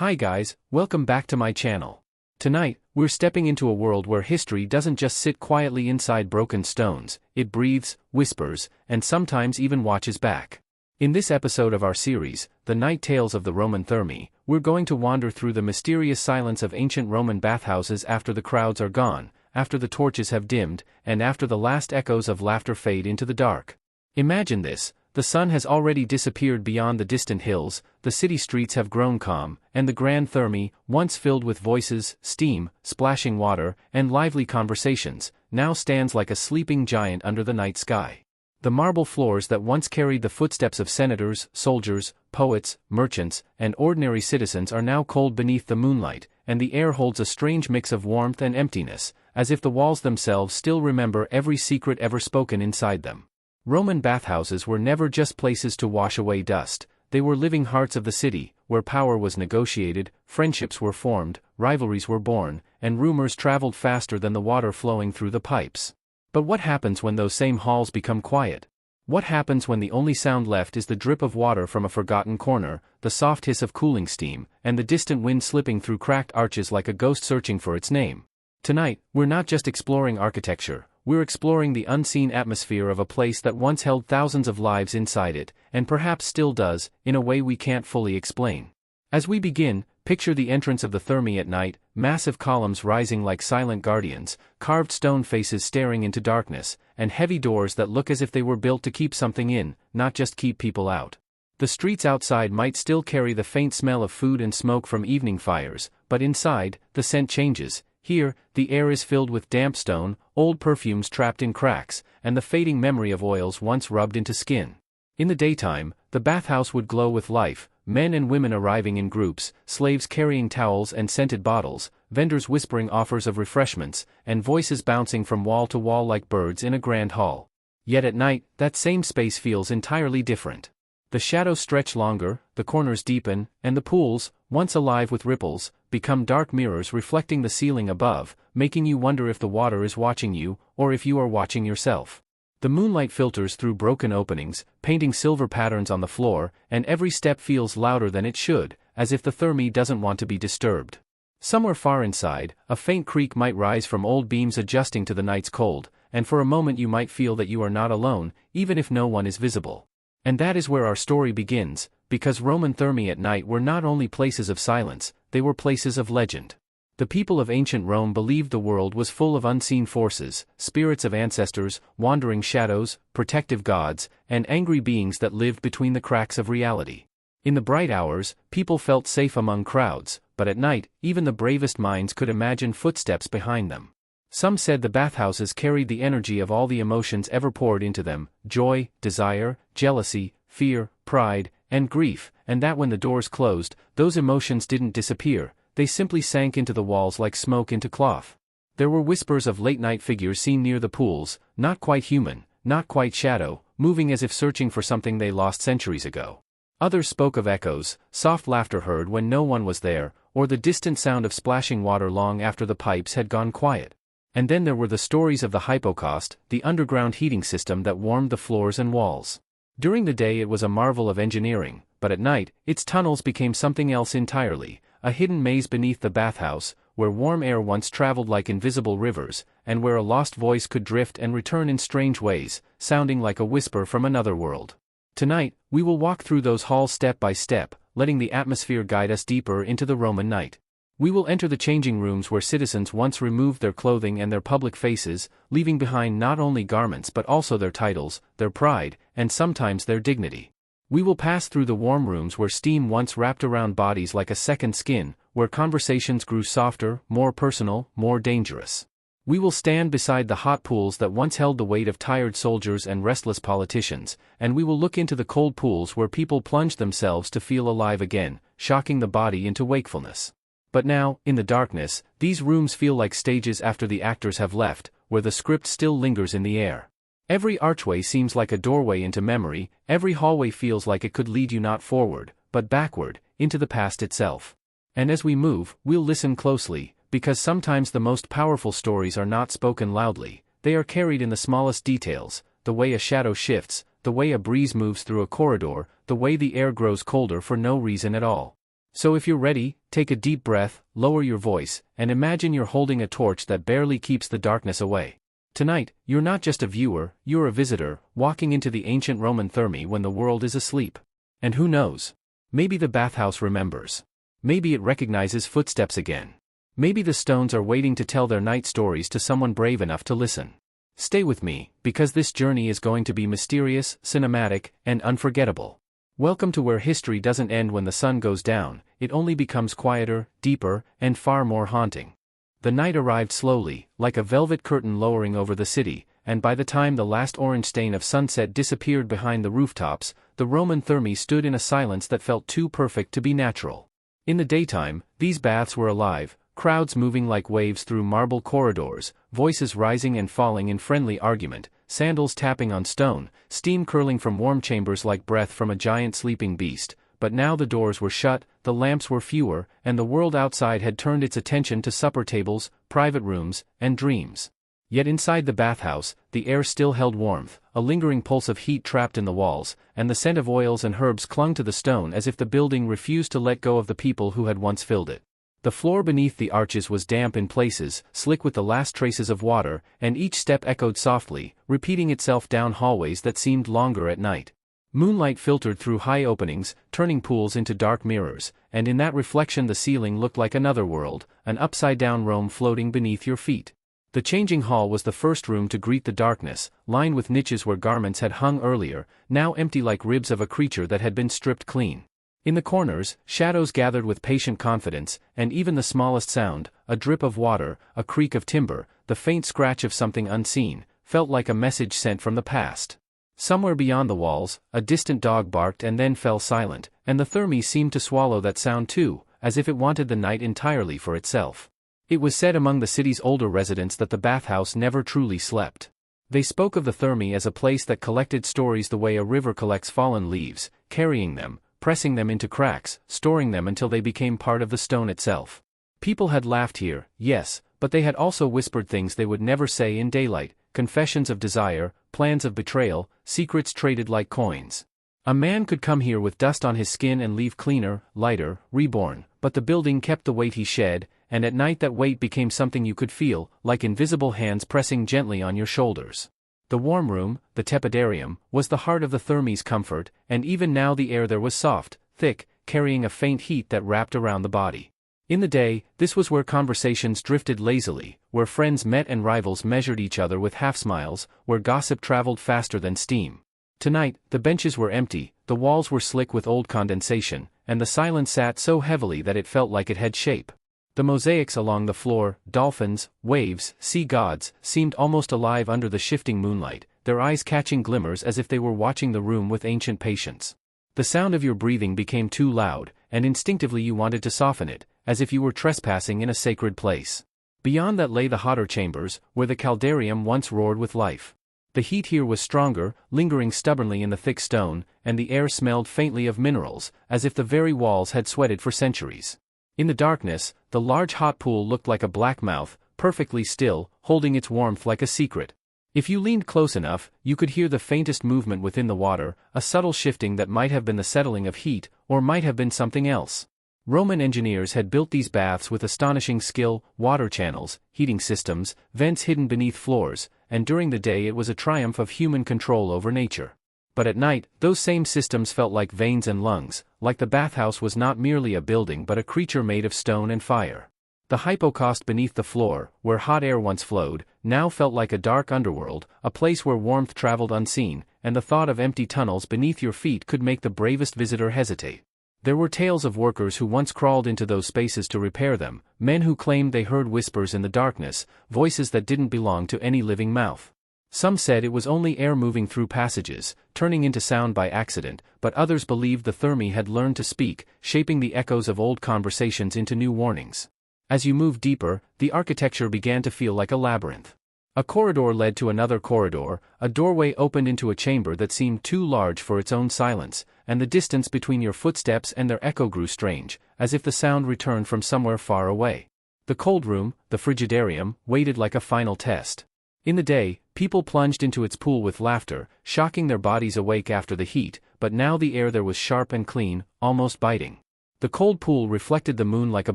Hi guys, welcome back to my channel. Tonight, we're stepping into a world where history doesn't just sit quietly inside broken stones, it breathes, whispers, and sometimes even watches back. In this episode of our series, The Night Tales of the Roman Thermae, we're going to wander through the mysterious silence of ancient Roman bathhouses after the crowds are gone, after the torches have dimmed, and after the last echoes of laughter fade into the dark. Imagine this. The sun has already disappeared beyond the distant hills, the city streets have grown calm, and the Grand Thermae, once filled with voices, steam, splashing water, and lively conversations, now stands like a sleeping giant under the night sky. The marble floors that once carried the footsteps of senators, soldiers, poets, merchants, and ordinary citizens are now cold beneath the moonlight, and the air holds a strange mix of warmth and emptiness, as if the walls themselves still remember every secret ever spoken inside them. Roman bathhouses were never just places to wash away dust, they were living hearts of the city, where power was negotiated, friendships were formed, rivalries were born, and rumors traveled faster than the water flowing through the pipes. But what happens when those same halls become quiet? What happens when the only sound left is the drip of water from a forgotten corner, the soft hiss of cooling steam, and the distant wind slipping through cracked arches like a ghost searching for its name? Tonight, we're not just exploring architecture. We're exploring the unseen atmosphere of a place that once held thousands of lives inside it, and perhaps still does, in a way we can't fully explain. As we begin, picture the entrance of the Thermae at night, massive columns rising like silent guardians, carved stone faces staring into darkness, and heavy doors that look as if they were built to keep something in, not just keep people out. The streets outside might still carry the faint smell of food and smoke from evening fires, but inside, the scent changes. Here, the air is filled with damp stone, old perfumes trapped in cracks, and the fading memory of oils once rubbed into skin. In the daytime, the bathhouse would glow with life, men and women arriving in groups, slaves carrying towels and scented bottles, vendors whispering offers of refreshments, and voices bouncing from wall to wall like birds in a grand hall. Yet at night, that same space feels entirely different. The shadows stretch longer, the corners deepen, and the pools, once alive with ripples, become dark mirrors reflecting the ceiling above, making you wonder if the water is watching you, or if you are watching yourself. The moonlight filters through broken openings, painting silver patterns on the floor, and every step feels louder than it should, as if the Thermae doesn't want to be disturbed. Somewhere far inside, a faint creak might rise from old beams adjusting to the night's cold, and for a moment you might feel that you are not alone, even if no one is visible. And that is where our story begins, because Roman Thermae at night were not only places of silence, they were places of legend. The people of ancient Rome believed the world was full of unseen forces, spirits of ancestors, wandering shadows, protective gods, and angry beings that lived between the cracks of reality. In the bright hours, people felt safe among crowds, but at night, even the bravest minds could imagine footsteps behind them. Some said the bathhouses carried the energy of all the emotions ever poured into them, joy, desire, jealousy, fear, pride, and grief, and that when the doors closed, those emotions didn't disappear, they simply sank into the walls like smoke into cloth. There were whispers of late-night figures seen near the pools, not quite human, not quite shadow, moving as if searching for something they lost centuries ago. Others spoke of echoes, soft laughter heard when no one was there, or the distant sound of splashing water long after the pipes had gone quiet. And then there were the stories of the hypocaust, the underground heating system that warmed the floors and walls. During the day it was a marvel of engineering, but at night, its tunnels became something else entirely, a hidden maze beneath the bathhouse, where warm air once traveled like invisible rivers, and where a lost voice could drift and return in strange ways, sounding like a whisper from another world. Tonight, we will walk through those halls step by step, letting the atmosphere guide us deeper into the Roman night. We will enter the changing rooms where citizens once removed their clothing and their public faces, leaving behind not only garments but also their titles, their pride, and sometimes their dignity. We will pass through the warm rooms where steam once wrapped around bodies like a second skin, where conversations grew softer, more personal, more dangerous. We will stand beside the hot pools that once held the weight of tired soldiers and restless politicians, and we will look into the cold pools where people plunged themselves to feel alive again, shocking the body into wakefulness. But now, in the darkness, these rooms feel like stages after the actors have left, where the script still lingers in the air. Every archway seems like a doorway into memory, every hallway feels like it could lead you not forward, but backward, into the past itself. And as we move, we'll listen closely, because sometimes the most powerful stories are not spoken loudly, they are carried in the smallest details, the way a shadow shifts, the way a breeze moves through a corridor, the way the air grows colder for no reason at all. So if you're ready, take a deep breath, lower your voice, and imagine you're holding a torch that barely keeps the darkness away. Tonight, you're not just a viewer, you're a visitor, walking into the ancient Roman Thermae when the world is asleep. And who knows? Maybe the bathhouse remembers. Maybe it recognizes footsteps again. Maybe the stones are waiting to tell their night stories to someone brave enough to listen. Stay with me, because this journey is going to be mysterious, cinematic, and unforgettable. Welcome to where history doesn't end when the sun goes down, it only becomes quieter, deeper, and far more haunting. The night arrived slowly, like a velvet curtain lowering over the city, and by the time the last orange stain of sunset disappeared behind the rooftops, the Roman Thermae stood in a silence that felt too perfect to be natural. In the daytime, these baths were alive, crowds moving like waves through marble corridors, voices rising and falling in friendly argument, sandals tapping on stone, steam curling from warm chambers like breath from a giant sleeping beast. But now the doors were shut, the lamps were fewer, and the world outside had turned its attention to supper tables, private rooms, and dreams. Yet inside the bathhouse, the air still held warmth, a lingering pulse of heat trapped in the walls, and the scent of oils and herbs clung to the stone as if the building refused to let go of the people who had once filled it. The floor beneath the arches was damp in places, slick with the last traces of water, and each step echoed softly, repeating itself down hallways that seemed longer at night. Moonlight filtered through high openings, turning pools into dark mirrors, and in that reflection the ceiling looked like another world, an upside-down Rome floating beneath your feet. The changing hall was the first room to greet the darkness, lined with niches where garments had hung earlier, now empty like ribs of a creature that had been stripped clean. In the corners, shadows gathered with patient confidence, and even the smallest sound, a drip of water, a creak of timber, the faint scratch of something unseen, felt like a message sent from the past. Somewhere beyond the walls, a distant dog barked and then fell silent, and the Thermae seemed to swallow that sound too, as if it wanted the night entirely for itself. It was said among the city's older residents that the bathhouse never truly slept. They spoke of the Thermae as a place that collected stories the way a river collects fallen leaves, carrying them, pressing them into cracks, storing them until they became part of the stone itself. People had laughed here, yes, but they had also whispered things they would never say in daylight, confessions of desire, plans of betrayal, secrets traded like coins. A man could come here with dust on his skin and leave cleaner, lighter, reborn, but the building kept the weight he shed, and at night that weight became something you could feel, like invisible hands pressing gently on your shoulders. The warm room, the tepidarium, was the heart of the Thermae's comfort, and even now the air there was soft, thick, carrying a faint heat that wrapped around the body. In the day, this was where conversations drifted lazily, where friends met and rivals measured each other with half-smiles, where gossip traveled faster than steam. Tonight, the benches were empty, the walls were slick with old condensation, and the silence sat so heavily that it felt like it had shape. The mosaics along the floor, dolphins, waves, sea gods, seemed almost alive under the shifting moonlight, their eyes catching glimmers as if they were watching the room with ancient patience. The sound of your breathing became too loud, and instinctively you wanted to soften it, as if you were trespassing in a sacred place. Beyond that lay the hotter chambers, where the caldarium once roared with life. The heat here was stronger, lingering stubbornly in the thick stone, and the air smelled faintly of minerals, as if the very walls had sweated for centuries. In the darkness, the large hot pool looked like a black mouth, perfectly still, holding its warmth like a secret. If you leaned close enough, you could hear the faintest movement within the water, a subtle shifting that might have been the settling of heat, or might have been something else. Roman engineers had built these baths with astonishing skill, water channels, heating systems, vents hidden beneath floors, and during the day it was a triumph of human control over nature. But at night, those same systems felt like veins and lungs, like the bathhouse was not merely a building but a creature made of stone and fire. The hypocaust beneath the floor, where hot air once flowed, now felt like a dark underworld, a place where warmth traveled unseen, and the thought of empty tunnels beneath your feet could make the bravest visitor hesitate. There were tales of workers who once crawled into those spaces to repair them, men who claimed they heard whispers in the darkness, voices that didn't belong to any living mouth. Some said it was only air moving through passages, turning into sound by accident, but others believed the Thermae had learned to speak, shaping the echoes of old conversations into new warnings. As you moved deeper, the architecture began to feel like a labyrinth. A corridor led to another corridor, a doorway opened into a chamber that seemed too large for its own silence, and the distance between your footsteps and their echo grew strange, as if the sound returned from somewhere far away. The cold room, the frigidarium, waited like a final test. In the day, people plunged into its pool with laughter, shocking their bodies awake after the heat, but now the air there was sharp and clean, almost biting. The cold pool reflected the moon like a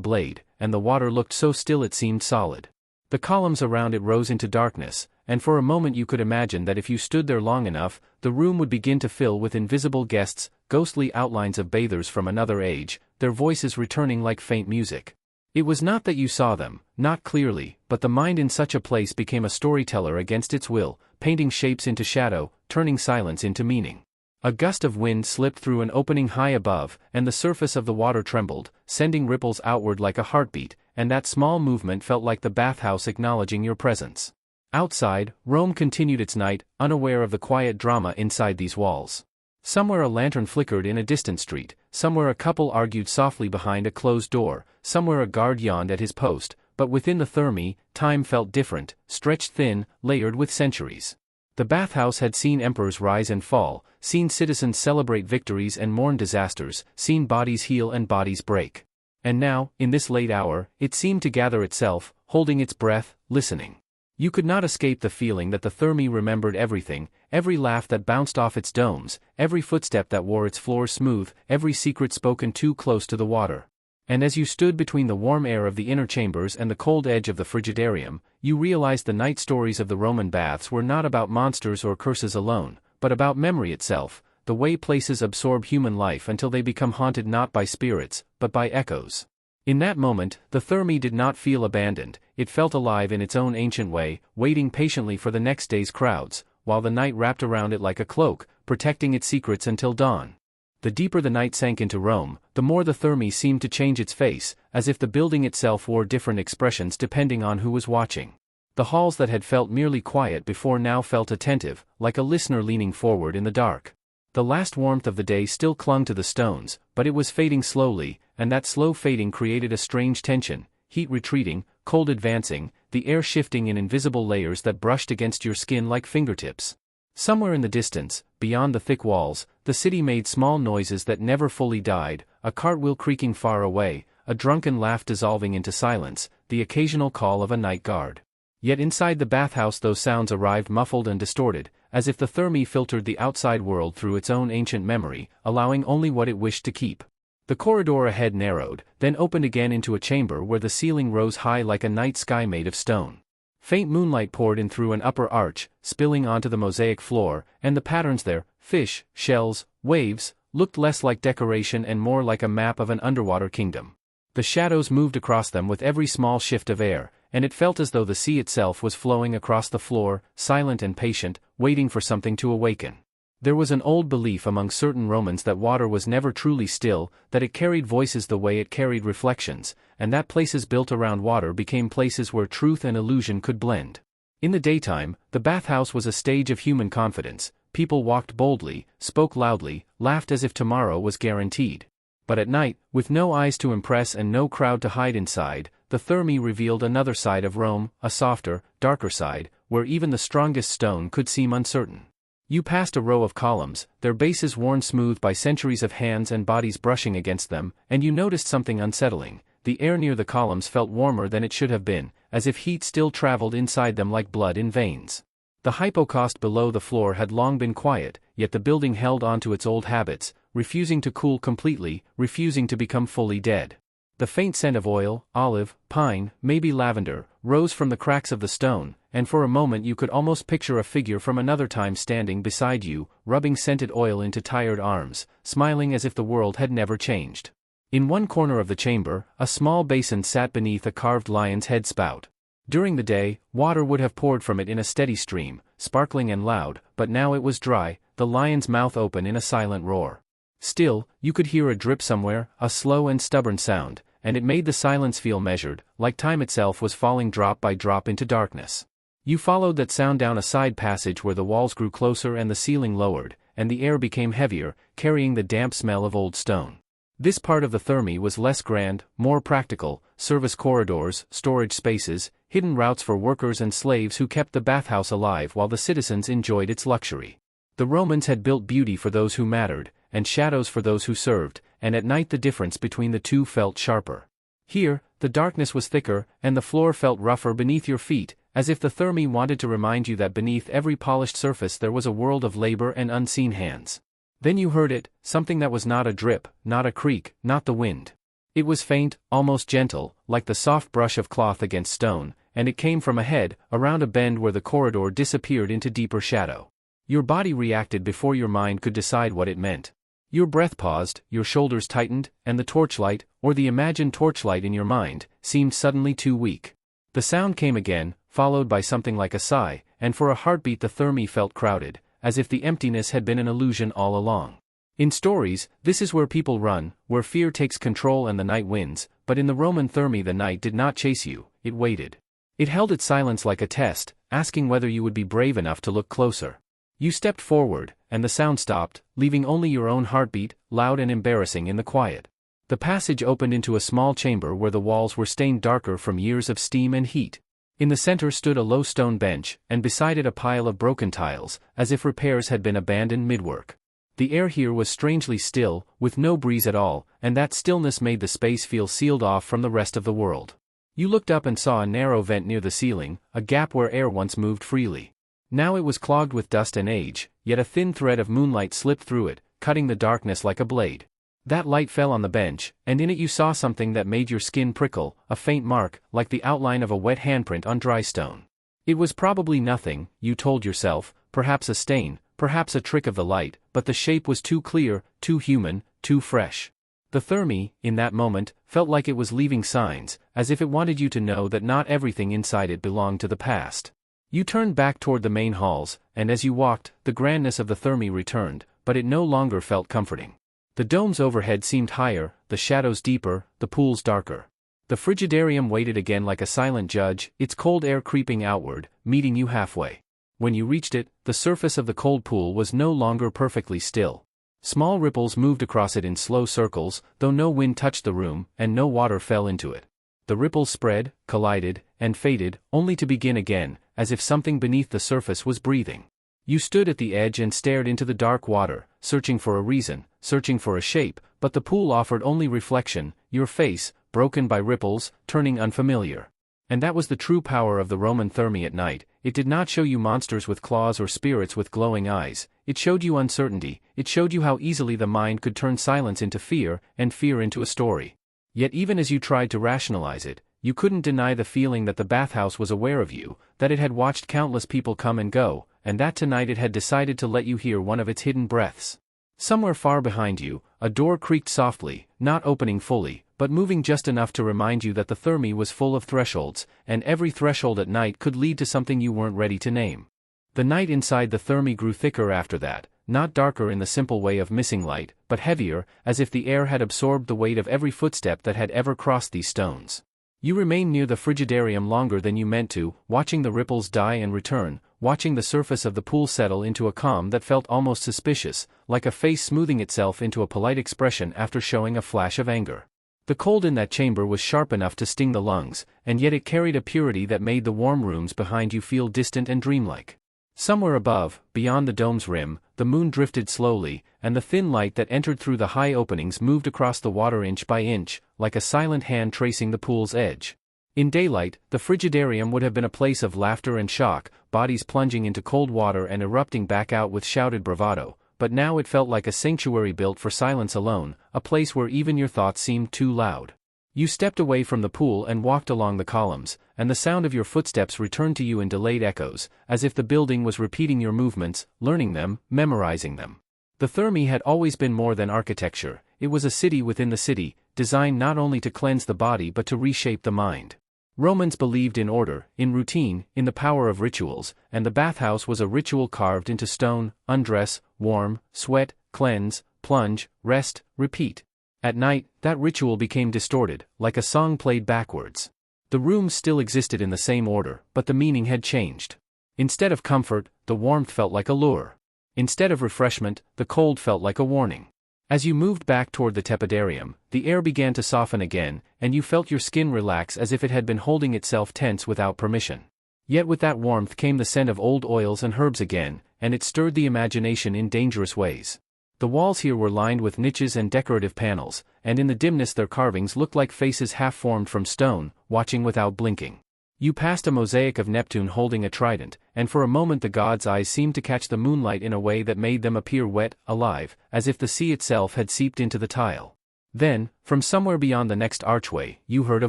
blade, and the water looked so still it seemed solid. The columns around it rose into darkness, and for a moment you could imagine that if you stood there long enough, the room would begin to fill with invisible guests, ghostly outlines of bathers from another age, their voices returning like faint music. It was not that you saw them, not clearly, but the mind in such a place became a storyteller against its will, painting shapes into shadow, turning silence into meaning. A gust of wind slipped through an opening high above, and the surface of the water trembled, sending ripples outward like a heartbeat, and that small movement felt like the bathhouse acknowledging your presence. Outside, Rome continued its night, unaware of the quiet drama inside these walls. Somewhere a lantern flickered in a distant street, somewhere a couple argued softly behind a closed door, somewhere a guard yawned at his post, but within the Thermae, time felt different, stretched thin, layered with centuries. The bathhouse had seen emperors rise and fall, seen citizens celebrate victories and mourn disasters, seen bodies heal and bodies break. And now, in this late hour, it seemed to gather itself, holding its breath, listening. You could not escape the feeling that the Thermae remembered everything, every laugh that bounced off its domes, every footstep that wore its floors smooth, every secret spoken too close to the water. And as you stood between the warm air of the inner chambers and the cold edge of the frigidarium, you realized the night stories of the Roman baths were not about monsters or curses alone, but about memory itself, the way places absorb human life until they become haunted not by spirits, but by echoes. In that moment, the Thermae did not feel abandoned, it felt alive in its own ancient way, waiting patiently for the next day's crowds, while the night wrapped around it like a cloak, protecting its secrets until dawn. The deeper the night sank into Rome, the more the Thermae seemed to change its face, as if the building itself wore different expressions depending on who was watching. The halls that had felt merely quiet before now felt attentive, like a listener leaning forward in the dark. The last warmth of the day still clung to the stones, but it was fading slowly, and that slow fading created a strange tension, heat retreating, cold advancing, the air shifting in invisible layers that brushed against your skin like fingertips. Somewhere in the distance, beyond the thick walls, the city made small noises that never fully died, a cartwheel creaking far away, a drunken laugh dissolving into silence, the occasional call of a night guard. Yet inside the bathhouse those sounds arrived muffled and distorted, as if the Thermae filtered the outside world through its own ancient memory, allowing only what it wished to keep. The corridor ahead narrowed, then opened again into a chamber where the ceiling rose high like a night sky made of stone. Faint moonlight poured in through an upper arch, spilling onto the mosaic floor, and the patterns there, fish, shells, waves, looked less like decoration and more like a map of an underwater kingdom. The shadows moved across them with every small shift of air, and it felt as though the sea itself was flowing across the floor, silent and patient, waiting for something to awaken. There was an old belief among certain Romans that water was never truly still, that it carried voices the way it carried reflections, and that places built around water became places where truth and illusion could blend. In the daytime, the bathhouse was a stage of human confidence, people walked boldly, spoke loudly, laughed as if tomorrow was guaranteed. But at night, with no eyes to impress and no crowd to hide inside, the Thermae revealed another side of Rome, a softer, darker side, where even the strongest stone could seem uncertain. You passed a row of columns, their bases worn smooth by centuries of hands and bodies brushing against them, and you noticed something unsettling. The air near the columns felt warmer than it should have been, as if heat still traveled inside them like blood in veins. The hypocaust below the floor had long been quiet, yet the building held on to its old habits, refusing to cool completely, refusing to become fully dead. The faint scent of oil, olive, pine, maybe lavender, rose from the cracks of the stone, and for a moment you could almost picture a figure from another time standing beside you, rubbing scented oil into tired arms, smiling as if the world had never changed. In one corner of the chamber, a small basin sat beneath a carved lion's head spout. During the day, water would have poured from it in a steady stream, sparkling and loud, but now it was dry, the lion's mouth open in a silent roar. Still, you could hear a drip somewhere, a slow and stubborn sound, and it made the silence feel measured, like time itself was falling drop by drop into darkness. You followed that sound down a side passage where the walls grew closer and the ceiling lowered, and the air became heavier, carrying the damp smell of old stone. This part of the Thermae was less grand, more practical, service corridors, storage spaces, hidden routes for workers and slaves who kept the bathhouse alive while the citizens enjoyed its luxury. The Romans had built beauty for those who mattered, and shadows for those who served, and at night the difference between the two felt sharper. Here, the darkness was thicker, and the floor felt rougher beneath your feet, as if the Thermae wanted to remind you that beneath every polished surface there was a world of labor and unseen hands. Then you heard it, something that was not a drip, not a creak, not the wind. It was faint, almost gentle, like the soft brush of cloth against stone, and it came from ahead, around a bend where the corridor disappeared into deeper shadow. Your body reacted before your mind could decide what it meant. Your breath paused, your shoulders tightened, and the torchlight, or the imagined torchlight in your mind, seemed suddenly too weak. The sound came again, followed by something like a sigh, and for a heartbeat the Thermae felt crowded, as if the emptiness had been an illusion all along. In stories, this is where people run, where fear takes control and the night wins, but in the Roman Thermae the night did not chase you, it waited. It held its silence like a test, asking whether you would be brave enough to look closer. You stepped forward, and the sound stopped, leaving only your own heartbeat, loud and embarrassing in the quiet. The passage opened into a small chamber where the walls were stained darker from years of steam and heat. In the center stood a low stone bench, and beside it a pile of broken tiles, as if repairs had been abandoned mid-work. The air here was strangely still, with no breeze at all, and that stillness made the space feel sealed off from the rest of the world. You looked up and saw a narrow vent near the ceiling, a gap where air once moved freely. Now it was clogged with dust and age, yet a thin thread of moonlight slipped through it, cutting the darkness like a blade. That light fell on the bench, and in it you saw something that made your skin prickle, a faint mark, like the outline of a wet handprint on dry stone. It was probably nothing, you told yourself, perhaps a stain, perhaps a trick of the light, but the shape was too clear, too human, too fresh. The Thermae, in that moment, felt like it was leaving signs, as if it wanted you to know that not everything inside it belonged to the past. You turned back toward the main halls, and as you walked, the grandness of the Thermae returned, but it no longer felt comforting. The domes overhead seemed higher, the shadows deeper, the pools darker. The frigidarium waited again like a silent judge, its cold air creeping outward, meeting you halfway. When you reached it, the surface of the cold pool was no longer perfectly still. Small ripples moved across it in slow circles, though no wind touched the room, and no water fell into it. The ripples spread, collided, and faded, only to begin again, as if something beneath the surface was breathing. You stood at the edge and stared into the dark water, searching for a reason, searching for a shape, but the pool offered only reflection, your face, broken by ripples, turning unfamiliar. And that was the true power of the Roman Thermae at night. It did not show you monsters with claws or spirits with glowing eyes, it showed you uncertainty, it showed you how easily the mind could turn silence into fear, and fear into a story. Yet even as you tried to rationalize it, you couldn't deny the feeling that the bathhouse was aware of you, that it had watched countless people come and go, and that tonight it had decided to let you hear one of its hidden breaths. Somewhere far behind you, a door creaked softly, not opening fully, but moving just enough to remind you that the Thermae was full of thresholds, and every threshold at night could lead to something you weren't ready to name. The night inside the Thermae grew thicker after that, not darker in the simple way of missing light, but heavier, as if the air had absorbed the weight of every footstep that had ever crossed these stones. You remained near the frigidarium longer than you meant to, watching the ripples die and return, watching the surface of the pool settle into a calm that felt almost suspicious, like a face smoothing itself into a polite expression after showing a flash of anger. The cold in that chamber was sharp enough to sting the lungs, and yet it carried a purity that made the warm rooms behind you feel distant and dreamlike. Somewhere above, beyond the dome's rim, the moon drifted slowly, and the thin light that entered through the high openings moved across the water inch by inch, like a silent hand tracing the pool's edge. In daylight, the frigidarium would have been a place of laughter and shock, bodies plunging into cold water and erupting back out with shouted bravado, but now it felt like a sanctuary built for silence alone, a place where even your thoughts seemed too loud. You stepped away from the pool and walked along the columns, and the sound of your footsteps returned to you in delayed echoes, as if the building was repeating your movements, learning them, memorizing them. The Thermae had always been more than architecture, it was a city within the city, designed not only to cleanse the body but to reshape the mind. Romans believed in order, in routine, in the power of rituals, and the bathhouse was a ritual carved into stone: undress, warm, sweat, cleanse, plunge, rest, repeat. At night, that ritual became distorted, like a song played backwards. The rooms still existed in the same order, but the meaning had changed. Instead of comfort, the warmth felt like a lure. Instead of refreshment, the cold felt like a warning. As you moved back toward the tepidarium, the air began to soften again, and you felt your skin relax as if it had been holding itself tense without permission. Yet with that warmth came the scent of old oils and herbs again, and it stirred the imagination in dangerous ways. The walls here were lined with niches and decorative panels, and in the dimness their carvings looked like faces half-formed from stone, watching without blinking. You passed a mosaic of Neptune holding a trident, and for a moment the god's eyes seemed to catch the moonlight in a way that made them appear wet, alive, as if the sea itself had seeped into the tile. Then, from somewhere beyond the next archway, you heard a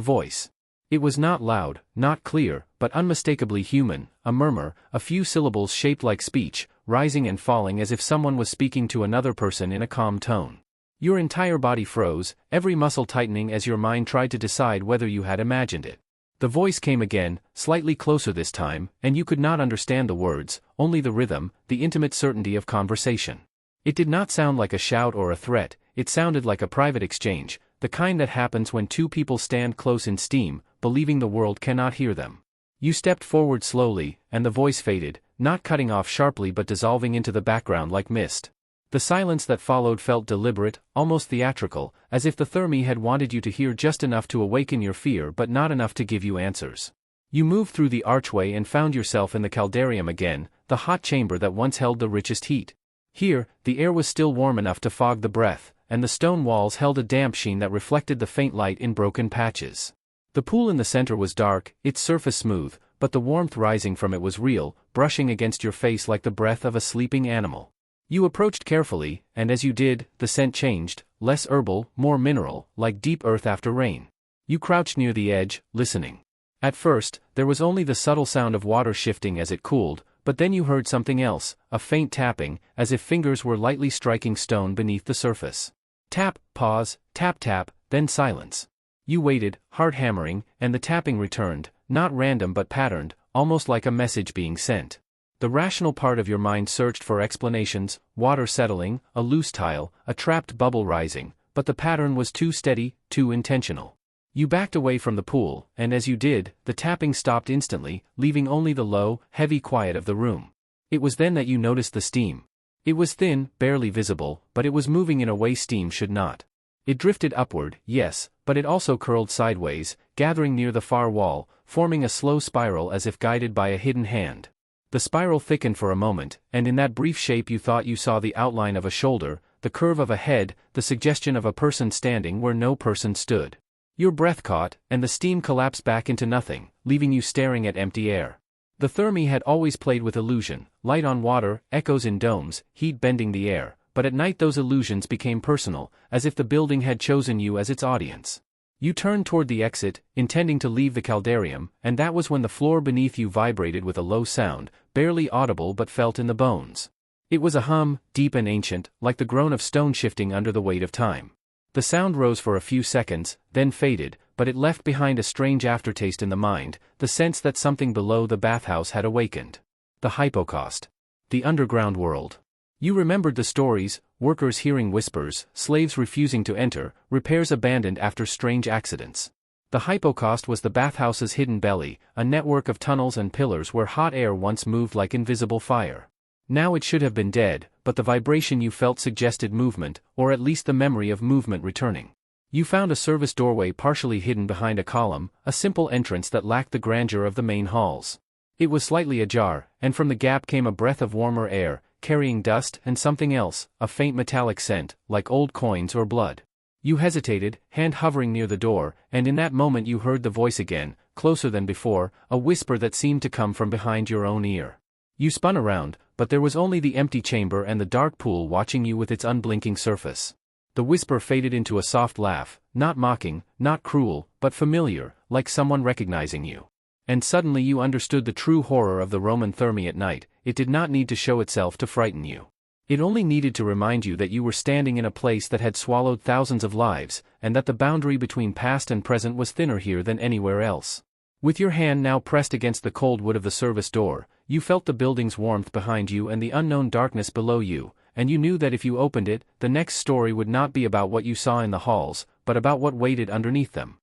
voice. It was not loud, not clear, but unmistakably human, a murmur, a few syllables shaped like speech, rising and falling as if someone was speaking to another person in a calm tone. Your entire body froze, every muscle tightening as your mind tried to decide whether you had imagined it. The voice came again, slightly closer this time, and you could not understand the words, only the rhythm, the intimate certainty of conversation. It did not sound like a shout or a threat, it sounded like a private exchange, the kind that happens when two people stand close in steam, believing the world cannot hear them. You stepped forward slowly, and the voice faded, not cutting off sharply but dissolving into the background like mist. The silence that followed felt deliberate, almost theatrical, as if the Thermae had wanted you to hear just enough to awaken your fear but not enough to give you answers. You moved through the archway and found yourself in the caldarium again, the hot chamber that once held the richest heat. Here, the air was still warm enough to fog the breath, and the stone walls held a damp sheen that reflected the faint light in broken patches. The pool in the center was dark, its surface smooth, but the warmth rising from it was real, brushing against your face like the breath of a sleeping animal. You approached carefully, and as you did, the scent changed, less herbal, more mineral, like deep earth after rain. You crouched near the edge, listening. At first, there was only the subtle sound of water shifting as it cooled, but then you heard something else, a faint tapping, as if fingers were lightly striking stone beneath the surface. Tap, pause, tap tap, then silence. You waited, heart hammering, and the tapping returned, not random but patterned, almost like a message being sent. The rational part of your mind searched for explanations, water settling, a loose tile, a trapped bubble rising, but the pattern was too steady, too intentional. You backed away from the pool, and as you did, the tapping stopped instantly, leaving only the low, heavy quiet of the room. It was then that you noticed the steam. It was thin, barely visible, but it was moving in a way steam should not. It drifted upward, yes, but it also curled sideways, gathering near the far wall, forming a slow spiral as if guided by a hidden hand. The spiral thickened for a moment, and in that brief shape you thought you saw the outline of a shoulder, the curve of a head, the suggestion of a person standing where no person stood. Your breath caught, and the steam collapsed back into nothing, leaving you staring at empty air. The Thermae had always played with illusion, light on water, echoes in domes, heat bending the air, but at night those illusions became personal, as if the building had chosen you as its audience. You turned toward the exit, intending to leave the caldarium, and that was when the floor beneath you vibrated with a low sound, barely audible but felt in the bones. It was a hum, deep and ancient, like the groan of stone shifting under the weight of time. The sound rose for a few seconds, then faded, but it left behind a strange aftertaste in the mind, the sense that something below the bathhouse had awakened. The hypocaust. The underground world. You remembered the stories, workers hearing whispers, slaves refusing to enter, repairs abandoned after strange accidents. The hypocaust was the bathhouse's hidden belly, a network of tunnels and pillars where hot air once moved like invisible fire. Now it should have been dead, but the vibration you felt suggested movement, or at least the memory of movement returning. You found a service doorway partially hidden behind a column, a simple entrance that lacked the grandeur of the main halls. It was slightly ajar, and from the gap came a breath of warmer air, carrying dust and something else, a faint metallic scent, like old coins or blood. You hesitated, hand hovering near the door, and in that moment you heard the voice again, closer than before, a whisper that seemed to come from behind your own ear. You spun around, but there was only the empty chamber and the dark pool watching you with its unblinking surface. The whisper faded into a soft laugh, not mocking, not cruel, but familiar, like someone recognizing you. And suddenly you understood the true horror of the Roman Thermae at night. It did not need to show itself to frighten you. It only needed to remind you that you were standing in a place that had swallowed thousands of lives, and that the boundary between past and present was thinner here than anywhere else. With your hand now pressed against the cold wood of the service door, you felt the building's warmth behind you and the unknown darkness below you, and you knew that if you opened it, the next story would not be about what you saw in the halls, but about what waited underneath them.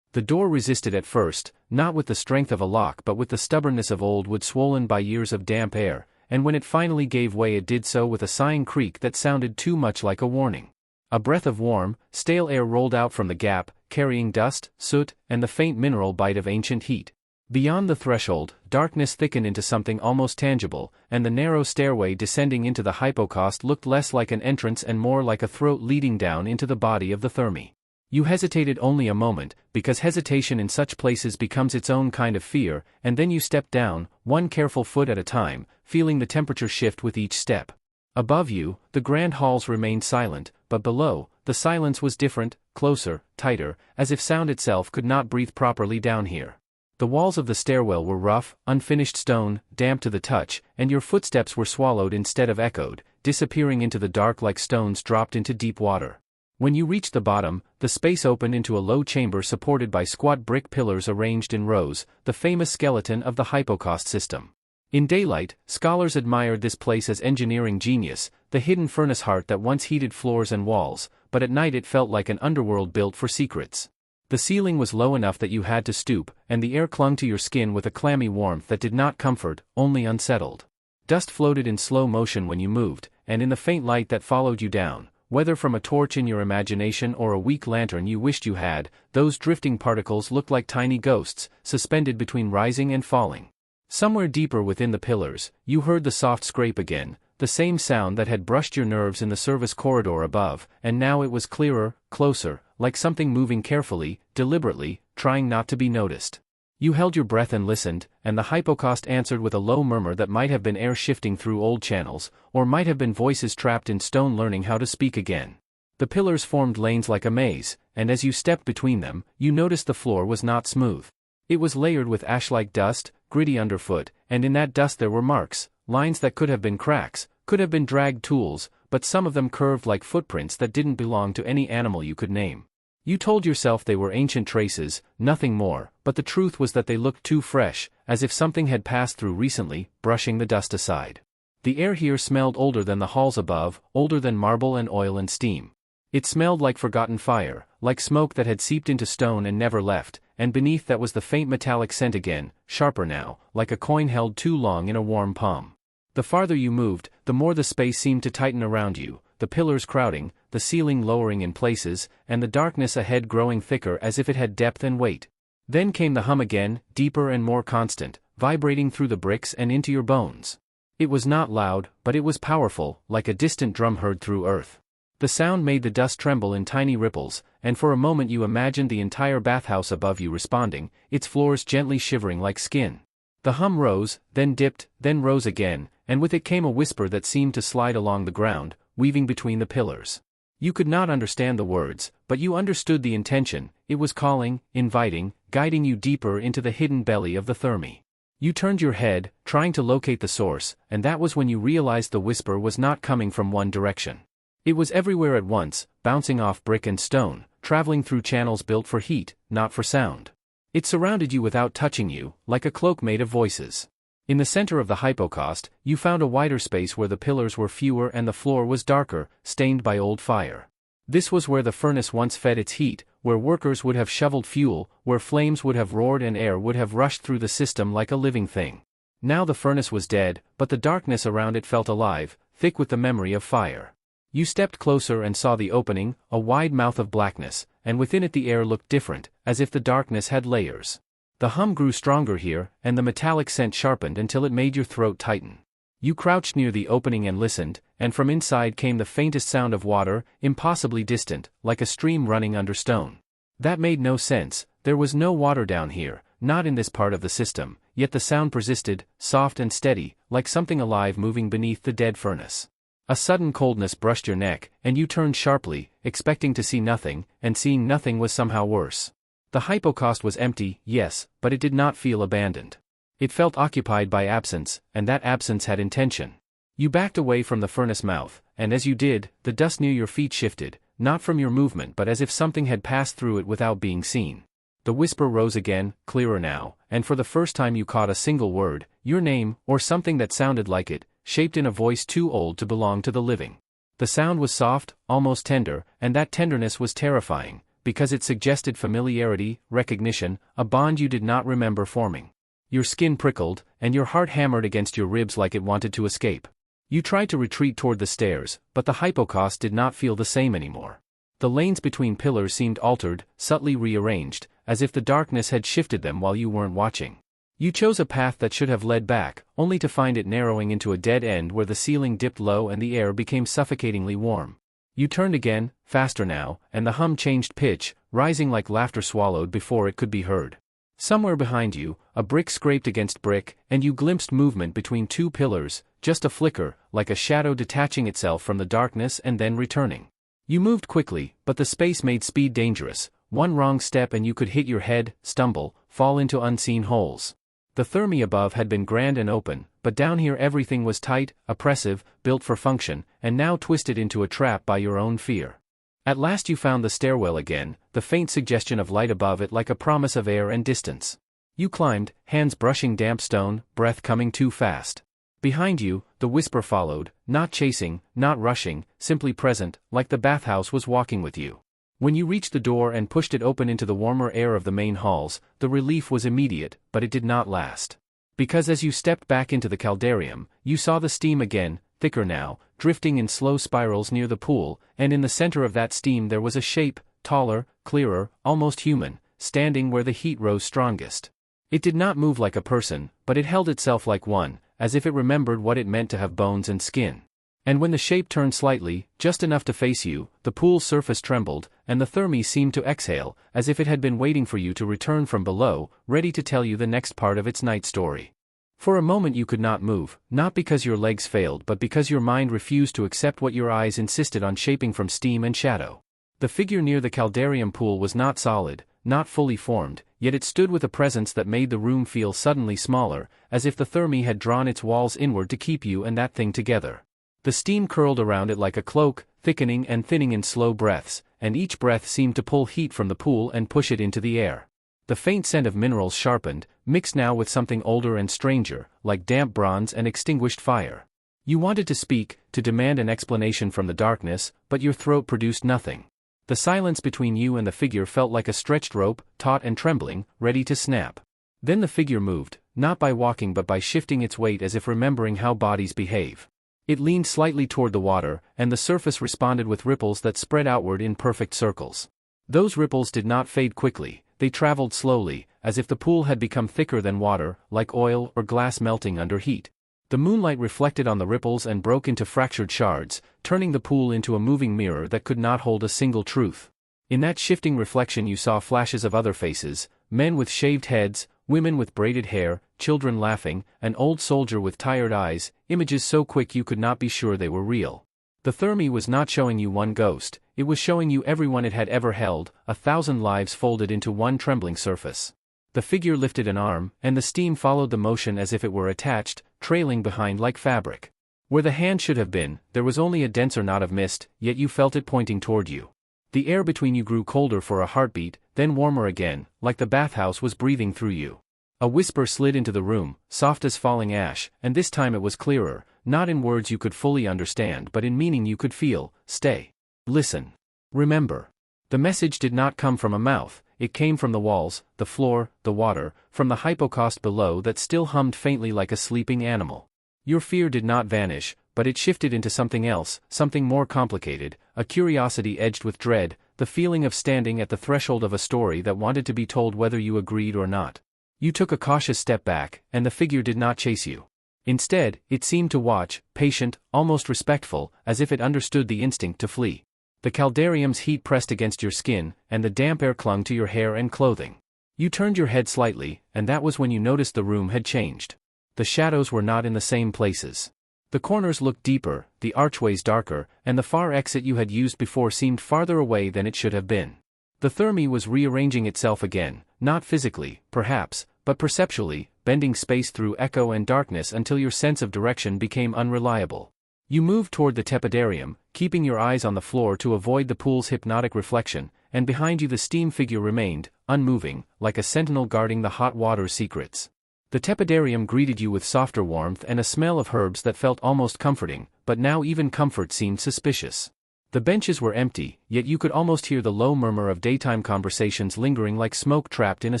The door resisted at first, not with the strength of a lock but with the stubbornness of old wood swollen by years of damp air, and when it finally gave way it did so with a sighing creak that sounded too much like a warning. A breath of warm, stale air rolled out from the gap, carrying dust, soot, and the faint mineral bite of ancient heat. Beyond the threshold, darkness thickened into something almost tangible, and the narrow stairway descending into the hypocaust looked less like an entrance and more like a throat leading down into the body of the Thermae. You hesitated only a moment, because hesitation in such places becomes its own kind of fear, and then you stepped down, one careful foot at a time, feeling the temperature shift with each step. Above you, the grand halls remained silent, but below, the silence was different, closer, tighter, as if sound itself could not breathe properly down here. The walls of the stairwell were rough, unfinished stone, damp to the touch, and your footsteps were swallowed instead of echoed, disappearing into the dark like stones dropped into deep water. When you reached the bottom, the space opened into a low chamber supported by squat brick pillars arranged in rows, the famous skeleton of the hypocaust system. In daylight, scholars admired this place as engineering genius, the hidden furnace heart that once heated floors and walls, but at night it felt like an underworld built for secrets. The ceiling was low enough that you had to stoop, and the air clung to your skin with a clammy warmth that did not comfort, only unsettled. Dust floated in slow motion when you moved, and in the faint light that followed you down, whether from a torch in your imagination or a weak lantern you wished you had, those drifting particles looked like tiny ghosts, suspended between rising and falling. Somewhere deeper within the pillars, you heard the soft scrape again, the same sound that had brushed your nerves in the service corridor above, and now it was clearer, closer, like something moving carefully, deliberately, trying not to be noticed. You held your breath and listened, and the hypocaust answered with a low murmur that might have been air shifting through old channels, or might have been voices trapped in stone learning how to speak again. The pillars formed lanes like a maze, and as you stepped between them, you noticed the floor was not smooth. It was layered with ash-like dust, gritty underfoot, and in that dust there were marks, lines that could have been cracks, could have been dragged tools, but some of them curved like footprints that didn't belong to any animal you could name. You told yourself they were ancient traces, nothing more, but the truth was that they looked too fresh, as if something had passed through recently, brushing the dust aside. The air here smelled older than the halls above, older than marble and oil and steam. It smelled like forgotten fire, like smoke that had seeped into stone and never left, and beneath that was the faint metallic scent again, sharper now, like a coin held too long in a warm palm. The farther you moved, the more the space seemed to tighten around you, the pillars crowding, the ceiling lowering in places, and the darkness ahead growing thicker as if it had depth and weight. Then came the hum again, deeper and more constant, vibrating through the bricks and into your bones. It was not loud, but it was powerful, like a distant drum heard through earth. The sound made the dust tremble in tiny ripples, and for a moment you imagined the entire bathhouse above you responding, its floors gently shivering like skin. The hum rose, then dipped, then rose again, and with it came a whisper that seemed to slide along the ground, weaving between the pillars. You could not understand the words, but you understood the intention. It was calling, inviting, guiding you deeper into the hidden belly of the Thermae. You turned your head, trying to locate the source, and that was when you realized the whisper was not coming from one direction. It was everywhere at once, bouncing off brick and stone, traveling through channels built for heat, not for sound. It surrounded you without touching you, like a cloak made of voices. In the center of the hypocaust, you found a wider space where the pillars were fewer and the floor was darker, stained by old fire. This was where the furnace once fed its heat, where workers would have shoveled fuel, where flames would have roared and air would have rushed through the system like a living thing. Now the furnace was dead, but the darkness around it felt alive, thick with the memory of fire. You stepped closer and saw the opening, a wide mouth of blackness, and within it the air looked different, as if the darkness had layers. The hum grew stronger here, and the metallic scent sharpened until it made your throat tighten. You crouched near the opening and listened, and from inside came the faintest sound of water, impossibly distant, like a stream running under stone. That made no sense. There was no water down here, not in this part of the system, yet the sound persisted, soft and steady, like something alive moving beneath the dead furnace. A sudden coldness brushed your neck, and you turned sharply, expecting to see nothing, and seeing nothing was somehow worse. The hypocaust was empty, yes, but it did not feel abandoned. It felt occupied by absence, and that absence had intention. You backed away from the furnace mouth, and as you did, the dust near your feet shifted, not from your movement but as if something had passed through it without being seen. The whisper rose again, clearer now, and for the first time you caught a single word, your name, or something that sounded like it, shaped in a voice too old to belong to the living. The sound was soft, almost tender, and that tenderness was terrifying, because it suggested familiarity, recognition, a bond you did not remember forming. Your skin prickled, and your heart hammered against your ribs like it wanted to escape. You tried to retreat toward the stairs, but the hypocaust did not feel the same anymore. The lanes between pillars seemed altered, subtly rearranged, as if the darkness had shifted them while you weren't watching. You chose a path that should have led back, only to find it narrowing into a dead end where the ceiling dipped low and the air became suffocatingly warm. You turned again, faster now, and the hum changed pitch, rising like laughter swallowed before it could be heard. Somewhere behind you, a brick scraped against brick, and you glimpsed movement between two pillars, just a flicker, like a shadow detaching itself from the darkness and then returning. You moved quickly, but the space made speed dangerous. One wrong step and you could hit your head, stumble, fall into unseen holes. The Thermae above had been grand and open, but down here everything was tight, oppressive, built for function, and now twisted into a trap by your own fear. At last you found the stairwell again, the faint suggestion of light above it like a promise of air and distance. You climbed, hands brushing damp stone, breath coming too fast. Behind you, the whisper followed, not chasing, not rushing, simply present, like the bathhouse was walking with you. When you reached the door and pushed it open into the warmer air of the main halls, the relief was immediate, but it did not last. Because as you stepped back into the caldarium, you saw the steam again, thicker now, drifting in slow spirals near the pool, and in the center of that steam there was a shape, taller, clearer, almost human, standing where the heat rose strongest. It did not move like a person, but it held itself like one, as if it remembered what it meant to have bones and skin. And when the shape turned slightly, just enough to face you, the pool's surface trembled, and the Thermae seemed to exhale, as if it had been waiting for you to return from below, ready to tell you the next part of its night story. For a moment you could not move, not because your legs failed but because your mind refused to accept what your eyes insisted on shaping from steam and shadow. The figure near the caldarium pool was not solid, not fully formed, yet it stood with a presence that made the room feel suddenly smaller, as if the Thermae had drawn its walls inward to keep you and that thing together. The steam curled around it like a cloak, thickening and thinning in slow breaths, and each breath seemed to pull heat from the pool and push it into the air. The faint scent of minerals sharpened, mixed now with something older and stranger, like damp bronze and extinguished fire. You wanted to speak, to demand an explanation from the darkness, but your throat produced nothing. The silence between you and the figure felt like a stretched rope, taut and trembling, ready to snap. Then the figure moved, not by walking but by shifting its weight as if remembering how bodies behave. It leaned slightly toward the water, and the surface responded with ripples that spread outward in perfect circles. Those ripples did not fade quickly, they traveled slowly, as if the pool had become thicker than water, like oil or glass melting under heat. The moonlight reflected on the ripples and broke into fractured shards, turning the pool into a moving mirror that could not hold a single truth. In that shifting reflection you saw flashes of other faces, men with shaved heads, women with braided hair, children laughing, an old soldier with tired eyes, images so quick you could not be sure they were real. The Thermae was not showing you one ghost, it was showing you everyone it had ever held, 1,000 lives folded into one trembling surface. The figure lifted an arm, and the steam followed the motion as if it were attached, trailing behind like fabric. Where the hand should have been, there was only a denser knot of mist, yet you felt it pointing toward you. The air between you grew colder for a heartbeat, then warmer again, like the bathhouse was breathing through you. A whisper slid into the room, soft as falling ash, and this time it was clearer, not in words you could fully understand but in meaning you could feel. Stay. Listen. Remember. The message did not come from a mouth, it came from the walls, the floor, the water, from the hypocaust below that still hummed faintly like a sleeping animal. Your fear did not vanish, but it shifted into something else, something more complicated, a curiosity edged with dread, the feeling of standing at the threshold of a story that wanted to be told whether you agreed or not. You took a cautious step back, and the figure did not chase you. Instead, it seemed to watch, patient, almost respectful, as if it understood the instinct to flee. The caldarium's heat pressed against your skin, and the damp air clung to your hair and clothing. You turned your head slightly, and that was when you noticed the room had changed. The shadows were not in the same places. The corners looked deeper, the archways darker, and the far exit you had used before seemed farther away than it should have been. The Thermae was rearranging itself again, not physically, perhaps, but perceptually, bending space through echo and darkness until your sense of direction became unreliable. You moved toward the tepidarium, keeping your eyes on the floor to avoid the pool's hypnotic reflection, and behind you the steam figure remained, unmoving, like a sentinel guarding the hot water's secrets. The tepidarium greeted you with softer warmth and a smell of herbs that felt almost comforting, but now even comfort seemed suspicious. The benches were empty, yet you could almost hear the low murmur of daytime conversations lingering like smoke trapped in a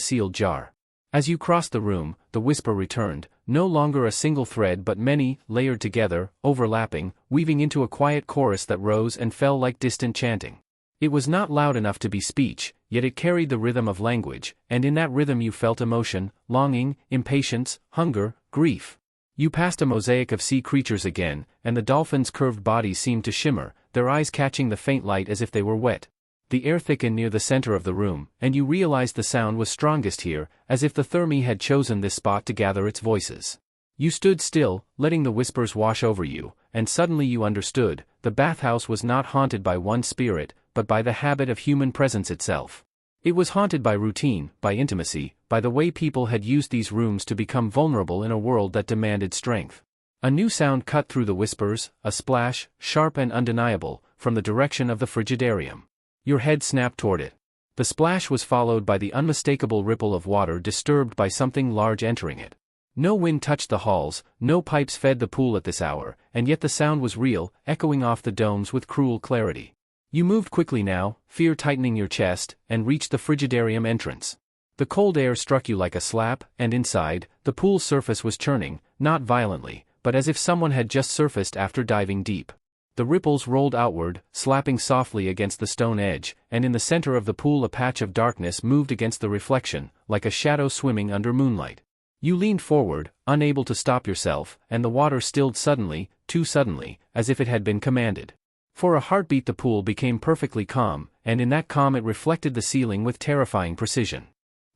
sealed jar. As you crossed the room, the whisper returned, no longer a single thread but many, layered together, overlapping, weaving into a quiet chorus that rose and fell like distant chanting. It was not loud enough to be speech, yet it carried the rhythm of language, and in that rhythm you felt emotion, longing, impatience, hunger, grief. You passed a mosaic of sea creatures again, and the dolphins' curved bodies seemed to shimmer, their eyes catching the faint light as if they were wet. The air thickened near the center of the room, and you realized the sound was strongest here, as if the Thermae had chosen this spot to gather its voices. You stood still, letting the whispers wash over you, and suddenly you understood, the bathhouse was not haunted by one spirit, but by the habit of human presence itself. It was haunted by routine, by intimacy, by the way people had used these rooms to become vulnerable in a world that demanded strength. A new sound cut through the whispers, a splash, sharp and undeniable, from the direction of the frigidarium. Your head snapped toward it. The splash was followed by the unmistakable ripple of water disturbed by something large entering it. No wind touched the halls, no pipes fed the pool at this hour, and yet the sound was real, echoing off the domes with cruel clarity. You moved quickly now, fear tightening your chest, and reached the frigidarium entrance. The cold air struck you like a slap, and inside, the pool's surface was churning, not violently, but as if someone had just surfaced after diving deep. The ripples rolled outward, slapping softly against the stone edge, and in the center of the pool a patch of darkness moved against the reflection, like a shadow swimming under moonlight. You leaned forward, unable to stop yourself, and the water stilled suddenly, too suddenly, as if it had been commanded. For a heartbeat the pool became perfectly calm, and in that calm it reflected the ceiling with terrifying precision.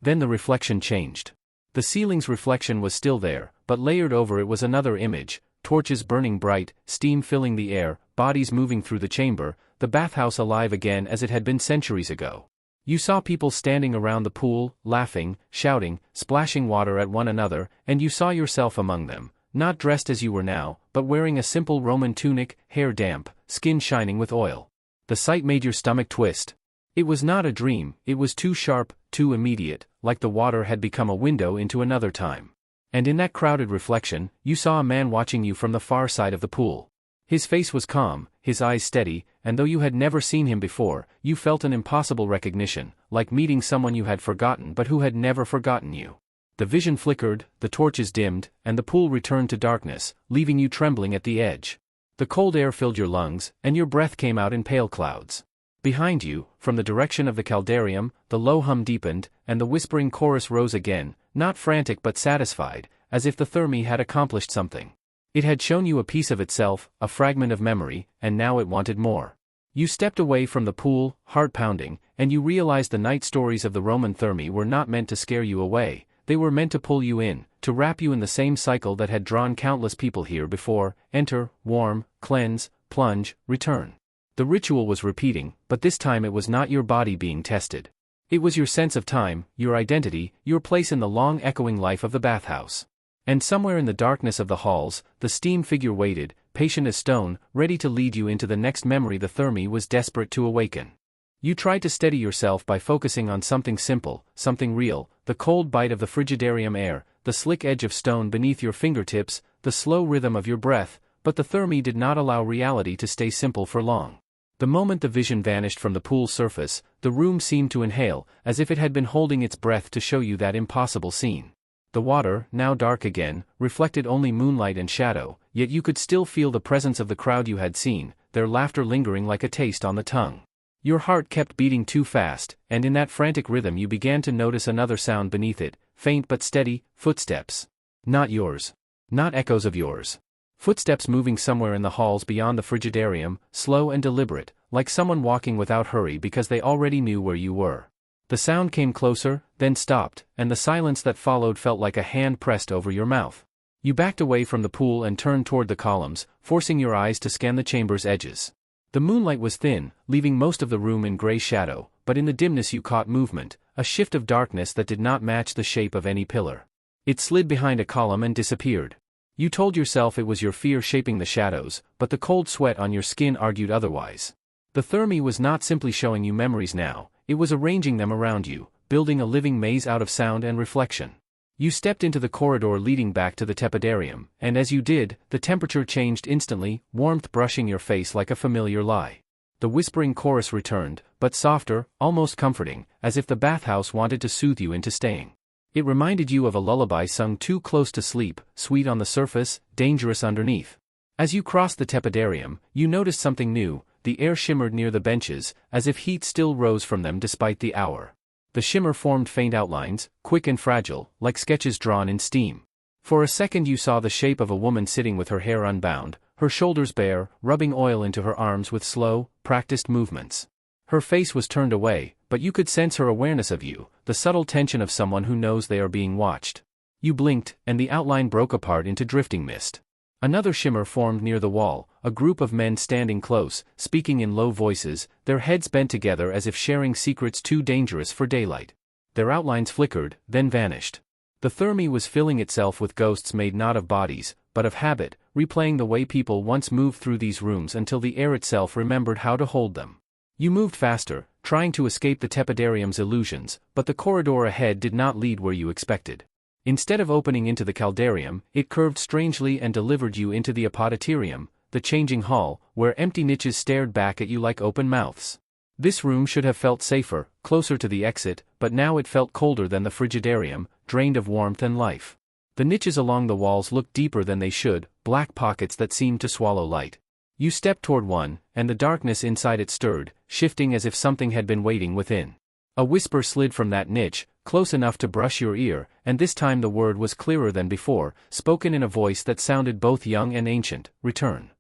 Then the reflection changed. The ceiling's reflection was still there, but layered over it was another image, torches burning bright, steam filling the air, bodies moving through the chamber, the bathhouse alive again as it had been centuries ago. You saw people standing around the pool, laughing, shouting, splashing water at one another, and you saw yourself among them, not dressed as you were now, but wearing a simple Roman tunic, hair damp, skin shining with oil. The sight made your stomach twist. It was not a dream, it was too sharp, too immediate, like the water had become a window into another time. And in that crowded reflection, you saw a man watching you from the far side of the pool. His face was calm, his eyes steady, and though you had never seen him before, you felt an impossible recognition, like meeting someone you had forgotten but who had never forgotten you. The vision flickered, the torches dimmed, and the pool returned to darkness, leaving you trembling at the edge. The cold air filled your lungs, and your breath came out in pale clouds. Behind you, from the direction of the caldarium, the low hum deepened, and the whispering chorus rose again, not frantic but satisfied, as if the Thermae had accomplished something. It had shown you a piece of itself, a fragment of memory, and now it wanted more. You stepped away from the pool, heart pounding, and you realized the night stories of the Roman Thermae were not meant to scare you away, they were meant to pull you in, to wrap you in the same cycle that had drawn countless people here before: enter, warm, cleanse, plunge, return. The ritual was repeating, but this time it was not your body being tested. It was your sense of time, your identity, your place in the long echoing life of the bathhouse. And somewhere in the darkness of the halls, the steam figure waited, patient as stone, ready to lead you into the next memory the Thermae was desperate to awaken. You tried to steady yourself by focusing on something simple, something real, the cold bite of the frigidarium air, the slick edge of stone beneath your fingertips, the slow rhythm of your breath, but the Thermae did not allow reality to stay simple for long. The moment the vision vanished from the pool's surface, the room seemed to inhale, as if it had been holding its breath to show you that impossible scene. The water, now dark again, reflected only moonlight and shadow, yet you could still feel the presence of the crowd you had seen, their laughter lingering like a taste on the tongue. Your heart kept beating too fast, and in that frantic rhythm you began to notice another sound beneath it, faint but steady, footsteps. Not yours. Not echoes of yours. Footsteps moving somewhere in the halls beyond the frigidarium, slow and deliberate, like someone walking without hurry because they already knew where you were. The sound came closer, then stopped, and the silence that followed felt like a hand pressed over your mouth. You backed away from the pool and turned toward the columns, forcing your eyes to scan the chamber's edges. The moonlight was thin, leaving most of the room in gray shadow, but in the dimness you caught movement, a shift of darkness that did not match the shape of any pillar. It slid behind a column and disappeared. You told yourself it was your fear shaping the shadows, but the cold sweat on your skin argued otherwise. The Thermae was not simply showing you memories now, it was arranging them around you, building a living maze out of sound and reflection. You stepped into the corridor leading back to the tepidarium, and as you did, the temperature changed instantly, warmth brushing your face like a familiar lie. The whispering chorus returned, but softer, almost comforting, as if the bathhouse wanted to soothe you into staying. It reminded you of a lullaby sung too close to sleep, sweet on the surface, dangerous underneath. As you crossed the tepidarium, you noticed something new. The air shimmered near the benches, as if heat still rose from them despite the hour. The shimmer formed faint outlines, quick and fragile, like sketches drawn in steam. For a second you saw the shape of a woman sitting with her hair unbound, her shoulders bare, rubbing oil into her arms with slow, practiced movements. Her face was turned away, but you could sense her awareness of you, the subtle tension of someone who knows they are being watched. You blinked, and the outline broke apart into drifting mist. Another shimmer formed near the wall, a group of men standing close, speaking in low voices, their heads bent together as if sharing secrets too dangerous for daylight. Their outlines flickered, then vanished. The Thermae was filling itself with ghosts made not of bodies, but of habit, replaying the way people once moved through these rooms until the air itself remembered how to hold them. You moved faster, trying to escape the tepidarium's illusions, but the corridor ahead did not lead where you expected. Instead of opening into the caldarium, it curved strangely and delivered you into the apodyterium, the changing hall, where empty niches stared back at you like open mouths. This room should have felt safer, closer to the exit, but now it felt colder than the frigidarium, drained of warmth and life. The niches along the walls looked deeper than they should, black pockets that seemed to swallow light. You stepped toward one, and the darkness inside it stirred, shifting as if something had been waiting within. A whisper slid from that niche, close enough to brush your ear, and this time the word was clearer than before, spoken in a voice that sounded both young and ancient: return.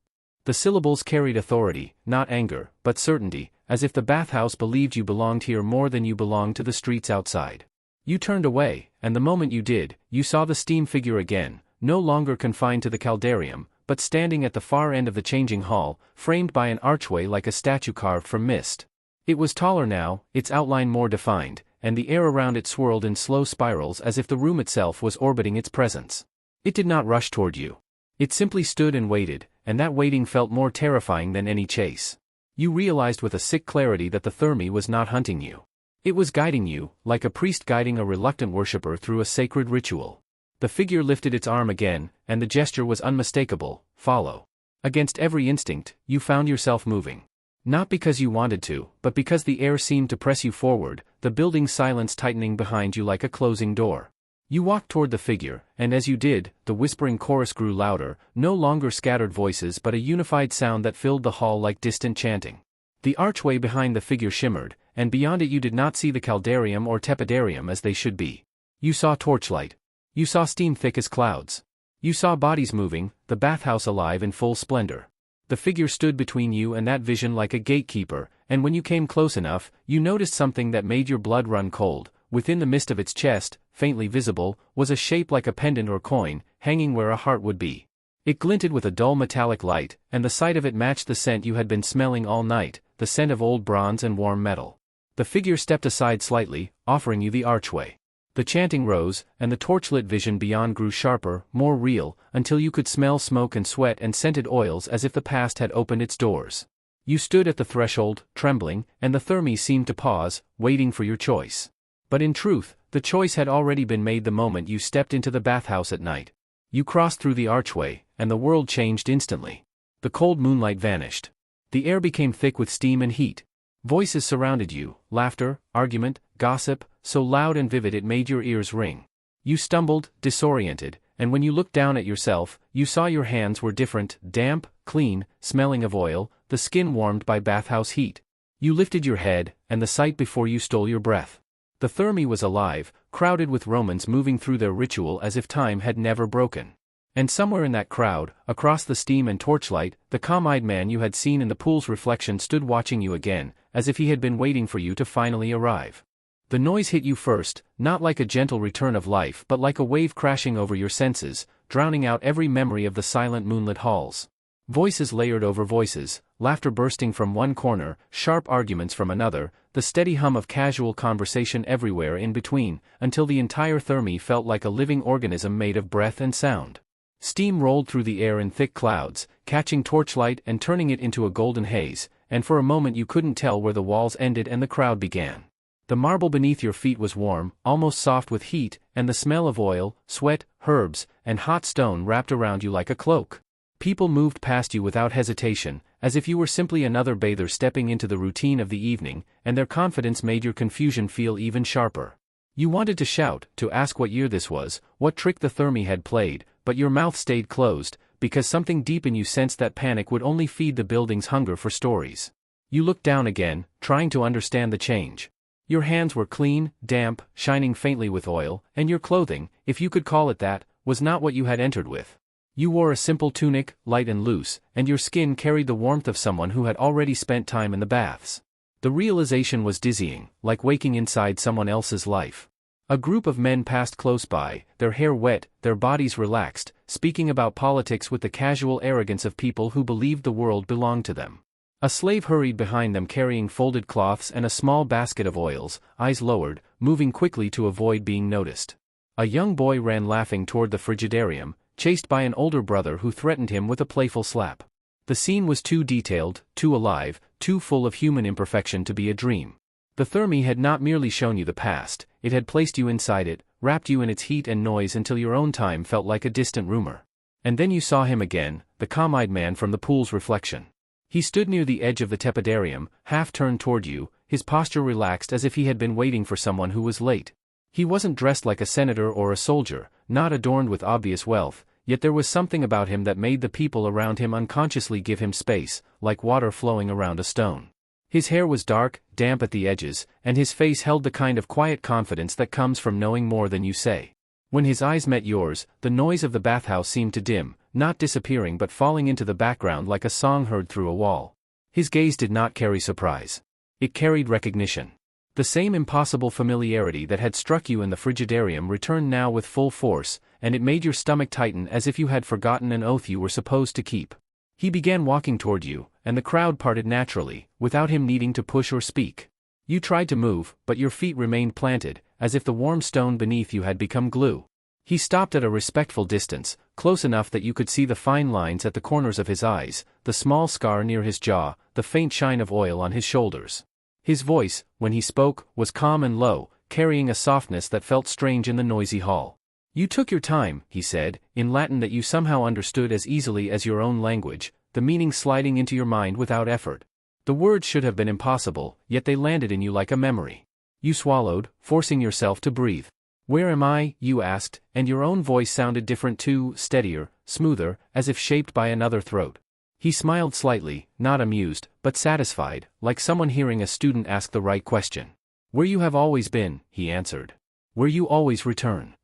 The syllables carried authority, not anger, but certainty, as if the bathhouse believed you belonged here more than you belonged to the streets outside. You turned away, and the moment you did, you saw the steam figure again, no longer confined to the caldarium, but standing at the far end of the changing hall, framed by an archway like a statue carved from mist. It was taller now, its outline more defined, and the air around it swirled in slow spirals as if the room itself was orbiting its presence. It did not rush toward you. It simply stood and waited, and that waiting felt more terrifying than any chase. You realized with a sick clarity that the Thermae was not hunting you. It was guiding you, like a priest guiding a reluctant worshipper through a sacred ritual. The figure lifted its arm again, and the gesture was unmistakable: follow. Against every instinct, you found yourself moving. Not because you wanted to, but because the air seemed to press you forward, the building's silence tightening behind you like a closing door. You walked toward the figure, and as you did, the whispering chorus grew louder, no longer scattered voices but a unified sound that filled the hall like distant chanting. The archway behind the figure shimmered, and beyond it you did not see the caldarium or tepidarium as they should be. You saw torchlight. You saw steam thick as clouds. You saw bodies moving, the bathhouse alive in full splendor. The figure stood between you and that vision like a gatekeeper, and when you came close enough, you noticed something that made your blood run cold. Within the mist of its chest, faintly visible, was a shape like a pendant or coin, hanging where a heart would be. It glinted with a dull metallic light, and the sight of it matched the scent you had been smelling all night, the scent of old bronze and warm metal. The figure stepped aside slightly, offering you the archway. The chanting rose, and the torchlit vision beyond grew sharper, more real, until you could smell smoke and sweat and scented oils as if the past had opened its doors. You stood at the threshold, trembling, and the Thermae seemed to pause, waiting for your choice. But in truth, the choice had already been made the moment you stepped into the bathhouse at night. You crossed through the archway, and the world changed instantly. The cold moonlight vanished. The air became thick with steam and heat. Voices surrounded you, laughter, argument, gossip, so loud and vivid it made your ears ring. You stumbled, disoriented, and when you looked down at yourself, you saw your hands were different, damp, clean, smelling of oil, the skin warmed by bathhouse heat. You lifted your head, and the sight before you stole your breath. The Thermae was alive, crowded with Romans moving through their ritual as if time had never broken. And somewhere in that crowd, across the steam and torchlight, the calm-eyed man you had seen in the pool's reflection stood watching you again, as if he had been waiting for you to finally arrive. The noise hit you first, not like a gentle return of life but like a wave crashing over your senses, drowning out every memory of the silent moonlit halls. Voices layered over voices, laughter bursting from one corner, sharp arguments from another, the steady hum of casual conversation everywhere in between, until the entire Thermae felt like a living organism made of breath and sound. Steam rolled through the air in thick clouds, catching torchlight and turning it into a golden haze, and for a moment you couldn't tell where the walls ended and the crowd began. The marble beneath your feet was warm, almost soft with heat, and the smell of oil, sweat, herbs, and hot stone wrapped around you like a cloak. People moved past you without hesitation, as if you were simply another bather stepping into the routine of the evening, and their confidence made your confusion feel even sharper. You wanted to shout, to ask what year this was, what trick the Thermae had played, but your mouth stayed closed, because something deep in you sensed that panic would only feed the building's hunger for stories. You looked down again, trying to understand the change. Your hands were clean, damp, shining faintly with oil, and your clothing, if you could call it that, was not what you had entered with. You wore a simple tunic, light and loose, and your skin carried the warmth of someone who had already spent time in the baths. The realization was dizzying, like waking inside someone else's life. A group of men passed close by, their hair wet, their bodies relaxed, speaking about politics with the casual arrogance of people who believed the world belonged to them. A slave hurried behind them carrying folded cloths and a small basket of oils, eyes lowered, moving quickly to avoid being noticed. A young boy ran laughing toward the frigidarium, chased by an older brother who threatened him with a playful slap. The scene was too detailed, too alive, too full of human imperfection to be a dream. The Thermae had not merely shown you the past, it had placed you inside it, wrapped you in its heat and noise until your own time felt like a distant rumor. And then you saw him again, the calm-eyed man from the pool's reflection. He stood near the edge of the tepidarium, half turned toward you, his posture relaxed as if he had been waiting for someone who was late. He wasn't dressed like a senator or a soldier, not adorned with obvious wealth, yet there was something about him that made the people around him unconsciously give him space, like water flowing around a stone. His hair was dark, damp at the edges, and his face held the kind of quiet confidence that comes from knowing more than you say. When his eyes met yours, the noise of the bathhouse seemed to dim, not disappearing but falling into the background like a song heard through a wall. His gaze did not carry surprise. It carried recognition. The same impossible familiarity that had struck you in the frigidarium returned now with full force, and it made your stomach tighten as if you had forgotten an oath you were supposed to keep. He began walking toward you, and the crowd parted naturally, without him needing to push or speak. You tried to move, but your feet remained planted, as if the warm stone beneath you had become glue. He stopped at a respectful distance, close enough that you could see the fine lines at the corners of his eyes, the small scar near his jaw, the faint shine of oil on his shoulders. His voice, when he spoke, was calm and low, carrying a softness that felt strange in the noisy hall. You took your time, he said, in Latin that you somehow understood as easily as your own language, the meaning sliding into your mind without effort. The words should have been impossible, yet they landed in you like a memory. You swallowed, forcing yourself to breathe. "Where am I?" you asked, and your own voice sounded different too, steadier, smoother, as if shaped by another throat. He smiled slightly, not amused, but satisfied, like someone hearing a student ask the right question. "Where you have always been," he answered. "Where you always return."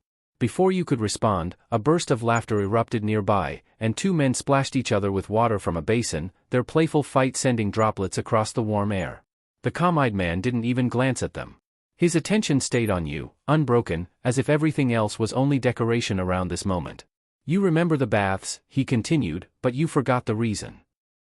Before you could respond, a burst of laughter erupted nearby, and two men splashed each other with water from a basin, their playful fight sending droplets across the warm air. The calm-eyed man didn't even glance at them. His attention stayed on you, unbroken, as if everything else was only decoration around this moment. "You remember the baths," he continued, "but you forgot the reason."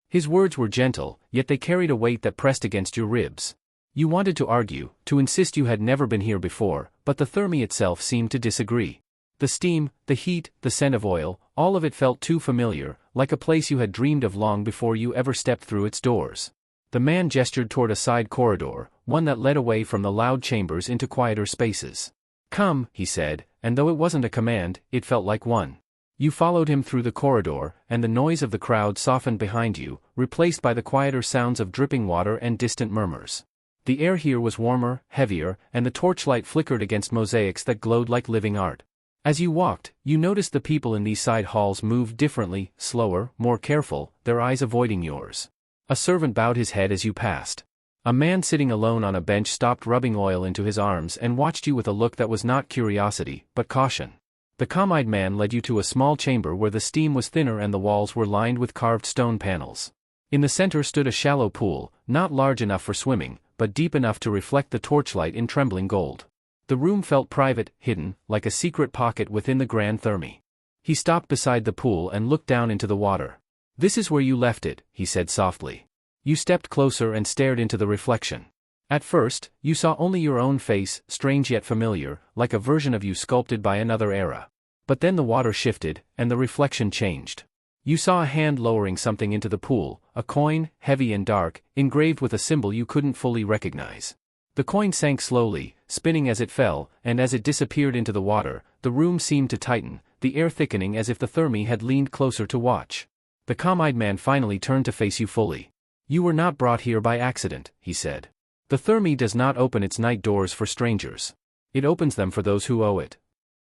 His words were gentle, yet they carried a weight that pressed against your ribs. You wanted to argue, to insist you had never been here before, but the Thermae itself seemed to disagree. The steam, the heat, the scent of oil, all of it felt too familiar, like a place you had dreamed of long before you ever stepped through its doors. The man gestured toward a side corridor, one that led away from the loud chambers into quieter spaces. "Come," he said, and though it wasn't a command, it felt like one. You followed him through the corridor, and the noise of the crowd softened behind you, replaced by the quieter sounds of dripping water and distant murmurs. The air here was warmer, heavier, and the torchlight flickered against mosaics that glowed like living art. As you walked, you noticed the people in these side halls moved differently, slower, more careful, their eyes avoiding yours. A servant bowed his head as you passed. A man sitting alone on a bench stopped rubbing oil into his arms and watched you with a look that was not curiosity, but caution. The calm-eyed man led you to a small chamber where the steam was thinner and the walls were lined with carved stone panels. In the center stood a shallow pool, not large enough for swimming, but deep enough to reflect the torchlight in trembling gold. The room felt private, hidden, like a secret pocket within the Grand Thermae. He stopped beside the pool and looked down into the water. "This is where you left it," he said softly. You stepped closer and stared into the reflection. At first, you saw only your own face, strange yet familiar, like a version of you sculpted by another era. But then the water shifted, and the reflection changed. You saw a hand lowering something into the pool, a coin, heavy and dark, engraved with a symbol you couldn't fully recognize. The coin sank slowly, spinning as it fell, and as it disappeared into the water, the room seemed to tighten, the air thickening as if the Thermae had leaned closer to watch. The calm-eyed man finally turned to face you fully. "You were not brought here by accident," he said. "The Thermae does not open its night doors for strangers. It opens them for those who owe it."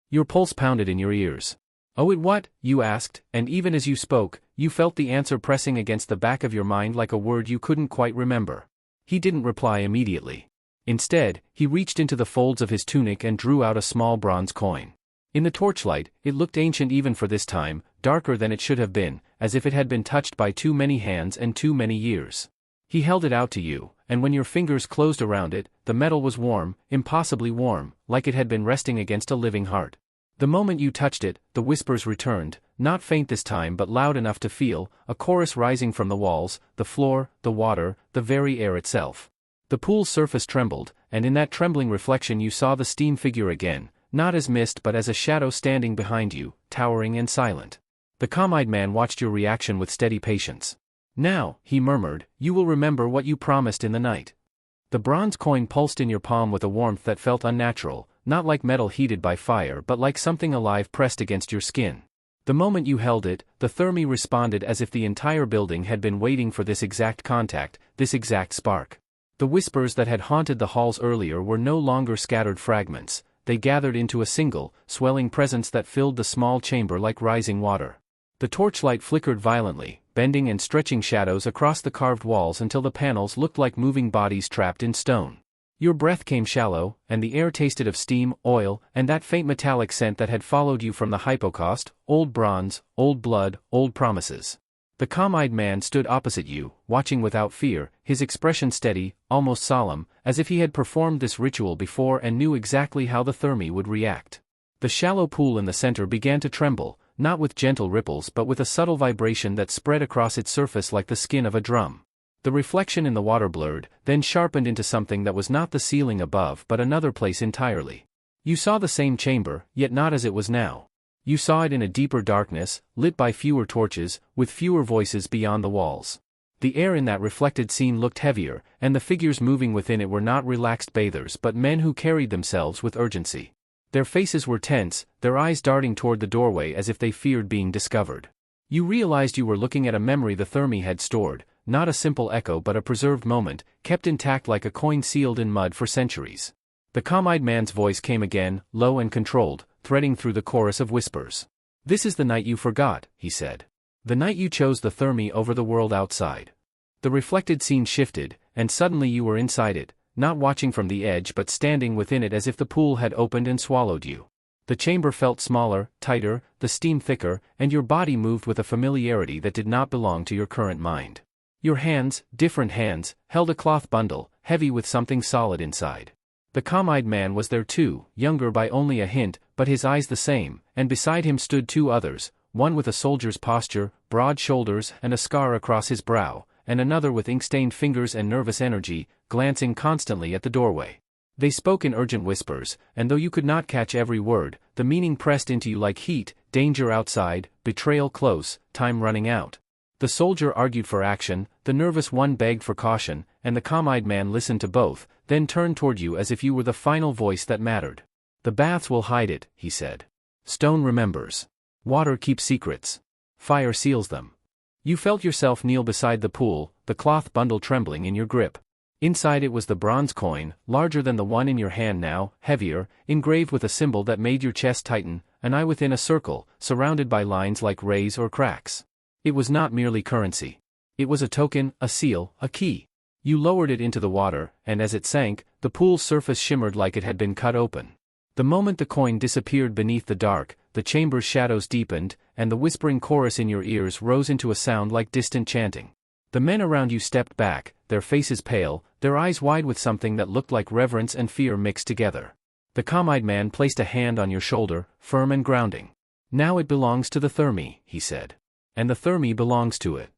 Your pulse pounded in your ears. "Owe it what?" you asked, and even as you spoke, you felt the answer pressing against the back of your mind like a word you couldn't quite remember. He didn't reply immediately. Instead, he reached into the folds of his tunic and drew out a small bronze coin. In the torchlight, it looked ancient even for this time, darker than it should have been, as if it had been touched by too many hands and too many years. He held it out to you, and when your fingers closed around it, the metal was warm, impossibly warm, like it had been resting against a living heart. The moment you touched it, the whispers returned, not faint this time but loud enough to feel, a chorus rising from the walls, the floor, the water, the very air itself. The pool's surface trembled, and in that trembling reflection you saw the steam figure again, not as mist but as a shadow standing behind you, towering and silent. The calm-eyed man watched your reaction with steady patience. "Now," he murmured, "you will remember what you promised in the night." The bronze coin pulsed in your palm with a warmth that felt unnatural, not like metal heated by fire but like something alive pressed against your skin. The moment you held it, the Thermae responded as if the entire building had been waiting for this exact contact, this exact spark. The whispers that had haunted the halls earlier were no longer scattered fragments, they gathered into a single, swelling presence that filled the small chamber like rising water. The torchlight flickered violently, bending and stretching shadows across the carved walls until the panels looked like moving bodies trapped in stone. Your breath came shallow, and the air tasted of steam, oil, and that faint metallic scent that had followed you from the hypocaust, old bronze, old blood, old promises. The calm-eyed man stood opposite you, watching without fear, his expression steady, almost solemn, as if he had performed this ritual before and knew exactly how the Thermae would react. The shallow pool in the center began to tremble, not with gentle ripples but with a subtle vibration that spread across its surface like the skin of a drum. The reflection in the water blurred, then sharpened into something that was not the ceiling above but another place entirely. You saw the same chamber, yet not as it was now. You saw it in a deeper darkness, lit by fewer torches, with fewer voices beyond the walls. The air in that reflected scene looked heavier, and the figures moving within it were not relaxed bathers but men who carried themselves with urgency. Their faces were tense, their eyes darting toward the doorway as if they feared being discovered. You realized you were looking at a memory the Thermae had stored, not a simple echo but a preserved moment, kept intact like a coin sealed in mud for centuries. The calm-eyed man's voice came again, low and controlled, threading through the chorus of whispers. "This is the night you forgot," he said. "The night you chose the Thermae over the world outside." The reflected scene shifted, and suddenly you were inside it, not watching from the edge but standing within it as if the pool had opened and swallowed you. The chamber felt smaller, tighter, the steam thicker, and your body moved with a familiarity that did not belong to your current mind. Your hands, different hands, held a cloth bundle, heavy with something solid inside. The calm-eyed man was there too, younger by only a hint, but his eyes the same, and beside him stood two others, one with a soldier's posture, broad shoulders and a scar across his brow, and another with ink-stained fingers and nervous energy, glancing constantly at the doorway. They spoke in urgent whispers, and though you could not catch every word, the meaning pressed into you like heat: danger outside, betrayal close, time running out. The soldier argued for action, the nervous one begged for caution, and the calm-eyed man listened to both, then turned toward you as if you were the final voice that mattered. "The baths will hide it," he said. "Stone remembers. Water keeps secrets. Fire seals them." You felt yourself kneel beside the pool, the cloth bundle trembling in your grip. Inside it was the bronze coin, larger than the one in your hand now, heavier, engraved with a symbol that made your chest tighten, an eye within a circle, surrounded by lines like rays or cracks. It was not merely currency. It was a token, a seal, a key. You lowered it into the water, and as it sank, the pool's surface shimmered like it had been cut open. The moment the coin disappeared beneath the dark, the chamber's shadows deepened, and the whispering chorus in your ears rose into a sound like distant chanting. The men around you stepped back, their faces pale, their eyes wide with something that looked like reverence and fear mixed together. The calm-eyed man placed a hand on your shoulder, firm and grounding. "Now it belongs to the Thermae," he said. "And the Thermae belongs to it."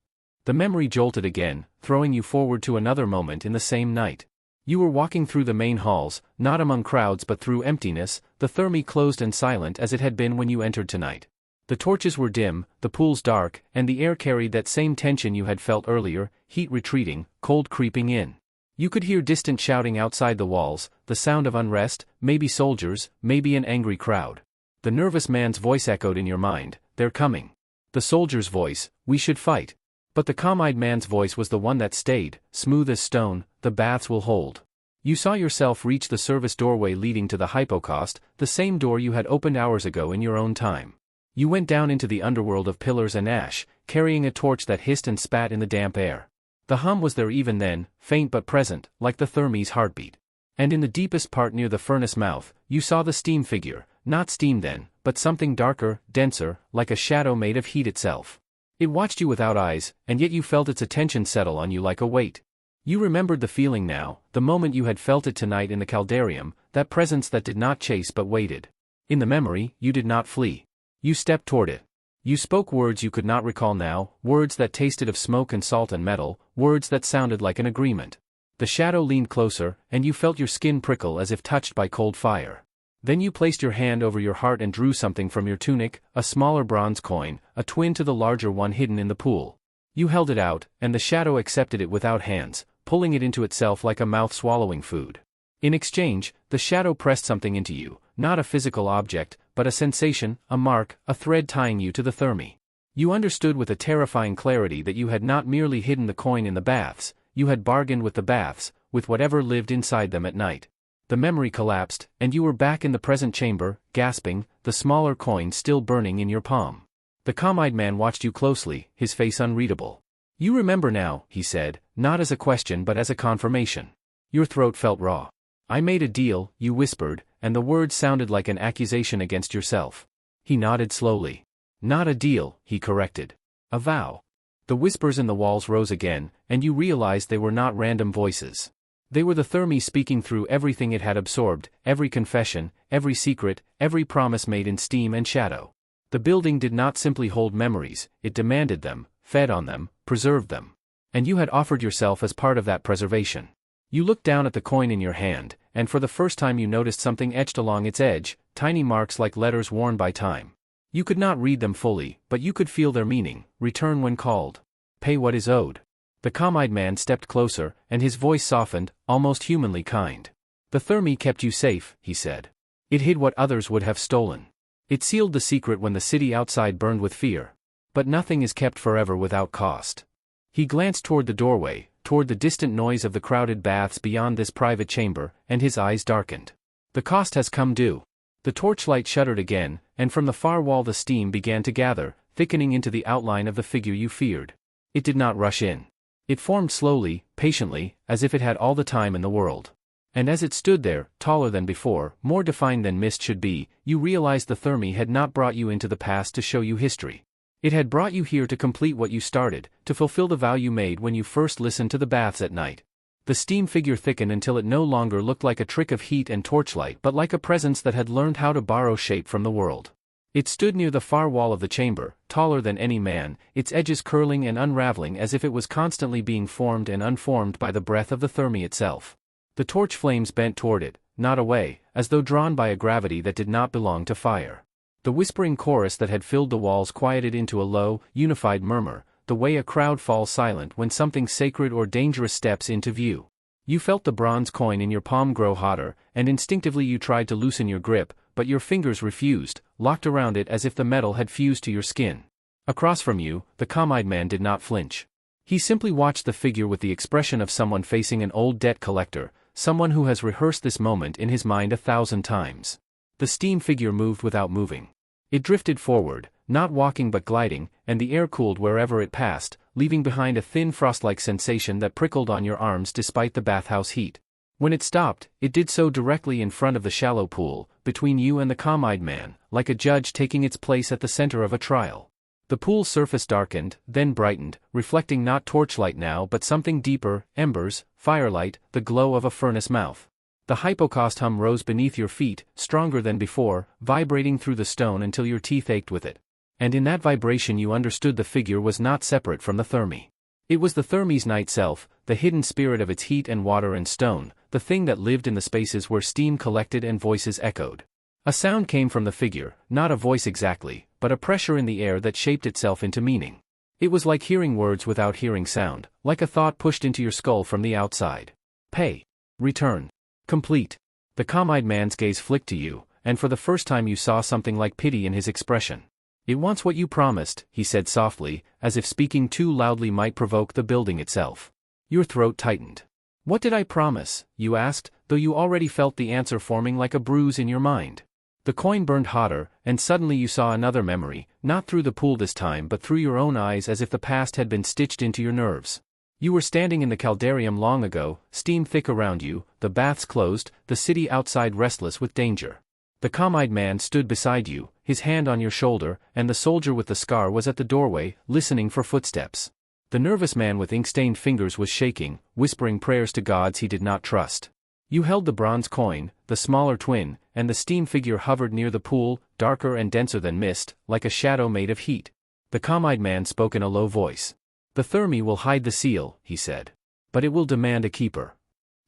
The memory jolted again, throwing you forward to another moment in the same night. You were walking through the main halls, not among crowds but through emptiness, the Thermae closed and silent as it had been when you entered tonight. The torches were dim, the pools dark, and the air carried that same tension you had felt earlier, heat retreating, cold creeping in. You could hear distant shouting outside the walls, the sound of unrest, maybe soldiers, maybe an angry crowd. The nervous man's voice echoed in your mind, "They're coming." The soldier's voice, "We should fight." But the calm-eyed man's voice was the one that stayed, smooth as stone, "The baths will hold." You saw yourself reach the service doorway leading to the hypocaust, the same door you had opened hours ago in your own time. You went down into the underworld of pillars and ash, carrying a torch that hissed and spat in the damp air. The hum was there even then, faint but present, like the Thermae's heartbeat. And in the deepest part near the furnace mouth, you saw the steam figure, not steam then, but something darker, denser, like a shadow made of heat itself. It watched you without eyes, and yet you felt its attention settle on you like a weight. You remembered the feeling now, the moment you had felt it tonight in the caldarium, that presence that did not chase but waited. In the memory, you did not flee. You stepped toward it. You spoke words you could not recall now, words that tasted of smoke and salt and metal, words that sounded like an agreement. The shadow leaned closer, and you felt your skin prickle as if touched by cold fire. Then you placed your hand over your heart and drew something from your tunic, a smaller bronze coin, a twin to the larger one hidden in the pool. You held it out, and the shadow accepted it without hands, pulling it into itself like a mouth swallowing food. In exchange, the shadow pressed something into you, not a physical object, but a sensation, a mark, a thread tying you to the Thermae. You understood with a terrifying clarity that you had not merely hidden the coin in the baths, you had bargained with the baths, with whatever lived inside them at night. The memory collapsed, and you were back in the present chamber, gasping, the smaller coin still burning in your palm. The calm-eyed man watched you closely, his face unreadable. "You remember now," he said, not as a question but as a confirmation. Your throat felt raw. "I made a deal," you whispered, and the words sounded like an accusation against yourself. He nodded slowly. "Not a deal," he corrected. "A vow." The whispers in the walls rose again, and you realized they were not random voices. They were the Thermae speaking through everything it had absorbed, every confession, every secret, every promise made in steam and shadow. The building did not simply hold memories, it demanded them, fed on them, preserved them. And you had offered yourself as part of that preservation. You looked down at the coin in your hand, and for the first time you noticed something etched along its edge, tiny marks like letters worn by time. You could not read them fully, but you could feel their meaning: return when called. Pay what is owed. The calm-eyed man stepped closer, and his voice softened, almost humanly kind. "The Thermae kept you safe," he said. "It hid what others would have stolen. It sealed the secret when the city outside burned with fear. But nothing is kept forever without cost." He glanced toward the doorway, toward the distant noise of the crowded baths beyond this private chamber, and his eyes darkened. "The cost has come due." The torchlight shuddered again, and from the far wall the steam began to gather, thickening into the outline of the figure you feared. It did not rush in. It formed slowly, patiently, as if it had all the time in the world. And as it stood there, taller than before, more defined than mist should be, you realized the Thermae had not brought you into the past to show you history. It had brought you here to complete what you started, to fulfill the vow you made when you first listened to the baths at night. The steam figure thickened until it no longer looked like a trick of heat and torchlight but like a presence that had learned how to borrow shape from the world. It stood near the far wall of the chamber, taller than any man, its edges curling and unraveling as if it was constantly being formed and unformed by the breath of the Thermae itself. The torch flames bent toward it, not away, as though drawn by a gravity that did not belong to fire. The whispering chorus that had filled the walls quieted into a low, unified murmur, the way a crowd falls silent when something sacred or dangerous steps into view. You felt the bronze coin in your palm grow hotter, and instinctively you tried to loosen your grip, but your fingers refused, locked around it as if the metal had fused to your skin. Across from you, the calm-eyed man did not flinch. He simply watched the figure with the expression of someone facing an old debt collector, someone who has rehearsed this moment in his mind 1,000 times. The steam figure moved without moving. It drifted forward, not walking but gliding, and the air cooled wherever it passed, leaving behind a thin frost-like sensation that prickled on your arms despite the bathhouse heat. When it stopped, it did so directly in front of the shallow pool, between you and the calm-eyed man, like a judge taking its place at the center of a trial. The pool's surface darkened, then brightened, reflecting not torchlight now but something deeper, embers, firelight, the glow of a furnace mouth. The hypocaust hum rose beneath your feet, stronger than before, vibrating through the stone until your teeth ached with it. And in that vibration you understood the figure was not separate from the Thermae. It was the Thermae's night self, the hidden spirit of its heat and water and stone, the thing that lived in the spaces where steam collected and voices echoed. A sound came from the figure, not a voice exactly, but a pressure in the air that shaped itself into meaning. It was like hearing words without hearing sound, like a thought pushed into your skull from the outside. Pay. Return. Complete. The calm-eyed man's gaze flicked to you, and for the first time you saw something like pity in his expression. "It wants what you promised," he said softly, as if speaking too loudly might provoke the building itself. Your throat tightened. "What did I promise?" you asked, though you already felt the answer forming like a bruise in your mind. The coin burned hotter, and suddenly you saw another memory, not through the pool this time but through your own eyes as if the past had been stitched into your nerves. You were standing in the caldarium long ago, steam thick around you, the baths closed, the city outside restless with danger. The calm-eyed man stood beside you, his hand on your shoulder, and the soldier with the scar was at the doorway, listening for footsteps. The nervous man with ink-stained fingers was shaking, whispering prayers to gods he did not trust. You held the bronze coin, the smaller twin, and the steam figure hovered near the pool, darker and denser than mist, like a shadow made of heat. The calm-eyed man spoke in a low voice. The Thermae will hide the seal, he said. But it will demand a keeper.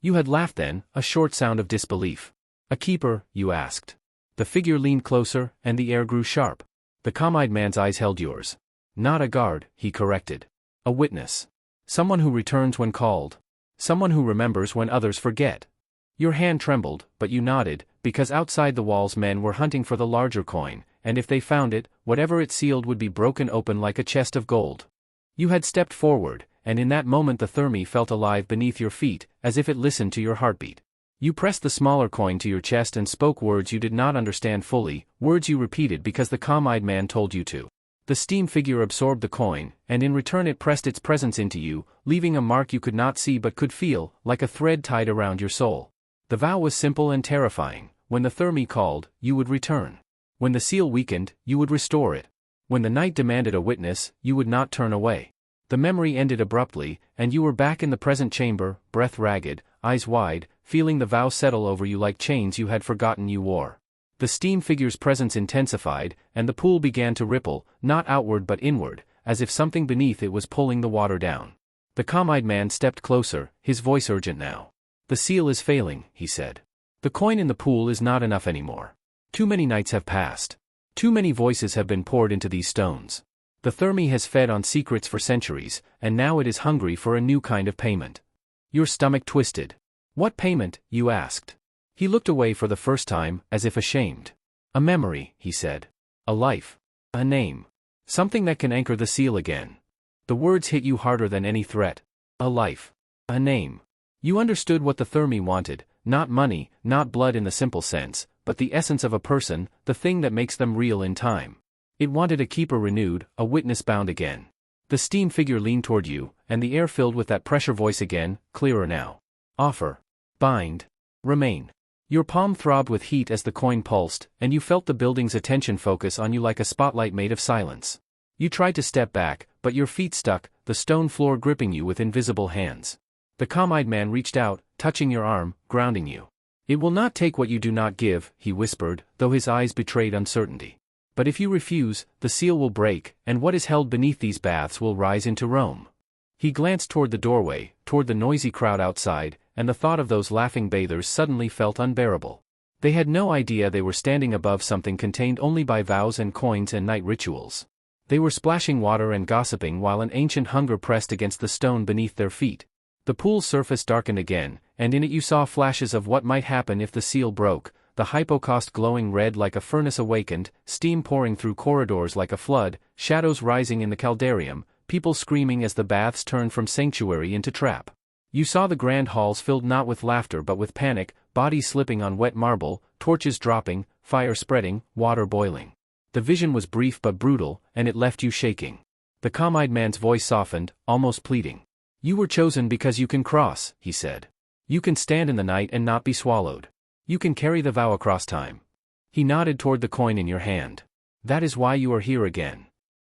You had laughed then, a short sound of disbelief. A keeper, you asked. The figure leaned closer, and the air grew sharp. The calm-eyed man's eyes held yours. Not a guard, he corrected. A witness. Someone who returns when called. Someone who remembers when others forget. Your hand trembled, but you nodded, because outside the walls men were hunting for the larger coin, and if they found it, whatever it sealed would be broken open like a chest of gold. You had stepped forward, and in that moment the Thermae felt alive beneath your feet, as if it listened to your heartbeat. You pressed the smaller coin to your chest and spoke words you did not understand fully, words you repeated because the calm-eyed man told you to. The steam figure absorbed the coin, and in return it pressed its presence into you, leaving a mark you could not see but could feel, like a thread tied around your soul. The vow was simple and terrifying. When the Thermae called, you would return. When the seal weakened, you would restore it. When the night demanded a witness, you would not turn away. The memory ended abruptly, and you were back in the present chamber, breath ragged, eyes wide, feeling the vow settle over you like chains you had forgotten you wore. The steam figure's presence intensified, and the pool began to ripple, not outward but inward, as if something beneath it was pulling the water down. The calm-eyed man stepped closer, his voice urgent now. The seal is failing, he said. The coin in the pool is not enough anymore. Too many nights have passed. Too many voices have been poured into these stones. The Thermae has fed on secrets for centuries, and now it is hungry for a new kind of payment. Your stomach twisted. What payment, you asked. He looked away for the first time, as if ashamed. A memory, he said. A life. A name. Something that can anchor the seal again. The words hit you harder than any threat. A life. A name. You understood what the Thermae wanted, not money, not blood in the simple sense, but the essence of a person, the thing that makes them real in time. It wanted a keeper renewed, a witness bound again. The steam figure leaned toward you, and the air filled with that pressure voice again, clearer now. Offer. Bind. Remain. Your palm throbbed with heat as the coin pulsed, and you felt the building's attention focus on you like a spotlight made of silence. You tried to step back, but your feet stuck, the stone floor gripping you with invisible hands. The calm-eyed man reached out, touching your arm, grounding you. It will not take what you do not give, he whispered, though his eyes betrayed uncertainty. But if you refuse, the seal will break, and what is held beneath these baths will rise into Rome. He glanced toward the doorway, toward the noisy crowd outside, and the thought of those laughing bathers suddenly felt unbearable. They had no idea they were standing above something contained only by vows and coins and night rituals. They were splashing water and gossiping while an ancient hunger pressed against the stone beneath their feet. The pool's surface darkened again, and in it you saw flashes of what might happen if the seal broke, the hypocaust glowing red like a furnace awakened, steam pouring through corridors like a flood, shadows rising in the caldarium, people screaming as the baths turned from sanctuary into trap. You saw the grand halls filled not with laughter but with panic, bodies slipping on wet marble, torches dropping, fire spreading, water boiling. The vision was brief but brutal, and it left you shaking. The calm-eyed man's voice softened, almost pleading. You were chosen because you can cross, he said. You can stand in the night and not be swallowed. You can carry the vow across time. He nodded toward the coin in your hand. That is why you are here again.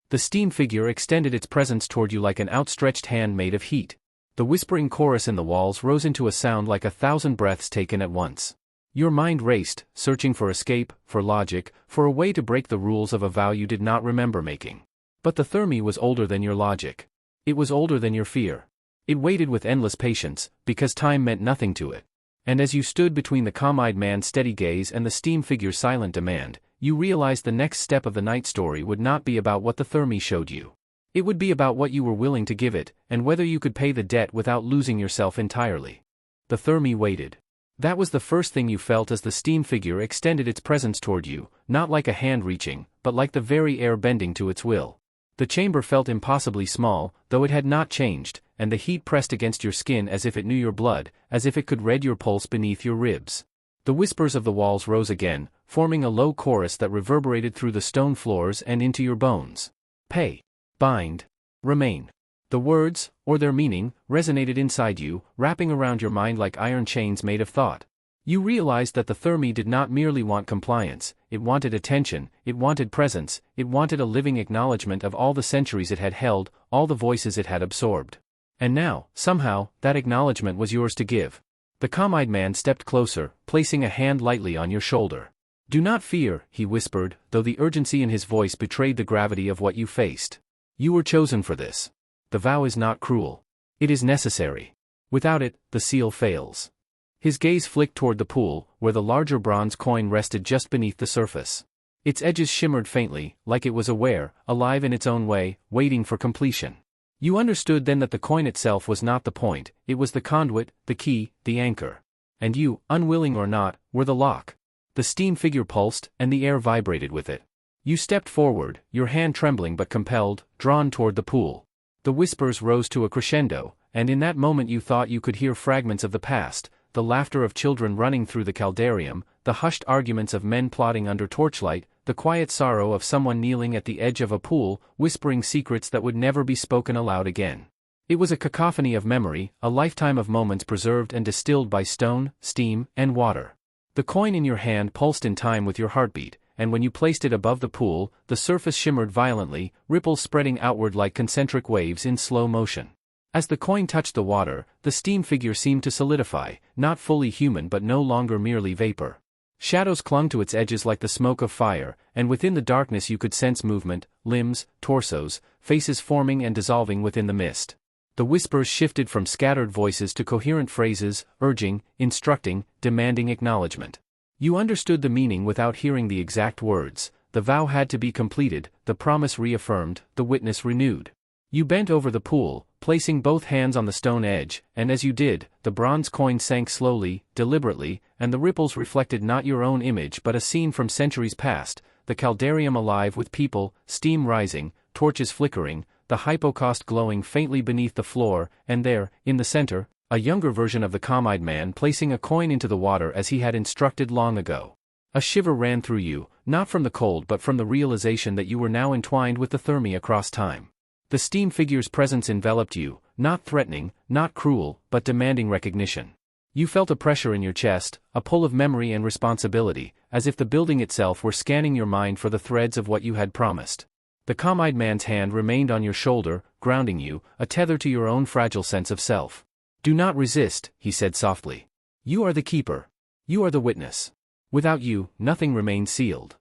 The steam figure extended its presence toward you like an outstretched hand made of heat. The whispering chorus in the walls rose into a sound like 1,000 breaths taken at once. Your mind raced, searching for escape, for logic, for a way to break the rules of a vow you did not remember making. But the Thermae was older than your logic. It was older than your fear. It waited with endless patience, because time meant nothing to it. And as you stood between the calm-eyed man's steady gaze and the steam figure's silent demand, you realized the next step of the night story would not be about what the Thermae showed you. It would be about what you were willing to give it, and whether you could pay the debt without losing yourself entirely. The Thermae waited. That was the first thing you felt as the steam figure extended its presence toward you, not like a hand reaching, but like the very air bending to its will. The chamber felt impossibly small, though it had not changed, and the heat pressed against your skin as if it knew your blood, as if it could read your pulse beneath your ribs. The whispers of the walls rose again, forming a low chorus that reverberated through the stone floors and into your bones. Pay. Bind. Remain. The words, or their meaning, resonated inside you, wrapping around your mind like iron chains made of thought. You realized that the Thermae did not merely want compliance, it wanted attention, it wanted presence, it wanted a living acknowledgement of all the centuries it had held, all the voices it had absorbed. And now, somehow, that acknowledgement was yours to give. The calm-eyed man stepped closer, placing a hand lightly on your shoulder. "Do not fear," he whispered, though the urgency in his voice betrayed the gravity of what you faced. "You were chosen for this. The vow is not cruel. It is necessary. Without it, the seal fails." His gaze flicked toward the pool, where the larger bronze coin rested just beneath the surface. Its edges shimmered faintly, like it was aware, alive in its own way, waiting for completion. You understood then that the coin itself was not the point, it was the conduit, the key, the anchor. And you, unwilling or not, were the lock. The steam figure pulsed, and the air vibrated with it. You stepped forward, your hand trembling but compelled, drawn toward the pool. The whispers rose to a crescendo, and in that moment you thought you could hear fragments of the past, the laughter of children running through the caldarium, the hushed arguments of men plotting under torchlight, the quiet sorrow of someone kneeling at the edge of a pool, whispering secrets that would never be spoken aloud again. It was a cacophony of memory, a lifetime of moments preserved and distilled by stone, steam, and water. The coin in your hand pulsed in time with your heartbeat, and when you placed it above the pool, the surface shimmered violently, ripples spreading outward like concentric waves in slow motion. As the coin touched the water, the steam figure seemed to solidify, not fully human but no longer merely vapor. Shadows clung to its edges like the smoke of fire, and within the darkness you could sense movement, limbs, torsos, faces forming and dissolving within the mist. The whispers shifted from scattered voices to coherent phrases, urging, instructing, demanding acknowledgement. You understood the meaning without hearing the exact words. The vow had to be completed, the promise reaffirmed, the witness renewed. You bent over the pool, placing both hands on the stone edge, and as you did, the bronze coin sank slowly, deliberately, and the ripples reflected not your own image but a scene from centuries past, the caldarium alive with people, steam rising, torches flickering, the hypocaust glowing faintly beneath the floor, and there, in the center, a younger version of the calm-eyed man placing a coin into the water as he had instructed long ago. A shiver ran through you, not from the cold but from the realization that you were now entwined with the Thermae across time. The steam figure's presence enveloped you, not threatening, not cruel, but demanding recognition. You felt a pressure in your chest, a pull of memory and responsibility, as if the building itself were scanning your mind for the threads of what you had promised. The calm-eyed man's hand remained on your shoulder, grounding you, a tether to your own fragile sense of self. "Do not resist," he said softly. "You are the keeper. You are the witness. Without you, nothing remained sealed."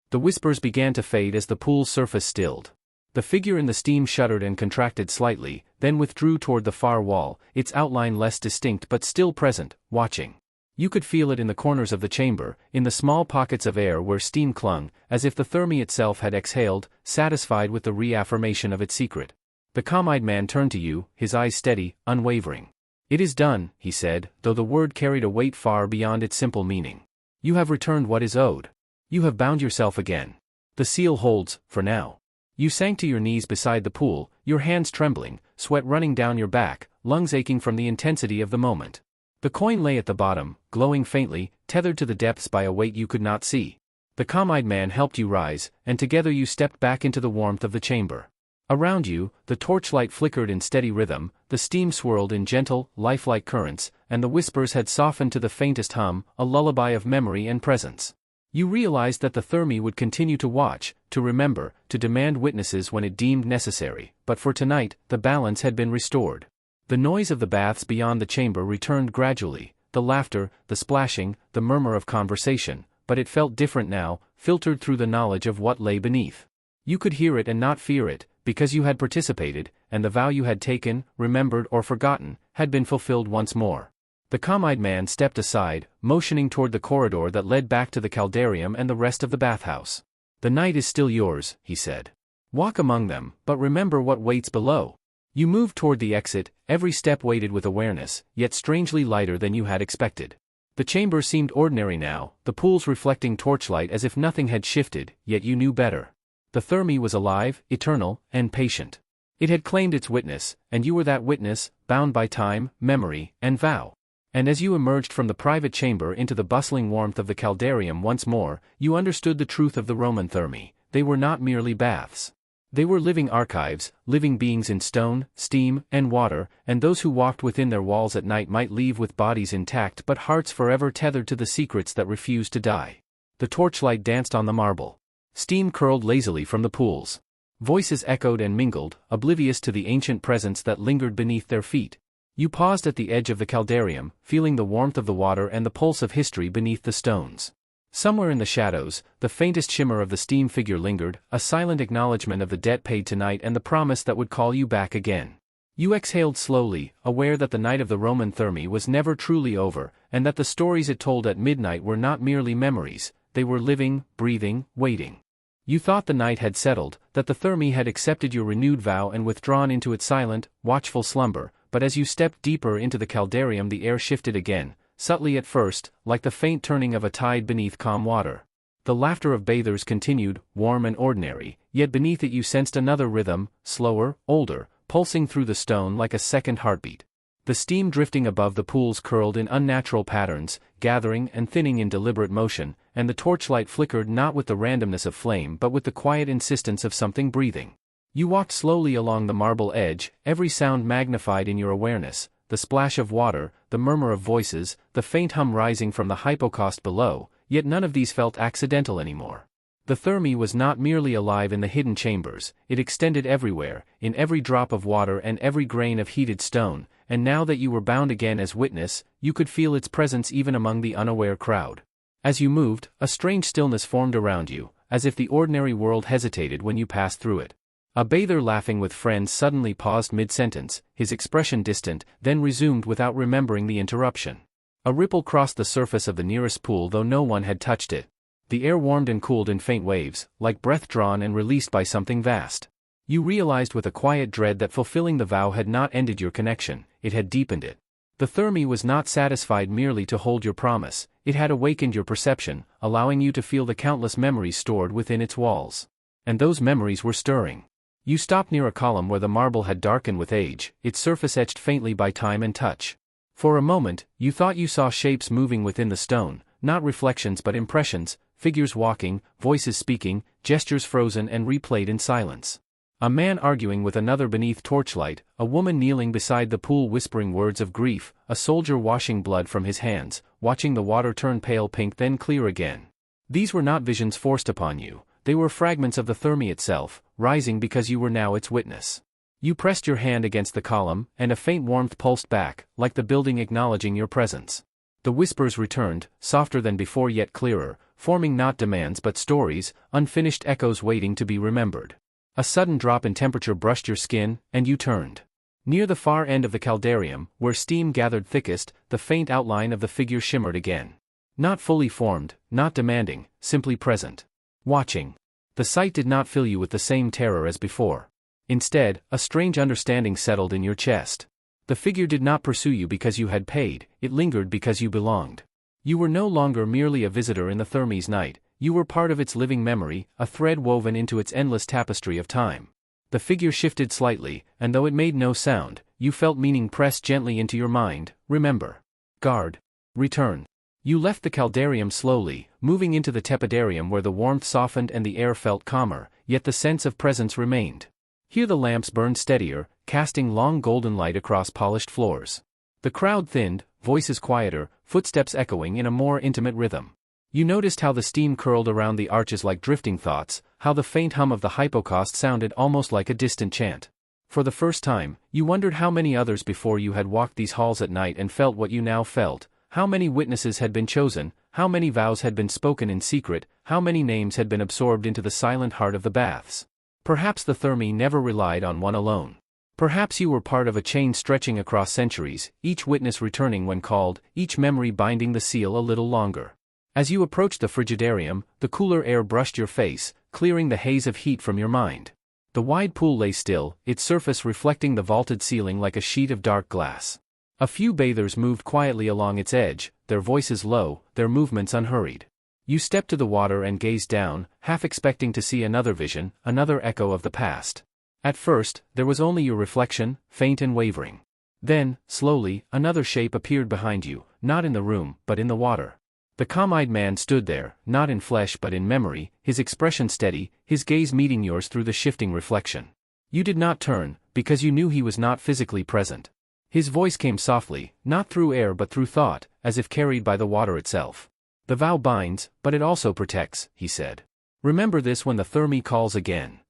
The whispers began to fade as the pool's surface stilled. The figure in the steam shuddered and contracted slightly, then withdrew toward the far wall, its outline less distinct but still present, watching. You could feel it in the corners of the chamber, in the small pockets of air where steam clung, as if the Thermae itself had exhaled, satisfied with the reaffirmation of its secret. The calm-eyed man turned to you, his eyes steady, unwavering. "It is done," he said, though the word carried a weight far beyond its simple meaning. "You have returned what is owed. You have bound yourself again. The seal holds, for now." You sank to your knees beside the pool, your hands trembling, sweat running down your back, lungs aching from the intensity of the moment. The coin lay at the bottom, glowing faintly, tethered to the depths by a weight you could not see. The calm-eyed man helped you rise, and together you stepped back into the warmth of the chamber. Around you, the torchlight flickered in steady rhythm, the steam swirled in gentle, lifelike currents, and the whispers had softened to the faintest hum, a lullaby of memory and presence. You realized that the Thermae would continue to watch, to remember, to demand witnesses when it deemed necessary, but for tonight, the balance had been restored. The noise of the baths beyond the chamber returned gradually, the laughter, the splashing, the murmur of conversation, but it felt different now, filtered through the knowledge of what lay beneath. You could hear it and not fear it, because you had participated, and the vow you had taken, remembered or forgotten, had been fulfilled once more. The calm-eyed man stepped aside, motioning toward the corridor that led back to the caldarium and the rest of the bathhouse. "The night is still yours," he said. "Walk among them, but remember what waits below." You moved toward the exit, every step weighted with awareness, yet strangely lighter than you had expected. The chamber seemed ordinary now, the pools reflecting torchlight as if nothing had shifted, yet you knew better. The Thermae was alive, eternal, and patient. It had claimed its witness, and you were that witness, bound by time, memory, and vow. And as you emerged from the private chamber into the bustling warmth of the caldarium once more, you understood the truth of the Roman Thermae. They were not merely baths. They were living archives, living beings in stone, steam, and water, and those who walked within their walls at night might leave with bodies intact but hearts forever tethered to the secrets that refused to die. The torchlight danced on the marble. Steam curled lazily from the pools. Voices echoed and mingled, oblivious to the ancient presence that lingered beneath their feet. You paused at the edge of the caldarium, feeling the warmth of the water and the pulse of history beneath the stones. Somewhere in the shadows, the faintest shimmer of the steam figure lingered, a silent acknowledgement of the debt paid tonight and the promise that would call you back again. You exhaled slowly, aware that the night of the Roman Thermae was never truly over, and that the stories it told at midnight were not merely memories, they were living, breathing, waiting. You thought the night had settled, that the Thermae had accepted your renewed vow and withdrawn into its silent, watchful slumber, but as you stepped deeper into the caldarium the air shifted again, subtly at first, like the faint turning of a tide beneath calm water. The laughter of bathers continued, warm and ordinary, yet beneath it you sensed another rhythm, slower, older, pulsing through the stone like a second heartbeat. The steam drifting above the pools curled in unnatural patterns, gathering and thinning in deliberate motion, and the torchlight flickered not with the randomness of flame but with the quiet insistence of something breathing. You walked slowly along the marble edge, every sound magnified in your awareness, the splash of water, the murmur of voices, the faint hum rising from the hypocaust below, yet none of these felt accidental anymore. The Thermae was not merely alive in the hidden chambers, it extended everywhere, in every drop of water and every grain of heated stone, and now that you were bound again as witness, you could feel its presence even among the unaware crowd. As you moved, a strange stillness formed around you, as if the ordinary world hesitated when you passed through it. A bather laughing with friends suddenly paused mid-sentence, his expression distant, then resumed without remembering the interruption. A ripple crossed the surface of the nearest pool though no one had touched it. The air warmed and cooled in faint waves, like breath drawn and released by something vast. You realized with a quiet dread that fulfilling the vow had not ended your connection, it had deepened it. The Thermae was not satisfied merely to hold your promise, it had awakened your perception, allowing you to feel the countless memories stored within its walls. And those memories were stirring. You stopped near a column where the marble had darkened with age, its surface etched faintly by time and touch. For a moment, you thought you saw shapes moving within the stone, not reflections but impressions, figures walking, voices speaking, gestures frozen and replayed in silence. A man arguing with another beneath torchlight, a woman kneeling beside the pool whispering words of grief, a soldier washing blood from his hands, watching the water turn pale pink then clear again. These were not visions forced upon you. They were fragments of the Thermae itself, rising because you were now its witness. You pressed your hand against the column, and a faint warmth pulsed back, like the building acknowledging your presence. The whispers returned, softer than before yet clearer, forming not demands but stories, unfinished echoes waiting to be remembered. A sudden drop in temperature brushed your skin, and you turned. Near the far end of the caldarium, where steam gathered thickest, the faint outline of the figure shimmered again. Not fully formed, not demanding, simply present. Watching. The sight did not fill you with the same terror as before. Instead, a strange understanding settled in your chest. The figure did not pursue you because you had paid, it lingered because you belonged. You were no longer merely a visitor in the Thermae's night, you were part of its living memory, a thread woven into its endless tapestry of time. The figure shifted slightly, and though it made no sound, you felt meaning press gently into your mind. Remember. Guard. Return. You left the caldarium slowly, moving into the tepidarium where the warmth softened and the air felt calmer, yet the sense of presence remained. Here the lamps burned steadier, casting long golden light across polished floors. The crowd thinned, voices quieter, footsteps echoing in a more intimate rhythm. You noticed how the steam curled around the arches like drifting thoughts, how the faint hum of the hypocaust sounded almost like a distant chant. For the first time, you wondered how many others before you had walked these halls at night and felt what you now felt. How many witnesses had been chosen, how many vows had been spoken in secret, how many names had been absorbed into the silent heart of the baths. Perhaps the Thermae never relied on one alone. Perhaps you were part of a chain stretching across centuries, each witness returning when called, each memory binding the seal a little longer. As you approached the frigidarium, the cooler air brushed your face, clearing the haze of heat from your mind. The wide pool lay still, its surface reflecting the vaulted ceiling like a sheet of dark glass. A few bathers moved quietly along its edge, their voices low, their movements unhurried. You stepped to the water and gazed down, half expecting to see another vision, another echo of the past. At first, there was only your reflection, faint and wavering. Then, slowly, another shape appeared behind you, not in the room, but in the water. The calm-eyed man stood there, not in flesh but in memory, his expression steady, his gaze meeting yours through the shifting reflection. You did not turn, because you knew he was not physically present. His voice came softly, not through air but through thought, as if carried by the water itself. The vow binds, but it also protects, he said. Remember this when the Thermae calls again.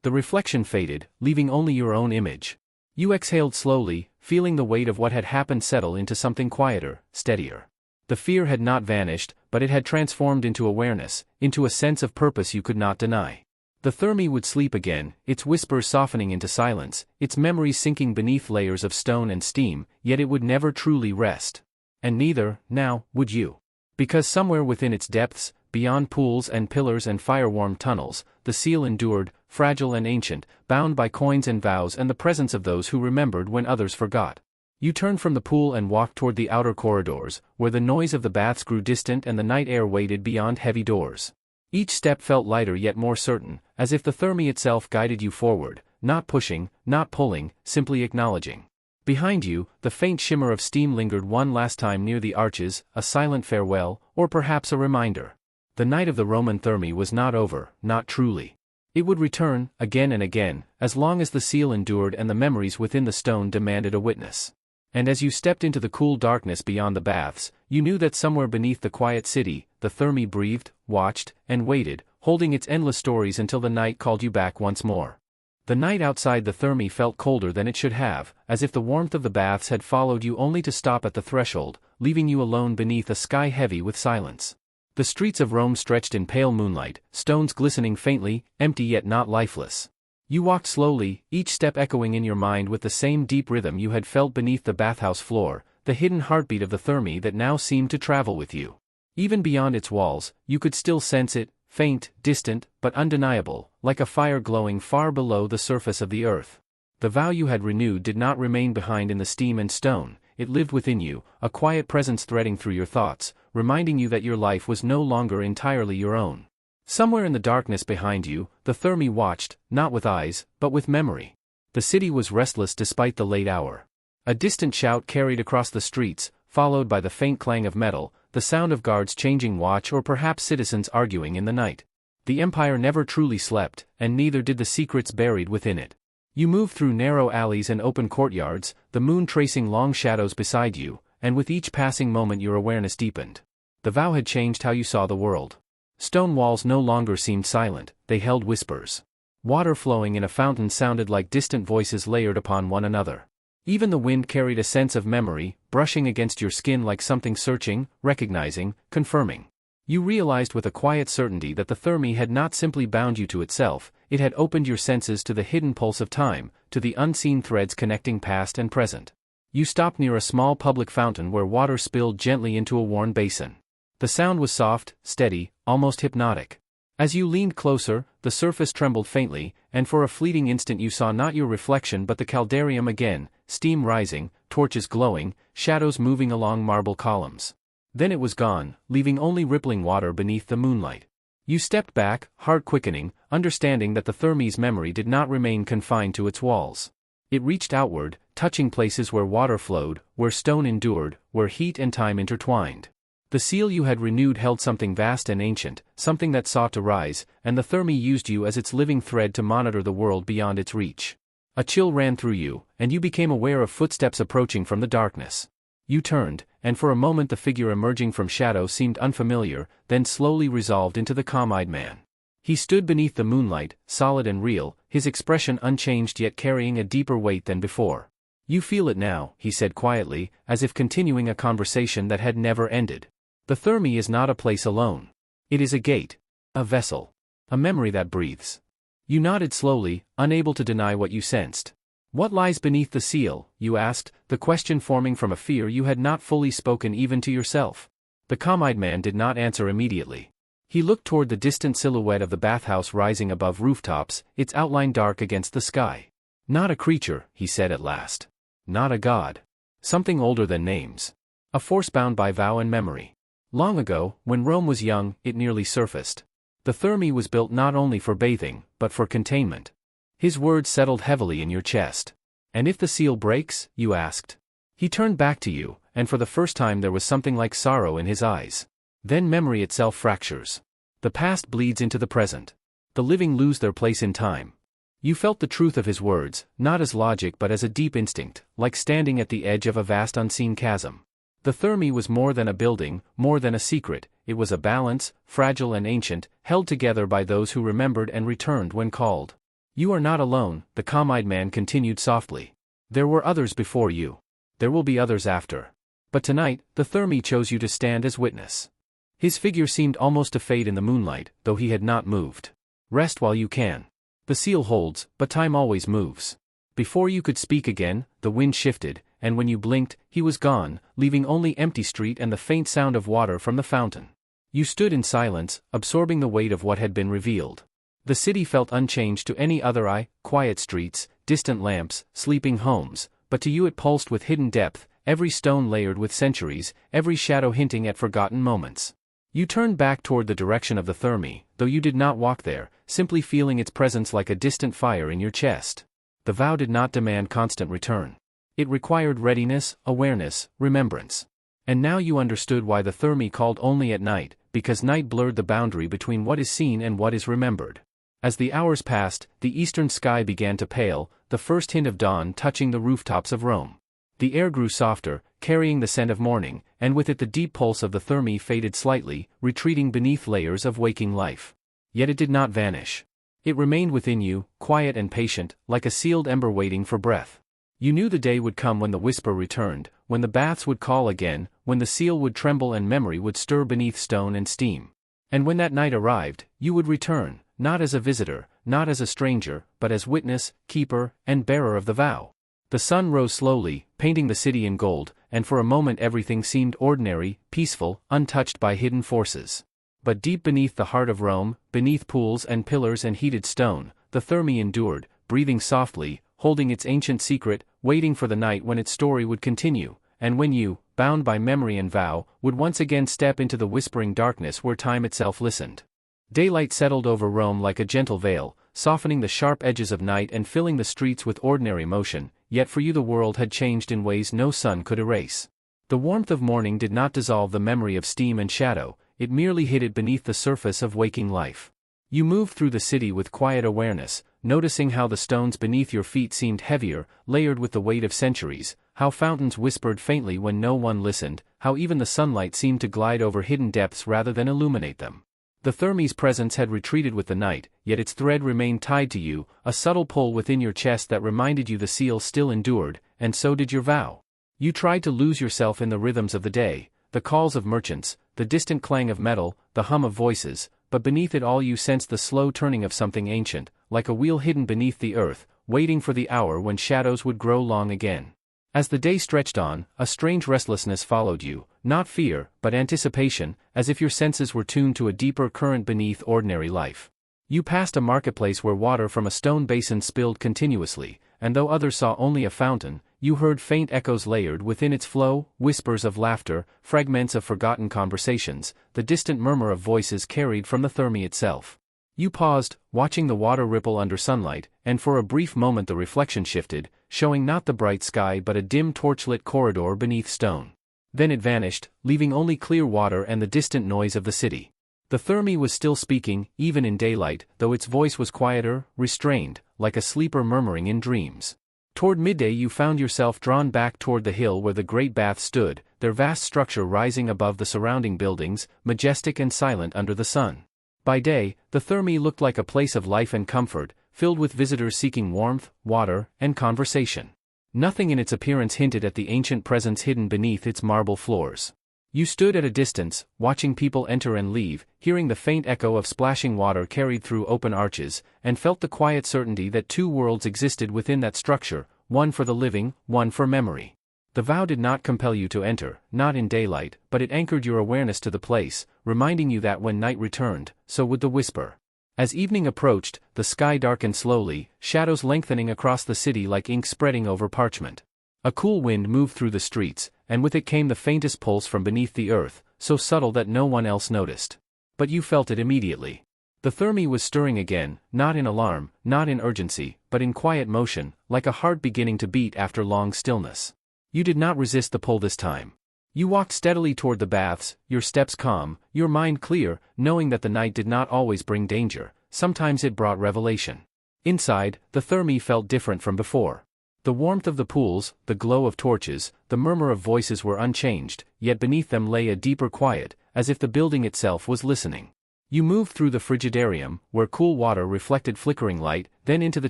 The reflection faded, leaving only your own image. You exhaled slowly, feeling the weight of what had happened settle into something quieter, steadier. The fear had not vanished, but it had transformed into awareness, into a sense of purpose you could not deny. The Thermae would sleep again, its whispers softening into silence, its memories sinking beneath layers of stone and steam, yet it would never truly rest. And neither, now, would you. Because somewhere within its depths, beyond pools and pillars and fire-warmed tunnels, the seal endured, fragile and ancient, bound by coins and vows and the presence of those who remembered when others forgot. You turned from the pool and walked toward the outer corridors, where the noise of the baths grew distant and the night air waited beyond heavy doors. Each step felt lighter yet more certain, as if the Thermae itself guided you forward, not pushing, not pulling, simply acknowledging. Behind you, the faint shimmer of steam lingered one last time near the arches, a silent farewell, or perhaps a reminder. The night of the Roman Thermae was not over, not truly. It would return, again and again, as long as the seal endured and the memories within the stone demanded a witness. And as you stepped into the cool darkness beyond the baths, you knew that somewhere beneath the quiet city, the Thermae breathed, watched, and waited, holding its endless stories until the night called you back once more. The night outside the Thermae felt colder than it should have, as if the warmth of the baths had followed you only to stop at the threshold, leaving you alone beneath a sky heavy with silence. The streets of Rome stretched in pale moonlight, stones glistening faintly, empty yet not lifeless. You walked slowly, each step echoing in your mind with the same deep rhythm you had felt beneath the bathhouse floor, the hidden heartbeat of the Thermae that now seemed to travel with you. Even beyond its walls, you could still sense it, faint, distant, but undeniable, like a fire glowing far below the surface of the earth. The vow you had renewed did not remain behind in the steam and stone, it lived within you, a quiet presence threading through your thoughts, reminding you that your life was no longer entirely your own. Somewhere in the darkness behind you, the Thermae watched, not with eyes, but with memory. The city was restless despite the late hour. A distant shout carried across the streets, followed by the faint clang of metal, the sound of guards changing watch or perhaps citizens arguing in the night. The empire never truly slept, and neither did the secrets buried within it. You moved through narrow alleys and open courtyards, the moon tracing long shadows beside you, and with each passing moment your awareness deepened. The vow had changed how you saw the world. Stone walls no longer seemed silent, they held whispers. Water flowing in a fountain sounded like distant voices layered upon one another. Even the wind carried a sense of memory, brushing against your skin like something searching, recognizing, confirming. You realized with a quiet certainty that the Thermae had not simply bound you to itself, it had opened your senses to the hidden pulse of time, to the unseen threads connecting past and present. You stopped near a small public fountain where water spilled gently into a worn basin. The sound was soft, steady, almost hypnotic. As you leaned closer, the surface trembled faintly, and for a fleeting instant you saw not your reflection but the caldarium again, steam rising, torches glowing, shadows moving along marble columns. Then it was gone, leaving only rippling water beneath the moonlight. You stepped back, heart quickening, understanding that the Thermae's memory did not remain confined to its walls. It reached outward, touching places where water flowed, where stone endured, where heat and time intertwined. The seal you had renewed held something vast and ancient, something that sought to rise, and the Thermae used you as its living thread to monitor the world beyond its reach. A chill ran through you, and you became aware of footsteps approaching from the darkness. You turned, and for a moment the figure emerging from shadow seemed unfamiliar, then slowly resolved into the calm-eyed man. He stood beneath the moonlight, solid and real, his expression unchanged yet carrying a deeper weight than before. "You feel it now," he said quietly, as if continuing a conversation that had never ended. "The Thermae is not a place alone. It is a gate, a vessel, a memory that breathes." You nodded slowly, unable to deny what you sensed. "What lies beneath the seal?" you asked, the question forming from a fear you had not fully spoken even to yourself. The calm-eyed man did not answer immediately. He looked toward the distant silhouette of the bathhouse rising above rooftops, its outline dark against the sky. "Not a creature," he said at last. "Not a god. Something older than names. A force bound by vow and memory. Long ago, when Rome was young, it nearly surfaced. The Thermae was built not only for bathing, but for containment." His words settled heavily in your chest. "And if the seal breaks?" you asked. He turned back to you, and for the first time there was something like sorrow in his eyes. Then memory itself fractures. The past bleeds into the present. The living lose their place in time. You felt the truth of his words, not as logic but as a deep instinct, like standing at the edge of a vast unseen chasm. The Thermae was more than a building, more than a secret, it was a balance, fragile and ancient, held together by those who remembered and returned when called. You are not alone, the calm-eyed man continued softly. There were others before you. There will be others after. But tonight, the Thermae chose you to stand as witness. His figure seemed almost to fade in the moonlight, though he had not moved. Rest while you can. The seal holds, but time always moves. Before you could speak again, the wind shifted, and when you blinked, he was gone, leaving only empty street and the faint sound of water from the fountain. You stood in silence, absorbing the weight of what had been revealed. The city felt unchanged to any other eye, quiet streets, distant lamps, sleeping homes, but to you it pulsed with hidden depth, every stone layered with centuries, every shadow hinting at forgotten moments. You turned back toward the direction of the Thermae, though you did not walk there, simply feeling its presence like a distant fire in your chest. The vow did not demand constant return. It required readiness, awareness, remembrance. And now you understood why the Thermae called only at night, because night blurred the boundary between what is seen and what is remembered. As the hours passed, the eastern sky began to pale, the first hint of dawn touching the rooftops of Rome. The air grew softer, carrying the scent of morning, and with it the deep pulse of the Thermae faded slightly, retreating beneath layers of waking life. Yet it did not vanish. It remained within you, quiet and patient, like a sealed ember waiting for breath. You knew the day would come when the whisper returned, when the baths would call again, when the seal would tremble and memory would stir beneath stone and steam. And when that night arrived, you would return, not as a visitor, not as a stranger, but as witness, keeper, and bearer of the vow. The sun rose slowly, painting the city in gold, and for a moment everything seemed ordinary, peaceful, untouched by hidden forces. But deep beneath the heart of Rome, beneath pools and pillars and heated stone, the Thermae endured, breathing softly, holding its ancient secret, waiting for the night when its story would continue, and when you, bound by memory and vow, would once again step into the whispering darkness where time itself listened. Daylight settled over Rome like a gentle veil, softening the sharp edges of night and filling the streets with ordinary motion, yet for you the world had changed in ways no sun could erase. The warmth of morning did not dissolve the memory of steam and shadow, it merely hid it beneath the surface of waking life. You moved through the city with quiet awareness, noticing how the stones beneath your feet seemed heavier, layered with the weight of centuries, how fountains whispered faintly when no one listened, how even the sunlight seemed to glide over hidden depths rather than illuminate them. The Thermae's presence had retreated with the night, yet its thread remained tied to you, a subtle pull within your chest that reminded you the seal still endured, and so did your vow. You tried to lose yourself in the rhythms of the day, the calls of merchants, the distant clang of metal, the hum of voices, but beneath it all you sensed the slow turning of something ancient, like a wheel hidden beneath the earth, waiting for the hour when shadows would grow long again. As the day stretched on, a strange restlessness followed you, not fear, but anticipation, as if your senses were tuned to a deeper current beneath ordinary life. You passed a marketplace where water from a stone basin spilled continuously, and though others saw only a fountain, you heard faint echoes layered within its flow, whispers of laughter, fragments of forgotten conversations, the distant murmur of voices carried from the Thermae itself. You paused, watching the water ripple under sunlight, and for a brief moment the reflection shifted, showing not the bright sky but a dim torchlit corridor beneath stone. Then it vanished, leaving only clear water and the distant noise of the city. The Thermae was still speaking, even in daylight, though its voice was quieter, restrained, like a sleeper murmuring in dreams. Toward midday you found yourself drawn back toward the hill where the great baths stood, their vast structure rising above the surrounding buildings, majestic and silent under the sun. By day, the Thermae looked like a place of life and comfort, filled with visitors seeking warmth, water, and conversation. Nothing in its appearance hinted at the ancient presence hidden beneath its marble floors. You stood at a distance, watching people enter and leave, hearing the faint echo of splashing water carried through open arches, and felt the quiet certainty that two worlds existed within that structure, one for the living, one for memory. The vow did not compel you to enter, not in daylight, but it anchored your awareness to the place, reminding you that when night returned, so would the whisper. As evening approached, the sky darkened slowly, shadows lengthening across the city like ink spreading over parchment. A cool wind moved through the streets, and with it came the faintest pulse from beneath the earth, so subtle that no one else noticed. But you felt it immediately. The Thermae was stirring again, not in alarm, not in urgency, but in quiet motion, like a heart beginning to beat after long stillness. You did not resist the pull this time. You walked steadily toward the baths, your steps calm, your mind clear, knowing that the night did not always bring danger, sometimes it brought revelation. Inside, the Thermae felt different from before. The warmth of the pools, the glow of torches, the murmur of voices were unchanged, yet beneath them lay a deeper quiet, as if the building itself was listening. You moved through the frigidarium, where cool water reflected flickering light, then into the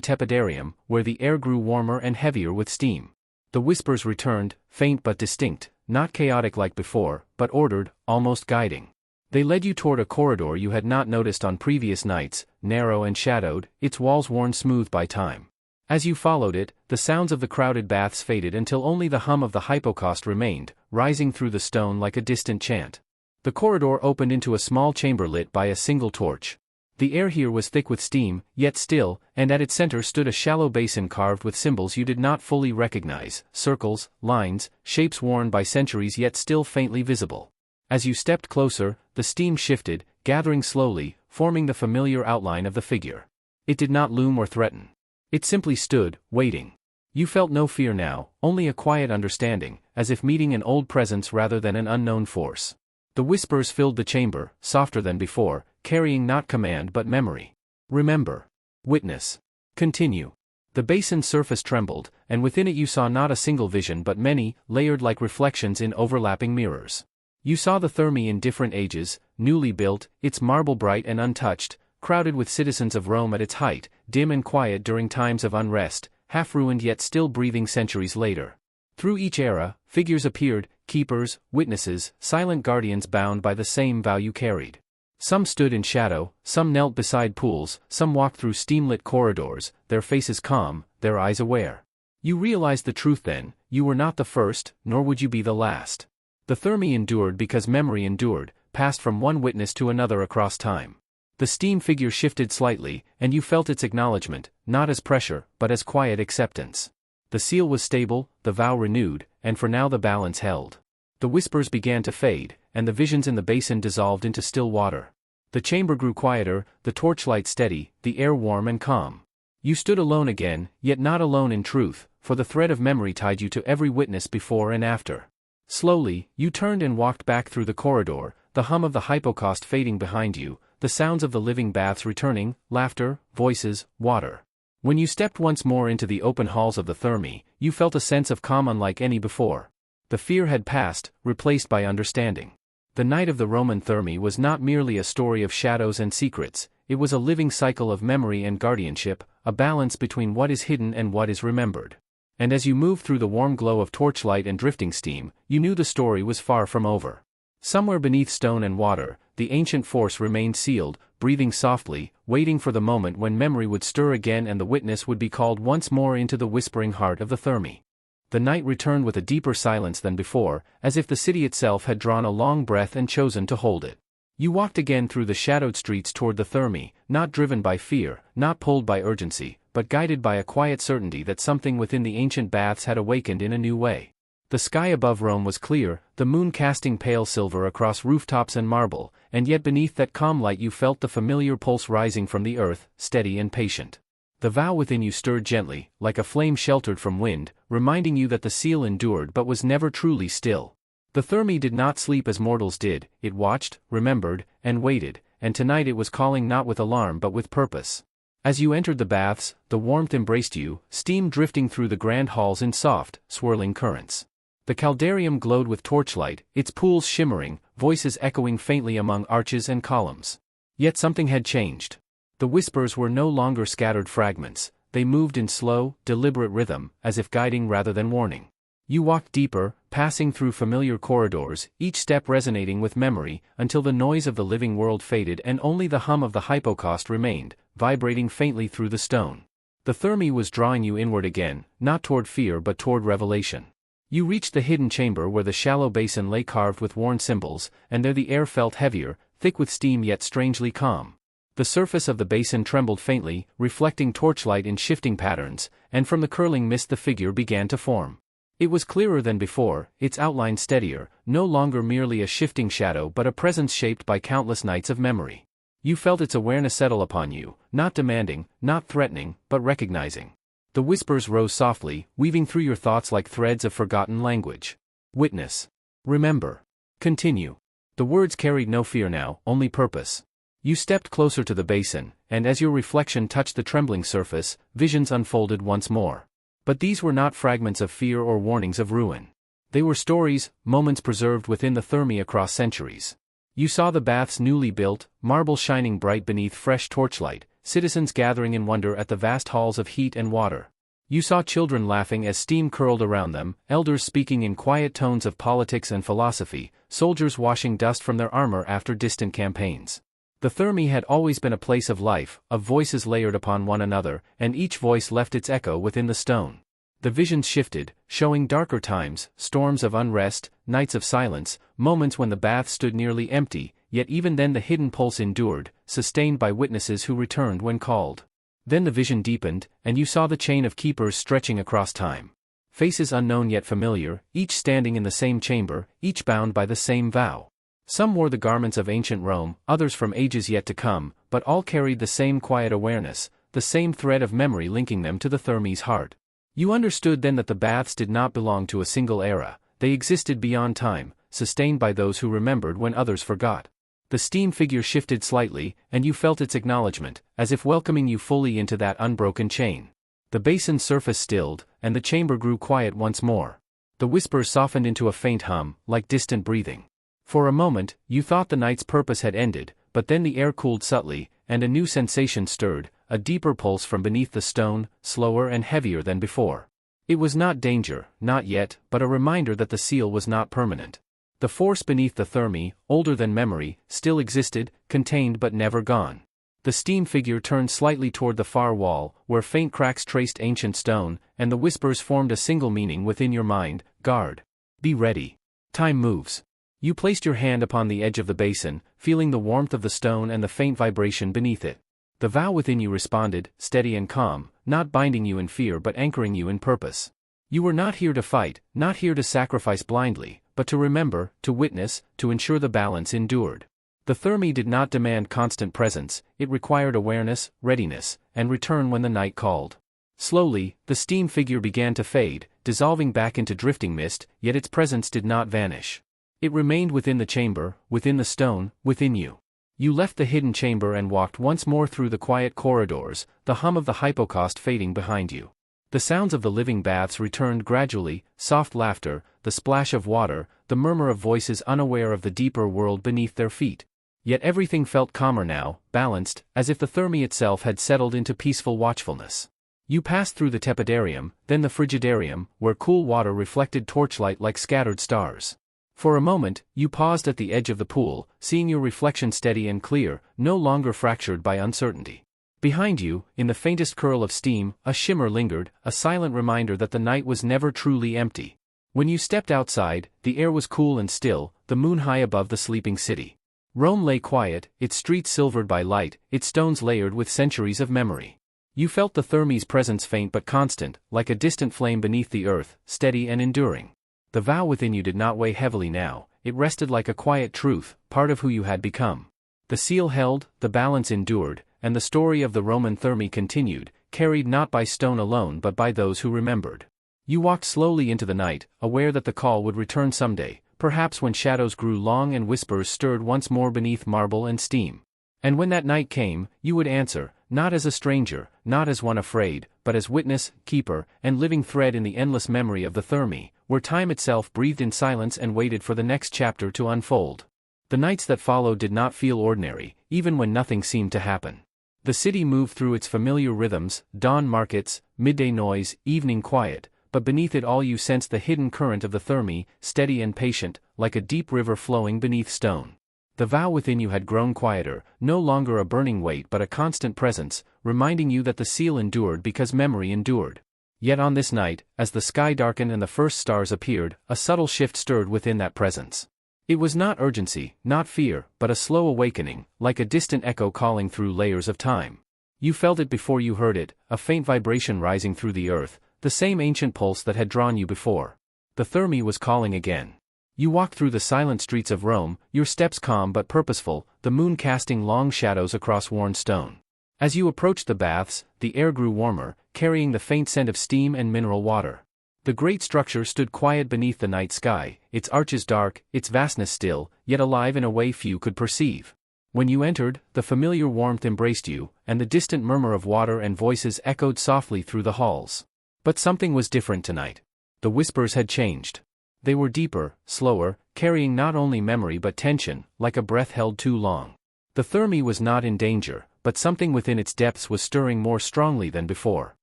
tepidarium, where the air grew warmer and heavier with steam. The whispers returned, faint but distinct, not chaotic like before, but ordered, almost guiding. They led you toward a corridor you had not noticed on previous nights, narrow and shadowed, its walls worn smooth by time. As you followed it, the sounds of the crowded baths faded until only the hum of the hypocaust remained, rising through the stone like a distant chant. The corridor opened into a small chamber lit by a single torch. The air here was thick with steam, yet still, and at its center stood a shallow basin carved with symbols you did not fully recognize, circles, lines, shapes worn by centuries yet still faintly visible. As you stepped closer, the steam shifted, gathering slowly, forming the familiar outline of the figure. It did not loom or threaten. It simply stood, waiting. You felt no fear now, only a quiet understanding, as if meeting an old presence rather than an unknown force. The whispers filled the chamber, softer than before, carrying not command but memory. Remember. Witness. Continue. The basin's surface trembled, and within it you saw not a single vision but many, layered like reflections in overlapping mirrors. You saw the Thermae in different ages, newly built, its marble bright and untouched, crowded with citizens of Rome at its height, dim and quiet during times of unrest, half-ruined yet still breathing centuries later. Through each era, figures appeared, keepers, witnesses, silent guardians bound by the same vow you carried. Some stood in shadow, some knelt beside pools, some walked through steam-lit corridors, their faces calm, their eyes aware. You realized the truth then, you were not the first, nor would you be the last. The Thermae endured because memory endured, passed from one witness to another across time. The steam figure shifted slightly, and you felt its acknowledgement, not as pressure, but as quiet acceptance. The seal was stable, the vow renewed, and for now the balance held. The whispers began to fade, and the visions in the basin dissolved into still water. The chamber grew quieter, the torchlight steady, the air warm and calm. You stood alone again, yet not alone in truth, for the thread of memory tied you to every witness before and after. Slowly, you turned and walked back through the corridor, the hum of the hypocaust fading behind you, the sounds of the living baths returning, laughter, voices, water. When you stepped once more into the open halls of the Thermae, you felt a sense of calm unlike any before. The fear had passed, replaced by understanding. The night of the Roman Thermae was not merely a story of shadows and secrets, it was a living cycle of memory and guardianship, a balance between what is hidden and what is remembered. And as you moved through the warm glow of torchlight and drifting steam, you knew the story was far from over. Somewhere beneath stone and water, the ancient force remained sealed, breathing softly, waiting for the moment when memory would stir again and the witness would be called once more into the whispering heart of the Thermae. The night returned with a deeper silence than before, as if the city itself had drawn a long breath and chosen to hold it. You walked again through the shadowed streets toward the Thermae, not driven by fear, not pulled by urgency, but guided by a quiet certainty that something within the ancient baths had awakened in a new way. The sky above Rome was clear, the moon casting pale silver across rooftops and marble, and yet beneath that calm light you felt the familiar pulse rising from the earth, steady and patient. The vow within you stirred gently, like a flame sheltered from wind, reminding you that the seal endured but was never truly still. The Thermae did not sleep as mortals did, it watched, remembered, and waited, and tonight it was calling not with alarm but with purpose. As you entered the baths, the warmth embraced you, steam drifting through the grand halls in soft, swirling currents. The caldarium glowed with torchlight, its pools shimmering, voices echoing faintly among arches and columns. Yet something had changed. The whispers were no longer scattered fragments, they moved in slow, deliberate rhythm, as if guiding rather than warning. You walked deeper, passing through familiar corridors, each step resonating with memory, until the noise of the living world faded and only the hum of the hypocaust remained, vibrating faintly through the stone. The Thermae was drawing you inward again, not toward fear but toward revelation. You reached the hidden chamber where the shallow basin lay carved with worn symbols, and there the air felt heavier, thick with steam yet strangely calm. The surface of the basin trembled faintly, reflecting torchlight in shifting patterns, and from the curling mist the figure began to form. It was clearer than before, its outline steadier, no longer merely a shifting shadow but a presence shaped by countless nights of memory. You felt its awareness settle upon you, not demanding, not threatening, but recognizing. The whispers rose softly, weaving through your thoughts like threads of forgotten language. Witness. Remember. Continue. The words carried no fear now, only purpose. You stepped closer to the basin, and as your reflection touched the trembling surface, visions unfolded once more. But these were not fragments of fear or warnings of ruin. They were stories, moments preserved within the Thermae across centuries. You saw the baths newly built, marble shining bright beneath fresh torchlight, citizens gathering in wonder at the vast halls of heat and water. You saw children laughing as steam curled around them, elders speaking in quiet tones of politics and philosophy, soldiers washing dust from their armor after distant campaigns. The Thermae had always been a place of life, of voices layered upon one another, and each voice left its echo within the stone. The visions shifted, showing darker times, storms of unrest, nights of silence, moments when the bath stood nearly empty, yet even then the hidden pulse endured, sustained by witnesses who returned when called. Then the vision deepened, and you saw the chain of keepers stretching across time. Faces unknown yet familiar, each standing in the same chamber, each bound by the same vow. Some wore the garments of ancient Rome, others from ages yet to come, but all carried the same quiet awareness, the same thread of memory linking them to the Thermae's heart. You understood then that the baths did not belong to a single era, they existed beyond time, sustained by those who remembered when others forgot. The steam figure shifted slightly, and you felt its acknowledgement, as if welcoming you fully into that unbroken chain. The basin's surface stilled, and the chamber grew quiet once more. The whispers softened into a faint hum, like distant breathing. For a moment, you thought the night's purpose had ended, but then the air cooled subtly, and a new sensation stirred, a deeper pulse from beneath the stone, slower and heavier than before. It was not danger, not yet, but a reminder that the seal was not permanent. The force beneath the Thermae, older than memory, still existed, contained but never gone. The steam figure turned slightly toward the far wall, where faint cracks traced ancient stone, and the whispers formed a single meaning within your mind: guard. Be ready. Time moves. You placed your hand upon the edge of the basin, feeling the warmth of the stone and the faint vibration beneath it. The vow within you responded, steady and calm, not binding you in fear but anchoring you in purpose. You were not here to fight, not here to sacrifice blindly, but to remember, to witness, to ensure the balance endured. The Thermae did not demand constant presence, it required awareness, readiness, and return when the night called. Slowly, the steam figure began to fade, dissolving back into drifting mist, yet its presence did not vanish. It remained within the chamber, within the stone, within you. You left the hidden chamber and walked once more through the quiet corridors, the hum of the hypocaust fading behind you. The sounds of the living baths returned gradually, soft laughter, the splash of water, the murmur of voices unaware of the deeper world beneath their feet. Yet everything felt calmer now, balanced, as if the Thermae itself had settled into peaceful watchfulness. You passed through the tepidarium, then the frigidarium, where cool water reflected torchlight like scattered stars. For a moment, you paused at the edge of the pool, seeing your reflection steady and clear, no longer fractured by uncertainty. Behind you, in the faintest curl of steam, a shimmer lingered, a silent reminder that the night was never truly empty. When you stepped outside, the air was cool and still, the moon high above the sleeping city. Rome lay quiet, its streets silvered by light, its stones layered with centuries of memory. You felt the Thermae's presence faint but constant, like a distant flame beneath the earth, steady and enduring. The vow within you did not weigh heavily now, it rested like a quiet truth, part of who you had become. The seal held, the balance endured, and the story of the Roman Thermae continued, carried not by stone alone but by those who remembered. You walked slowly into the night, aware that the call would return someday, perhaps when shadows grew long and whispers stirred once more beneath marble and steam. And when that night came, you would answer, not as a stranger, not as one afraid, but as witness, keeper, and living thread in the endless memory of the Thermae, where time itself breathed in silence and waited for the next chapter to unfold. The nights that followed did not feel ordinary, even when nothing seemed to happen. The city moved through its familiar rhythms, dawn markets, midday noise, evening quiet, but beneath it all you sensed the hidden current of the Thermae, steady and patient, like a deep river flowing beneath stone. The vow within you had grown quieter, no longer a burning weight but a constant presence, reminding you that the seal endured because memory endured. Yet on this night, as the sky darkened and the first stars appeared, a subtle shift stirred within that presence. It was not urgency, not fear, but a slow awakening, like a distant echo calling through layers of time. You felt it before you heard it, a faint vibration rising through the earth, the same ancient pulse that had drawn you before. The Thermae was calling again. You walked through the silent streets of Rome, your steps calm but purposeful, the moon casting long shadows across worn stone. As you approached the baths, the air grew warmer, carrying the faint scent of steam and mineral water. The great structure stood quiet beneath the night sky, its arches dark, its vastness still, yet alive in a way few could perceive. When you entered, the familiar warmth embraced you, and the distant murmur of water and voices echoed softly through the halls. But something was different tonight. The whispers had changed. They were deeper, slower, carrying not only memory but tension, like a breath held too long. The Thermae was not in danger, but something within its depths was stirring more strongly than before.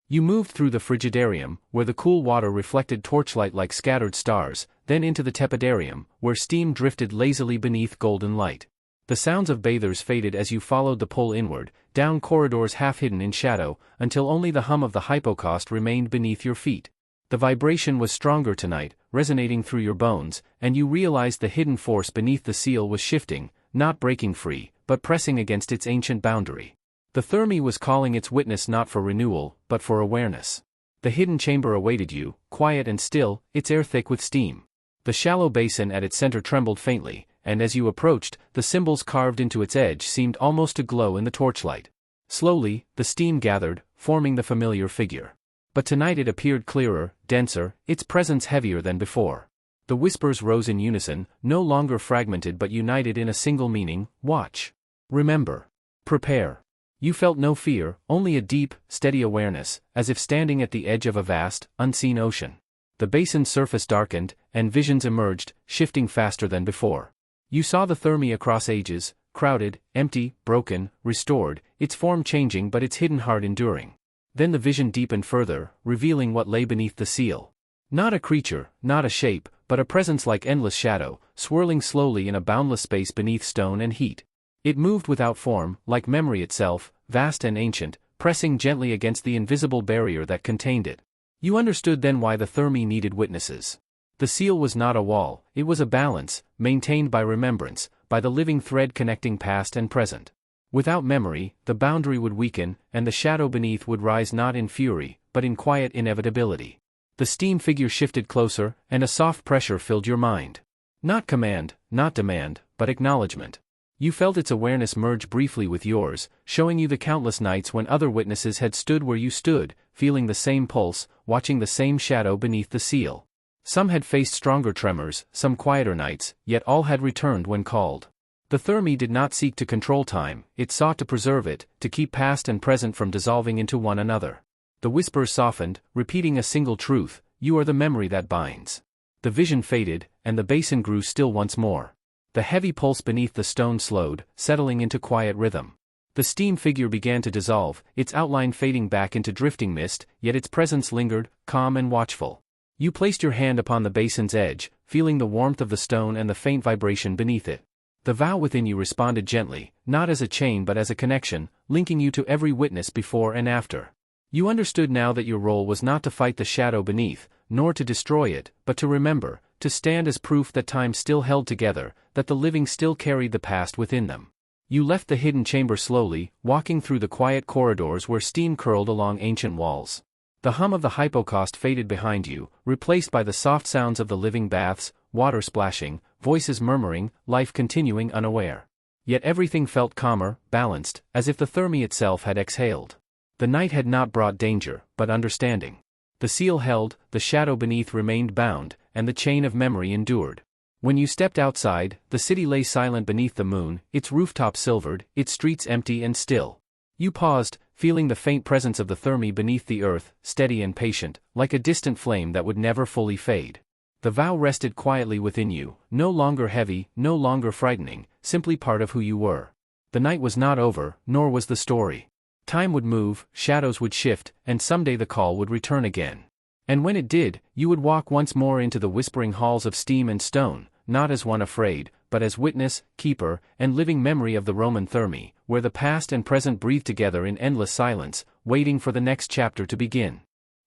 You moved through the frigidarium, where the cool water reflected torchlight like scattered stars, then into the tepidarium, where steam drifted lazily beneath golden light. The sounds of bathers faded as you followed the pull inward, down corridors half hidden in shadow, until only the hum of the hypocaust remained beneath your feet. The vibration was stronger tonight, resonating through your bones, and you realized the hidden force beneath the seal was shifting, not breaking free, but pressing against its ancient boundary. The Thermae was calling its witness not for renewal, but for awareness. The hidden chamber awaited you, quiet and still, its air thick with steam. The shallow basin at its center trembled faintly, and as you approached, the symbols carved into its edge seemed almost to glow in the torchlight. Slowly, the steam gathered, forming the familiar figure. But tonight it appeared clearer, denser, its presence heavier than before. The whispers rose in unison, no longer fragmented but united in a single meaning: watch. Remember. Prepare. You felt no fear, only a deep, steady awareness, as if standing at the edge of a vast, unseen ocean. The basin's surface darkened, and visions emerged, shifting faster than before. You saw the Thermae across ages, crowded, empty, broken, restored, its form changing but its hidden heart enduring. Then the vision deepened further, revealing what lay beneath the seal. Not a creature, not a shape, but a presence like endless shadow, swirling slowly in a boundless space beneath stone and heat. It moved without form, like memory itself, vast and ancient, pressing gently against the invisible barrier that contained it. You understood then why the Thermae needed witnesses. The seal was not a wall, it was a balance, maintained by remembrance, by the living thread connecting past and present. Without memory, the boundary would weaken, and the shadow beneath would rise not in fury, but in quiet inevitability. The steam figure shifted closer, and a soft pressure filled your mind. Not command, not demand, but acknowledgement. You felt its awareness merge briefly with yours, showing you the countless nights when other witnesses had stood where you stood, feeling the same pulse, watching the same shadow beneath the seal. Some had faced stronger tremors, some quieter nights, yet all had returned when called. The Thermae did not seek to control time, it sought to preserve it, to keep past and present from dissolving into one another. The whispers softened, repeating a single truth: you are the memory that binds. The vision faded, and the basin grew still once more. The heavy pulse beneath the stone slowed, settling into quiet rhythm. The steam figure began to dissolve, its outline fading back into drifting mist, yet its presence lingered, calm and watchful. You placed your hand upon the basin's edge, feeling the warmth of the stone and the faint vibration beneath it. The vow within you responded gently, not as a chain but as a connection, linking you to every witness before and after. You understood now that your role was not to fight the shadow beneath, nor to destroy it, but to remember, to stand as proof that time still held together, that the living still carried the past within them. You left the hidden chamber slowly, walking through the quiet corridors where steam curled along ancient walls. The hum of the hypocaust faded behind you, replaced by the soft sounds of the living baths, water splashing, voices murmuring, life continuing unaware. Yet everything felt calmer, balanced, as if the Thermae itself had exhaled. The night had not brought danger, but understanding. The seal held, the shadow beneath remained bound, and the chain of memory endured. When you stepped outside, the city lay silent beneath the moon, its rooftops silvered, its streets empty and still. You paused, feeling the faint presence of the Thermae beneath the earth, steady and patient, like a distant flame that would never fully fade. The vow rested quietly within you, no longer heavy, no longer frightening, simply part of who you were. The night was not over, nor was the story. Time would move, shadows would shift, and someday the call would return again. And when it did, you would walk once more into the whispering halls of steam and stone, not as one afraid, but as witness, keeper, and living memory of the Roman Thermae, where the past and present breathed together in endless silence, waiting for the next chapter to begin.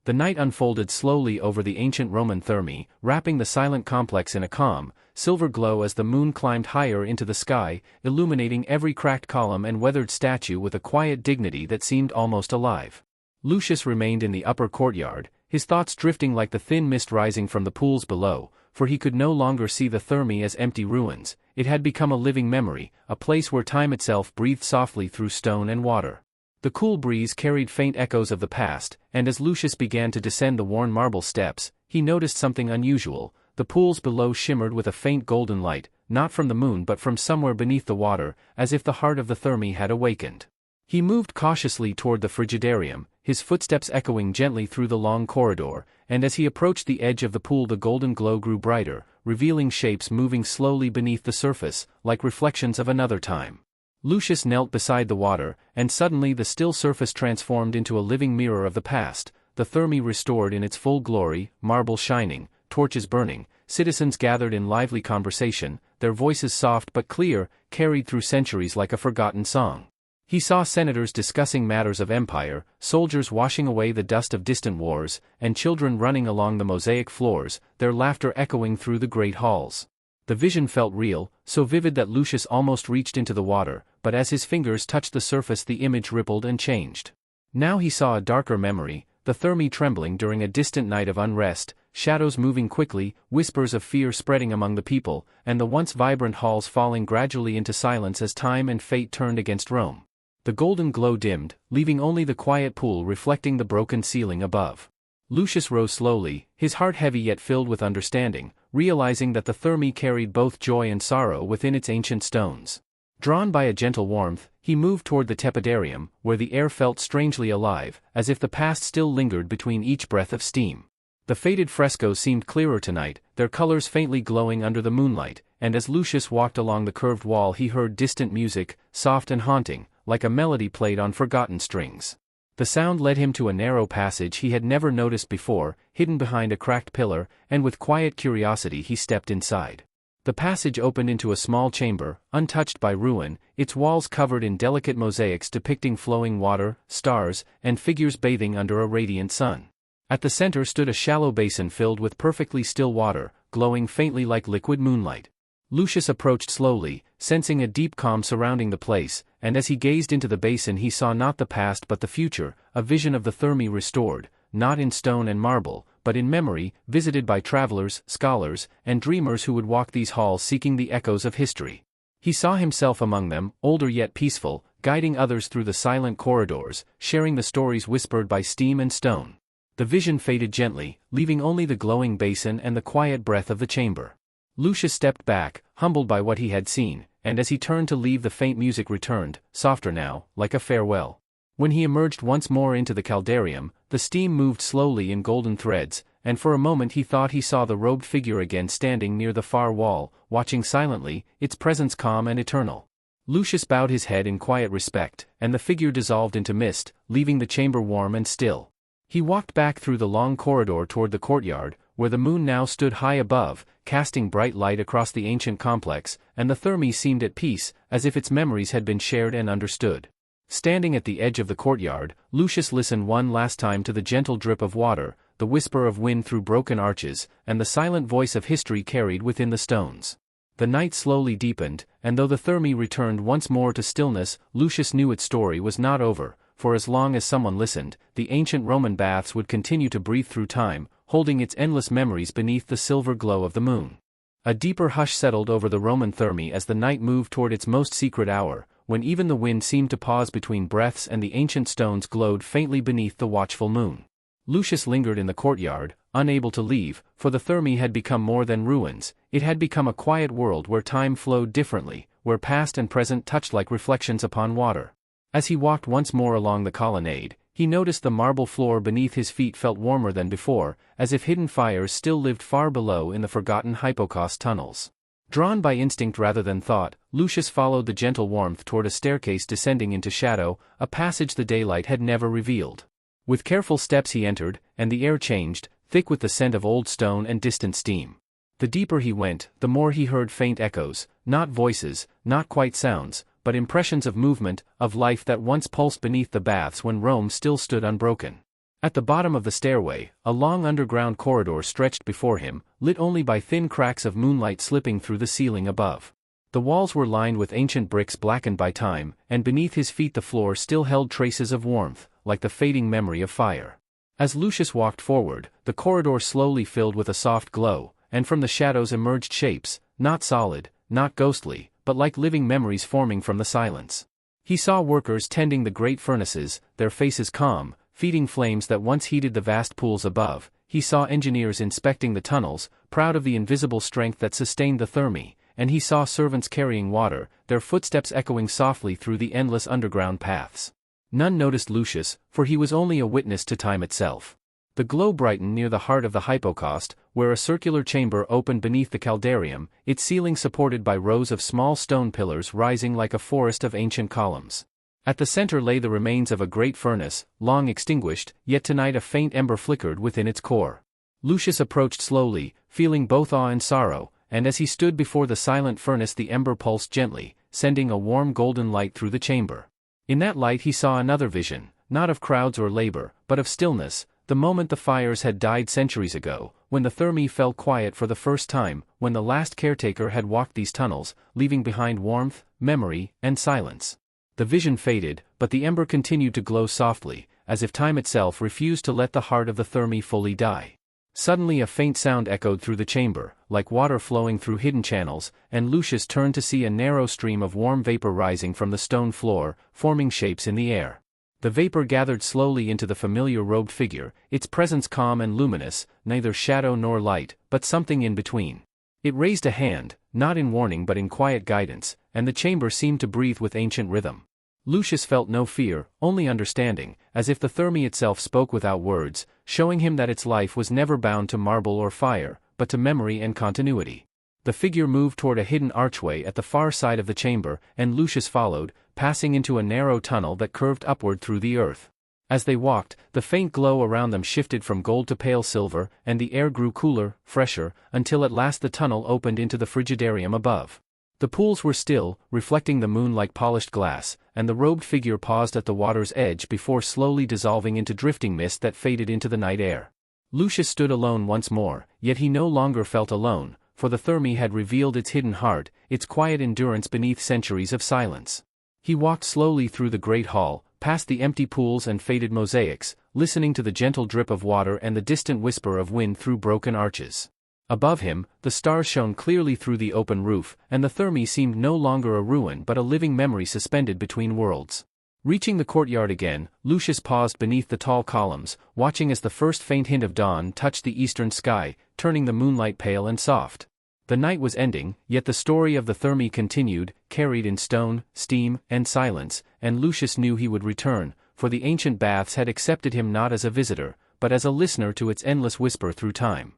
The night unfolded slowly over the ancient Roman Thermae, wrapping the silent complex in a calm, silver glow as the moon climbed higher into the sky, illuminating every cracked column and weathered statue with a quiet dignity that seemed almost alive. Lucius remained in the upper courtyard, his thoughts drifting like the thin mist rising from the pools below, for he could no longer see the Thermae as empty ruins. It had become a living memory, a place where time itself breathed softly through stone and water. The cool breeze carried faint echoes of the past, and as Lucius began to descend the worn marble steps, he noticed something unusual. The pools below shimmered with a faint golden light, not from the moon but from somewhere beneath the water, as if the heart of the Thermae had awakened. He moved cautiously toward the frigidarium, his footsteps echoing gently through the long corridor, and as he approached the edge of the pool the golden glow grew brighter, revealing shapes moving slowly beneath the surface, like reflections of another time. Lucius knelt beside the water, and suddenly the still surface transformed into a living mirror of the past, the Thermae restored in its full glory, marble shining, torches burning, citizens gathered in lively conversation, their voices soft but clear, carried through centuries like a forgotten song. He saw senators discussing matters of empire, soldiers washing away the dust of distant wars, and children running along the mosaic floors, their laughter echoing through the great halls. The vision felt real, so vivid that Lucius almost reached into the water, but as his fingers touched the surface the image rippled and changed. Now he saw a darker memory, the Thermae trembling during a distant night of unrest, shadows moving quickly, whispers of fear spreading among the people, and the once vibrant halls falling gradually into silence as time and fate turned against Rome. The golden glow dimmed, leaving only the quiet pool reflecting the broken ceiling above. Lucius rose slowly, his heart heavy yet filled with understanding, realizing that the Thermae carried both joy and sorrow within its ancient stones. Drawn by a gentle warmth, he moved toward the tepidarium, where the air felt strangely alive, as if the past still lingered between each breath of steam. The faded frescoes seemed clearer tonight, their colors faintly glowing under the moonlight, and as Lucius walked along the curved wall he heard distant music, soft and haunting, like a melody played on forgotten strings. The sound led him to a narrow passage he had never noticed before, hidden behind a cracked pillar, and with quiet curiosity he stepped inside. The passage opened into a small chamber, untouched by ruin, its walls covered in delicate mosaics depicting flowing water, stars, and figures bathing under a radiant sun. At the center stood a shallow basin filled with perfectly still water, glowing faintly like liquid moonlight. Lucius approached slowly, sensing a deep calm surrounding the place, and as he gazed into the basin he saw not the past but the future, a vision of the Thermae restored, not in stone and marble, but in memory, visited by travelers, scholars, and dreamers who would walk these halls seeking the echoes of history. He saw himself among them, older yet peaceful, guiding others through the silent corridors, sharing the stories whispered by steam and stone. The vision faded gently, leaving only the glowing basin and the quiet breath of the chamber. Lucius stepped back, humbled by what he had seen, and as he turned to leave the faint music returned, softer now, like a farewell. When he emerged once more into the caldarium, the steam moved slowly in golden threads, and for a moment he thought he saw the robed figure again standing near the far wall, watching silently, its presence calm and eternal. Lucius bowed his head in quiet respect, and the figure dissolved into mist, leaving the chamber warm and still. He walked back through the long corridor toward the courtyard, where the moon now stood high above, casting bright light across the ancient complex, and the Thermae seemed at peace, as if its memories had been shared and understood. Standing at the edge of the courtyard, Lucius listened one last time to the gentle drip of water, the whisper of wind through broken arches, and the silent voice of history carried within the stones. The night slowly deepened, and though the Thermae returned once more to stillness, Lucius knew its story was not over, for as long as someone listened, the ancient Roman baths would continue to breathe through time, holding its endless memories beneath the silver glow of the moon. A deeper hush settled over the Roman Thermae as the night moved toward its most secret hour, when even the wind seemed to pause between breaths and the ancient stones glowed faintly beneath the watchful moon. Lucius lingered in the courtyard, unable to leave, for the Thermae had become more than ruins, it had become a quiet world where time flowed differently, where past and present touched like reflections upon water. As he walked once more along the colonnade, he noticed the marble floor beneath his feet felt warmer than before, as if hidden fires still lived far below in the forgotten hypocaust tunnels. Drawn by instinct rather than thought, Lucius followed the gentle warmth toward a staircase descending into shadow, a passage the daylight had never revealed. With careful steps he entered, and the air changed, thick with the scent of old stone and distant steam. The deeper he went, the more he heard faint echoes, not voices, not quite sounds, but impressions of movement, of life that once pulsed beneath the baths when Rome still stood unbroken. At the bottom of the stairway, a long underground corridor stretched before him, lit only by thin cracks of moonlight slipping through the ceiling above. The walls were lined with ancient bricks blackened by time, and beneath his feet the floor still held traces of warmth, like the fading memory of fire. As Lucius walked forward, the corridor slowly filled with a soft glow, and from the shadows emerged shapes, not solid, not ghostly, but like living memories forming from the silence. He saw workers tending the great furnaces, their faces calm, feeding flames that once heated the vast pools above, he saw engineers inspecting the tunnels, proud of the invisible strength that sustained the Thermae, and he saw servants carrying water, their footsteps echoing softly through the endless underground paths. None noticed Lucius, for he was only a witness to time itself. The glow brightened near the heart of the hypocaust, where a circular chamber opened beneath the caldarium, its ceiling supported by rows of small stone pillars rising like a forest of ancient columns. At the center lay the remains of a great furnace, long extinguished, yet tonight a faint ember flickered within its core. Lucius approached slowly, feeling both awe and sorrow, and as he stood before the silent furnace the ember pulsed gently, sending a warm golden light through the chamber. In that light he saw another vision, not of crowds or labor, but of stillness, the moment the fires had died centuries ago, when the Thermae fell quiet for the first time, when the last caretaker had walked these tunnels, leaving behind warmth, memory, and silence. The vision faded, but the ember continued to glow softly, as if time itself refused to let the heart of the Thermae fully die. Suddenly a faint sound echoed through the chamber, like water flowing through hidden channels, and Lucius turned to see a narrow stream of warm vapor rising from the stone floor, forming shapes in the air. The vapor gathered slowly into the familiar robed figure, its presence calm and luminous, neither shadow nor light, but something in between. It raised a hand, not in warning but in quiet guidance, and the chamber seemed to breathe with ancient rhythm. Lucius felt no fear, only understanding, as if the Thermae itself spoke without words, showing him that its life was never bound to marble or fire, but to memory and continuity. The figure moved toward a hidden archway at the far side of the chamber, and Lucius followed, passing into a narrow tunnel that curved upward through the earth. As they walked, the faint glow around them shifted from gold to pale silver, and the air grew cooler, fresher, until at last the tunnel opened into the frigidarium above. The pools were still, reflecting the moon like polished glass, and the robed figure paused at the water's edge before slowly dissolving into drifting mist that faded into the night air. Lucius stood alone once more, yet he no longer felt alone, for the Thermae had revealed its hidden heart, its quiet endurance beneath centuries of silence. He walked slowly through the great hall, past the empty pools and faded mosaics, listening to the gentle drip of water and the distant whisper of wind through broken arches. Above him, the stars shone clearly through the open roof, and the Thermae seemed no longer a ruin but a living memory suspended between worlds. Reaching the courtyard again, Lucius paused beneath the tall columns, watching as the first faint hint of dawn touched the eastern sky, turning the moonlight pale and soft. The night was ending, yet the story of the Thermae continued, carried in stone, steam, and silence, and Lucius knew he would return, for the ancient baths had accepted him not as a visitor, but as a listener to its endless whisper through time.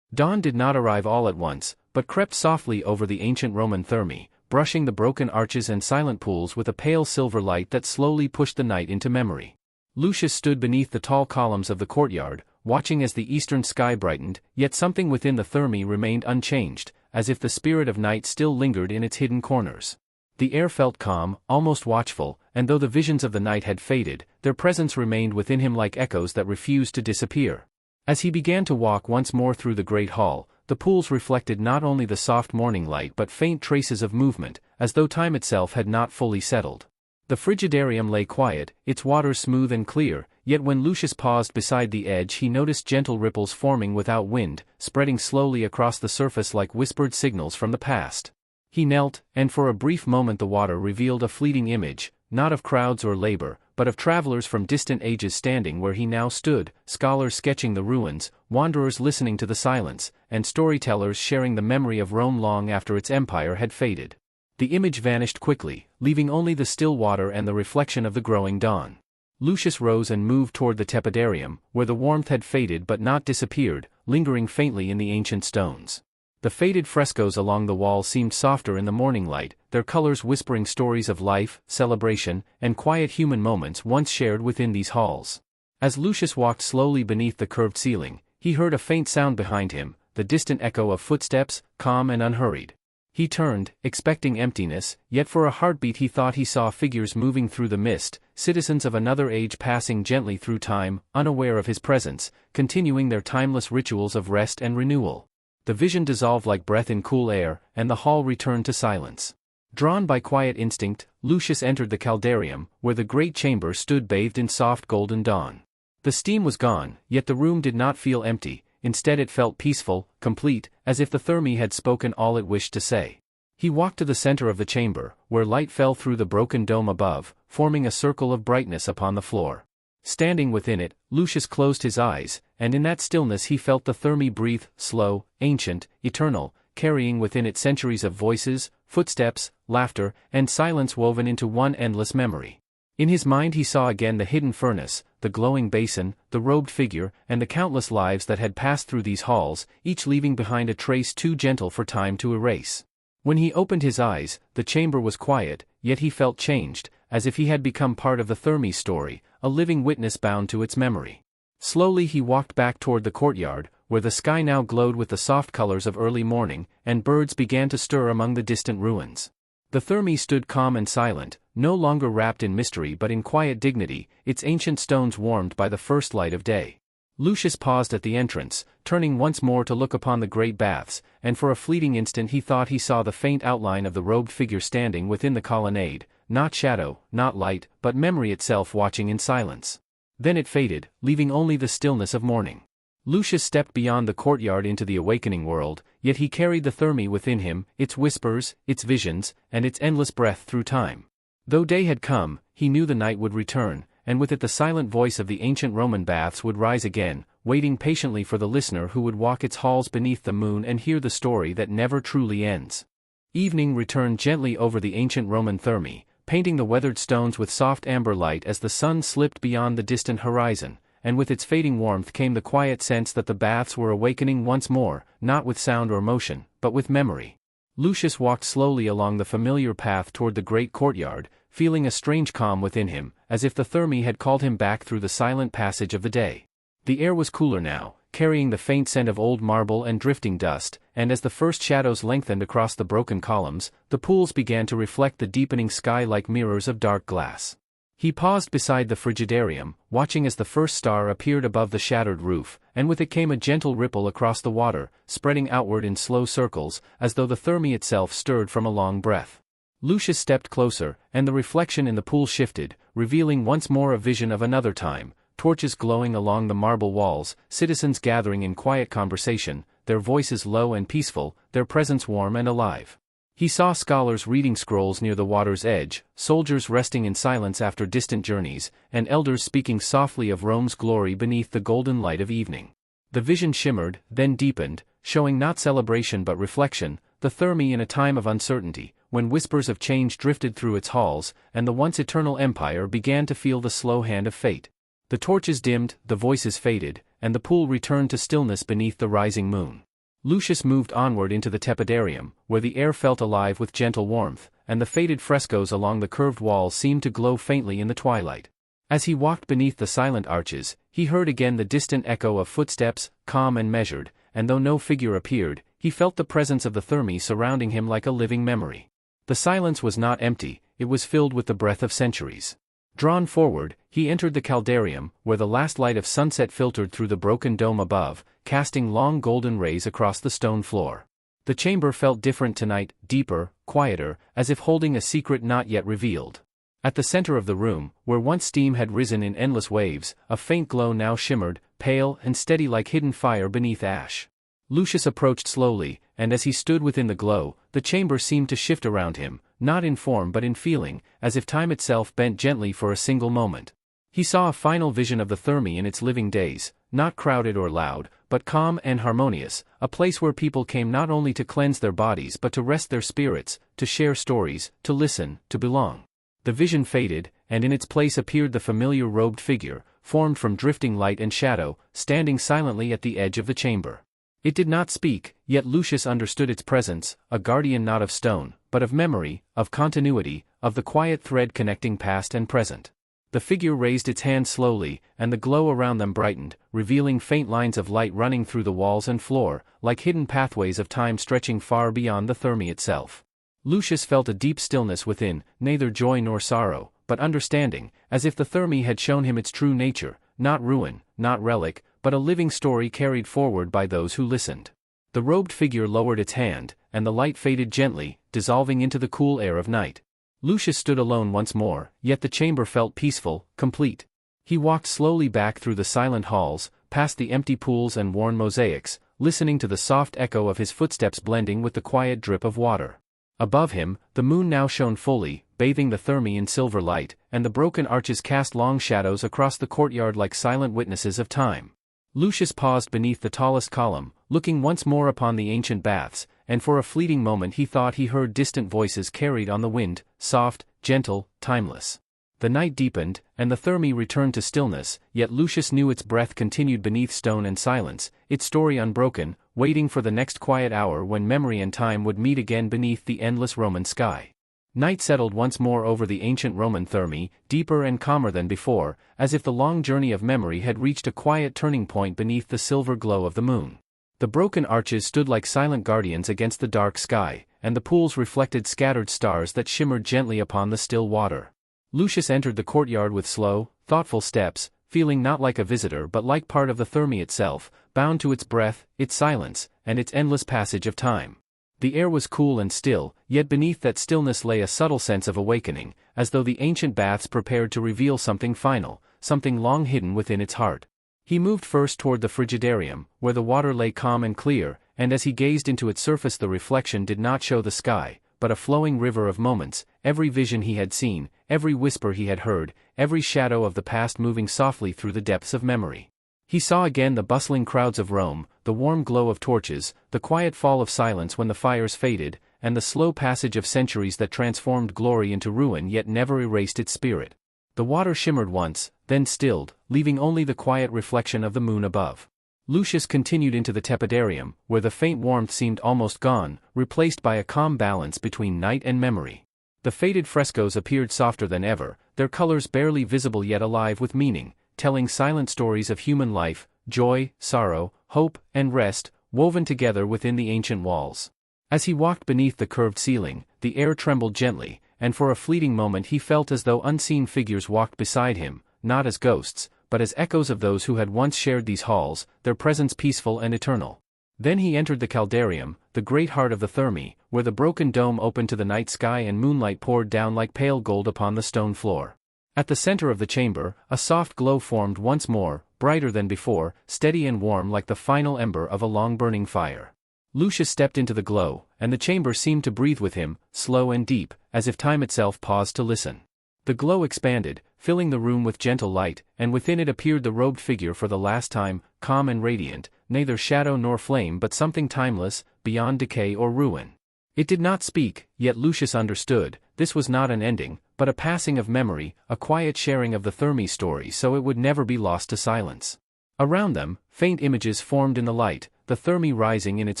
Dawn did not arrive all at once, but crept softly over the ancient Roman Thermae, brushing the broken arches and silent pools with a pale silver light that slowly pushed the night into memory. Lucius stood beneath the tall columns of the courtyard, watching as the eastern sky brightened, yet something within the Thermae remained unchanged, as if the spirit of night still lingered in its hidden corners. The air felt calm, almost watchful, and though the visions of the night had faded, their presence remained within him like echoes that refused to disappear. As he began to walk once more through the great hall, the pools reflected not only the soft morning light but faint traces of movement, as though time itself had not fully settled. The frigidarium lay quiet, its waters smooth and clear, yet when Lucius paused beside the edge he noticed gentle ripples forming without wind, spreading slowly across the surface like whispered signals from the past. He knelt, and for a brief moment the water revealed a fleeting image, not of crowds or labor, but of travelers from distant ages standing where he now stood, scholars sketching the ruins, wanderers listening to the silence, and storytellers sharing the memory of Rome long after its empire had faded. The image vanished quickly, leaving only the still water and the reflection of the growing dawn. Lucius rose and moved toward the tepidarium, where the warmth had faded but not disappeared, lingering faintly in the ancient stones. The faded frescoes along the wall seemed softer in the morning light, their colors whispering stories of life, celebration, and quiet human moments once shared within these halls. As Lucius walked slowly beneath the curved ceiling, he heard a faint sound behind him, the distant echo of footsteps, calm and unhurried. He turned, expecting emptiness, yet for a heartbeat he thought he saw figures moving through the mist, citizens of another age passing gently through time, unaware of his presence, continuing their timeless rituals of rest and renewal. The vision dissolved like breath in cool air, and the hall returned to silence. Drawn by quiet instinct, Lucius entered the caldarium, where the great chamber stood bathed in soft golden dawn. The steam was gone, yet the room did not feel empty, instead it felt peaceful, complete, as if the Thermae had spoken all it wished to say. He walked to the center of the chamber, where light fell through the broken dome above, forming a circle of brightness upon the floor. Standing within it, Lucius closed his eyes, and in that stillness he felt the Thermae breathe, slow, ancient, eternal, carrying within it centuries of voices, footsteps, laughter, and silence woven into one endless memory. In his mind he saw again the hidden furnace, the glowing basin, the robed figure, and the countless lives that had passed through these halls, each leaving behind a trace too gentle for time to erase. When he opened his eyes, the chamber was quiet, yet he felt changed, as if he had become part of the Thermae story, a living witness bound to its memory. Slowly he walked back toward the courtyard, where the sky now glowed with the soft colors of early morning, and birds began to stir among the distant ruins. The Thermae stood calm and silent, no longer wrapped in mystery but in quiet dignity, its ancient stones warmed by the first light of day. Lucius paused at the entrance, turning once more to look upon the great baths, and for a fleeting instant he thought he saw the faint outline of the robed figure standing within the colonnade, not shadow, not light, but memory itself watching in silence. Then it faded, leaving only the stillness of morning. Lucius stepped beyond the courtyard into the awakening world, yet he carried the Thermae within him, its whispers, its visions, and its endless breath through time. Though day had come, he knew the night would return, and with it the silent voice of the ancient Roman baths would rise again, waiting patiently for the listener who would walk its halls beneath the moon and hear the story that never truly ends. Evening returned gently over the ancient Roman Thermae, painting the weathered stones with soft amber light as the sun slipped beyond the distant horizon, and with its fading warmth came the quiet sense that the baths were awakening once more, not with sound or motion, but with memory. Lucius walked slowly along the familiar path toward the great courtyard, feeling a strange calm within him, as if the Thermae had called him back through the silent passage of the day. The air was cooler now, carrying the faint scent of old marble and drifting dust, and as the first shadows lengthened across the broken columns, the pools began to reflect the deepening sky like mirrors of dark glass. He paused beside the frigidarium, watching as the first star appeared above the shattered roof, and with it came a gentle ripple across the water, spreading outward in slow circles, as though the Thermae itself stirred from a long breath. Lucius stepped closer, and the reflection in the pool shifted, revealing once more a vision of another time, torches glowing along the marble walls, citizens gathering in quiet conversation, their voices low and peaceful, their presence warm and alive. He saw scholars reading scrolls near the water's edge, soldiers resting in silence after distant journeys, and elders speaking softly of Rome's glory beneath the golden light of evening. The vision shimmered, then deepened, showing not celebration but reflection, the Thermae in a time of uncertainty, when whispers of change drifted through its halls, and the once eternal empire began to feel the slow hand of fate. The torches dimmed, the voices faded, and the pool returned to stillness beneath the rising moon. Lucius moved onward into the tepidarium, where the air felt alive with gentle warmth, and the faded frescoes along the curved walls seemed to glow faintly in the twilight. As he walked beneath the silent arches, he heard again the distant echo of footsteps, calm and measured, and though no figure appeared, he felt the presence of the Thermae surrounding him like a living memory. The silence was not empty, it was filled with the breath of centuries. Drawn forward, he entered the caldarium, where the last light of sunset filtered through the broken dome above, casting long golden rays across the stone floor. The chamber felt different tonight, deeper, quieter, as if holding a secret not yet revealed. At the center of the room, where once steam had risen in endless waves, a faint glow now shimmered, pale and steady like hidden fire beneath ash. Lucius approached slowly, and as he stood within the glow, the chamber seemed to shift around him, not in form but in feeling, as if time itself bent gently for a single moment. He saw a final vision of the Thermae in its living days, not crowded or loud, but calm and harmonious, a place where people came not only to cleanse their bodies but to rest their spirits, to share stories, to listen, to belong. The vision faded, and in its place appeared the familiar robed figure, formed from drifting light and shadow, standing silently at the edge of the chamber. It did not speak, yet Lucius understood its presence, a guardian not of stone, but of memory, of continuity, of the quiet thread connecting past and present. The figure raised its hand slowly, and the glow around them brightened, revealing faint lines of light running through the walls and floor, like hidden pathways of time stretching far beyond the Thermae itself. Lucius felt a deep stillness within, neither joy nor sorrow, but understanding, as if the Thermae had shown him its true nature, not ruin, not relic, but a living story carried forward by those who listened. The robed figure lowered its hand, and the light faded gently, dissolving into the cool air of night. Lucius stood alone once more, yet the chamber felt peaceful, complete. He walked slowly back through the silent halls, past the empty pools and worn mosaics, listening to the soft echo of his footsteps blending with the quiet drip of water. Above him, the moon now shone fully, bathing the Thermae in silver light, and the broken arches cast long shadows across the courtyard like silent witnesses of time. Lucius paused beneath the tallest column, looking once more upon the ancient baths, and for a fleeting moment he thought he heard distant voices carried on the wind, soft, gentle, timeless. The night deepened, and the Thermae returned to stillness, yet Lucius knew its breath continued beneath stone and silence, its story unbroken, waiting for the next quiet hour when memory and time would meet again beneath the endless Roman sky. Night settled once more over the ancient Roman Thermae, deeper and calmer than before, as if the long journey of memory had reached a quiet turning point beneath the silver glow of the moon. The broken arches stood like silent guardians against the dark sky, and the pools reflected scattered stars that shimmered gently upon the still water. Lucius entered the courtyard with slow, thoughtful steps, feeling not like a visitor but like part of the Thermae itself, bound to its breath, its silence, and its endless passage of time. The air was cool and still, yet beneath that stillness lay a subtle sense of awakening, as though the ancient baths prepared to reveal something final, something long hidden within its heart. He moved first toward the frigidarium, where the water lay calm and clear, and as he gazed into its surface the reflection did not show the sky, but a flowing river of moments, every vision he had seen, every whisper he had heard, every shadow of the past moving softly through the depths of memory. He saw again the bustling crowds of Rome, the warm glow of torches, the quiet fall of silence when the fires faded, and the slow passage of centuries that transformed glory into ruin yet never erased its spirit. The water shimmered once, then stilled, leaving only the quiet reflection of the moon above. Lucius continued into the tepidarium, where the faint warmth seemed almost gone, replaced by a calm balance between night and memory. The faded frescoes appeared softer than ever, their colors barely visible yet alive with meaning, telling silent stories of human life, joy, sorrow, hope, and rest, woven together within the ancient walls. As he walked beneath the curved ceiling, the air trembled gently, and for a fleeting moment he felt as though unseen figures walked beside him, not as ghosts, but as echoes of those who had once shared these halls, their presence peaceful and eternal. Then he entered the caldarium, the great heart of the Thermae, where the broken dome opened to the night sky and moonlight poured down like pale gold upon the stone floor. At the center of the chamber, a soft glow formed once more, brighter than before, steady and warm like the final ember of a long-burning fire. Lucius stepped into the glow, and the chamber seemed to breathe with him, slow and deep, as if time itself paused to listen. The glow expanded, filling the room with gentle light, and within it appeared the robed figure for the last time, calm and radiant, neither shadow nor flame but something timeless, beyond decay or ruin. It did not speak, yet Lucius understood, this was not an ending, but a passing of memory, a quiet sharing of the Thermae story so it would never be lost to silence. Around them, faint images formed in the light, the Thermae rising in its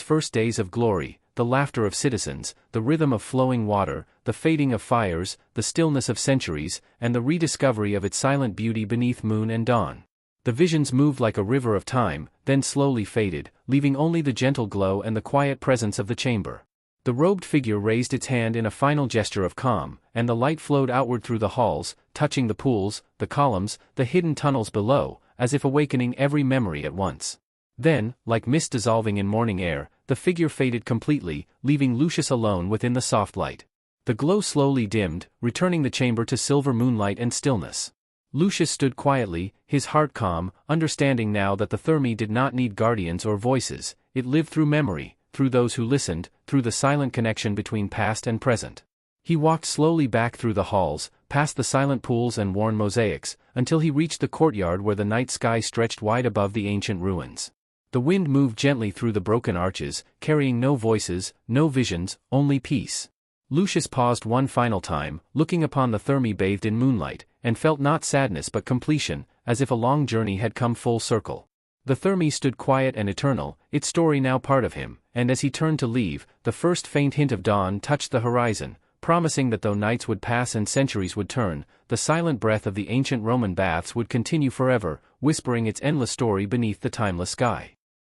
first days of glory, the laughter of citizens, the rhythm of flowing water, the fading of fires, the stillness of centuries, and the rediscovery of its silent beauty beneath moon and dawn. The visions moved like a river of time, then slowly faded, leaving only the gentle glow and the quiet presence of the chamber. The robed figure raised its hand in a final gesture of calm, and the light flowed outward through the halls, touching the pools, the columns, the hidden tunnels below, as if awakening every memory at once. Then, like mist dissolving in morning air, the figure faded completely, leaving Lucius alone within the soft light. The glow slowly dimmed, returning the chamber to silver moonlight and stillness. Lucius stood quietly, his heart calm, understanding now that the Thermae did not need guardians or voices, it lived through memory, through those who listened, through the silent connection between past and present. He walked slowly back through the halls, past the silent pools and worn mosaics, until he reached the courtyard where the night sky stretched wide above the ancient ruins. The wind moved gently through the broken arches, carrying no voices, no visions, only peace. Lucius paused one final time, looking upon the Thermae bathed in moonlight, and felt not sadness but completion, as if a long journey had come full circle. The Thermae stood quiet and eternal, its story now part of him, and as he turned to leave, the first faint hint of dawn touched the horizon, promising that though nights would pass and centuries would turn, the silent breath of the ancient Roman baths would continue forever, whispering its endless story beneath the timeless sky.